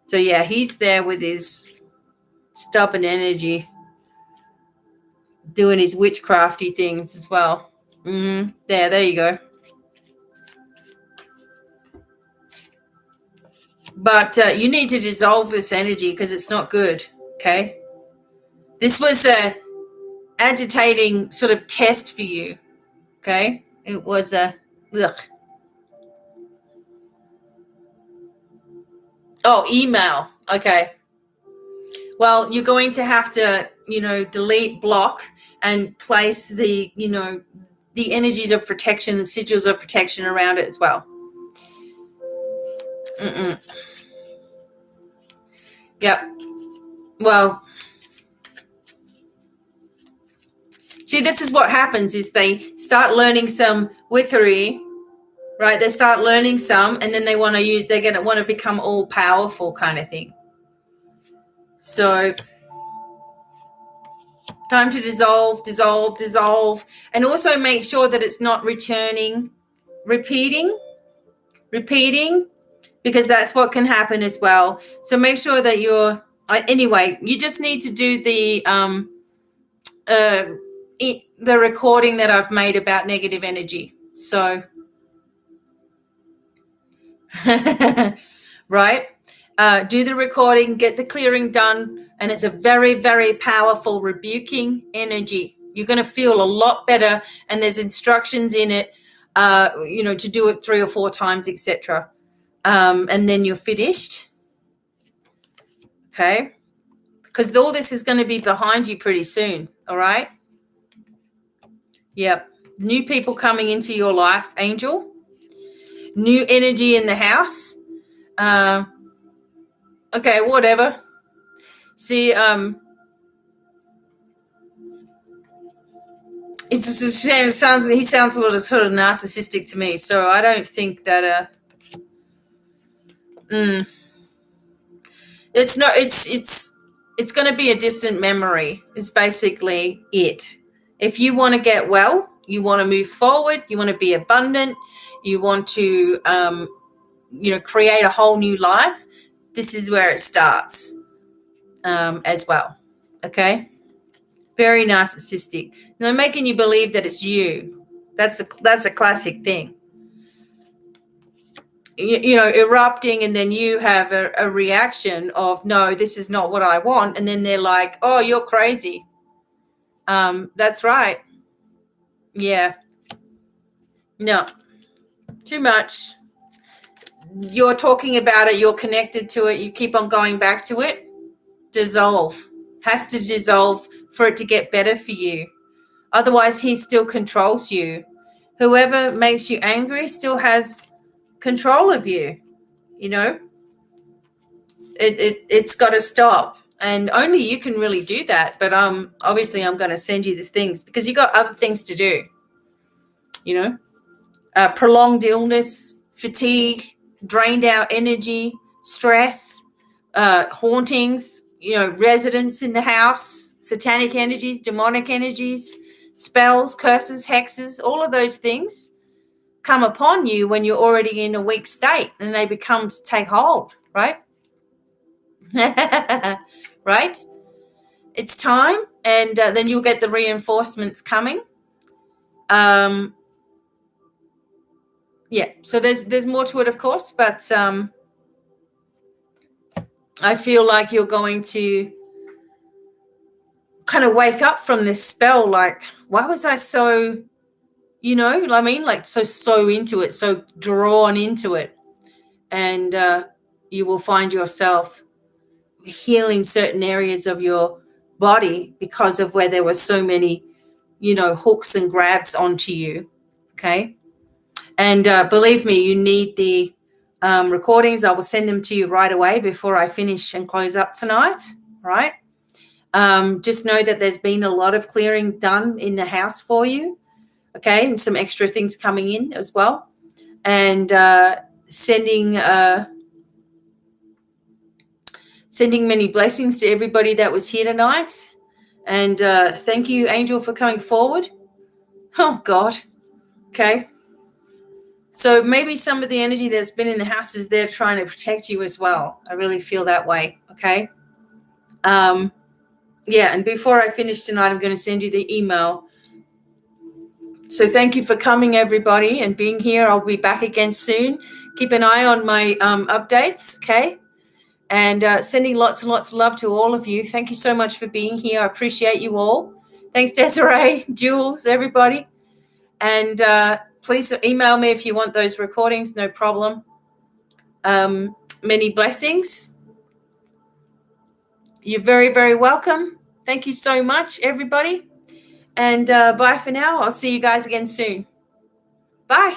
So yeah, he's there with his stubborn energy, doing his witchcrafty things as well. There you go. But you need to dissolve this energy because it's not good. Okay. This was a agitating sort of test for you. Okay. It was a email. Okay. Well, you're going to have to, delete, block, and place the, the energies of protection, the sigils of protection around it as well. Yep. Well, see, this is what happens is they start learning some wickery, right? They start learning some, and then they're going to want to become all powerful kind of thing. So time to dissolve, and also make sure that it's not returning, repeating, because that's what can happen as well. So make sure that anyway, you just need to do the recording that I've made about negative energy. So, right? Do the recording, get the clearing done, and it's a very, very powerful rebuking energy. You're going to feel a lot better, and there's instructions in it, to do it 3 or 4 times, etc. And then you're finished. Okay? Because all this is going to be behind you pretty soon, all right? Yep. New people coming into your life, Angel. New energy in the house. Okay, whatever. See, he sounds a little sort of narcissistic to me, so I don't think that it's not. It's going to be a distant memory. Is basically it. If you want to get well, you want to move forward, you want to be abundant, you want to, create a whole new life. This is where it starts, as well. Okay. Very narcissistic. They're making you believe that it's you. That's a classic thing. Erupting, and then you have a reaction of, no, this is not what I want. And then they're like, oh, you're crazy. That's right. Yeah. No. Too much. You're talking about it. You're connected to it. You keep on going back to it. Dissolve. Has to dissolve for it to get better for you. Otherwise, he still controls you. whoever makes you angry still has control of you. You know, it's got to stop, and only you can really do that. But obviously I'm going to send you these things because you got other things to do. You know, prolonged illness, fatigue, drained out energy, stress, hauntings, residents in the house, satanic energies, demonic energies, spells, curses, hexes, all of those things come upon you when you're already in a weak state, and they become to take hold, right? Right? It's time, and then you'll get the reinforcements coming. Yeah, so there's more to it, of course, but I feel like you're going to kind of wake up from this spell, like, why was I so, like so into it, so drawn into it? And you will find yourself healing certain areas of your body because of where there were so many, hooks and grabs onto you. Okay. And believe me, you need the recordings. I will send them to you right away before I finish and close up tonight. Right. Just know that there's been a lot of clearing done in the house for you. Okay. And some extra things coming in as well. And sending many blessings to everybody that was here tonight. And thank you, Angel, for coming forward. Oh, God. Okay. So maybe some of the energy that's been in the house is there trying to protect you as well. I really feel that way. Okay. Yeah. And before I finish tonight, I'm going to send you the email. So thank you for coming, everybody, and being here. I'll be back again soon. Keep an eye on my updates. Okay. And sending lots and lots of love to all of you. Thank you so much for being here. I appreciate you all. Thanks, Desiree, Jules, everybody. And please email me if you want those recordings. No problem. Many blessings. You're very, very welcome. Thank you so much, everybody. And bye for now. I'll see you guys again soon. Bye.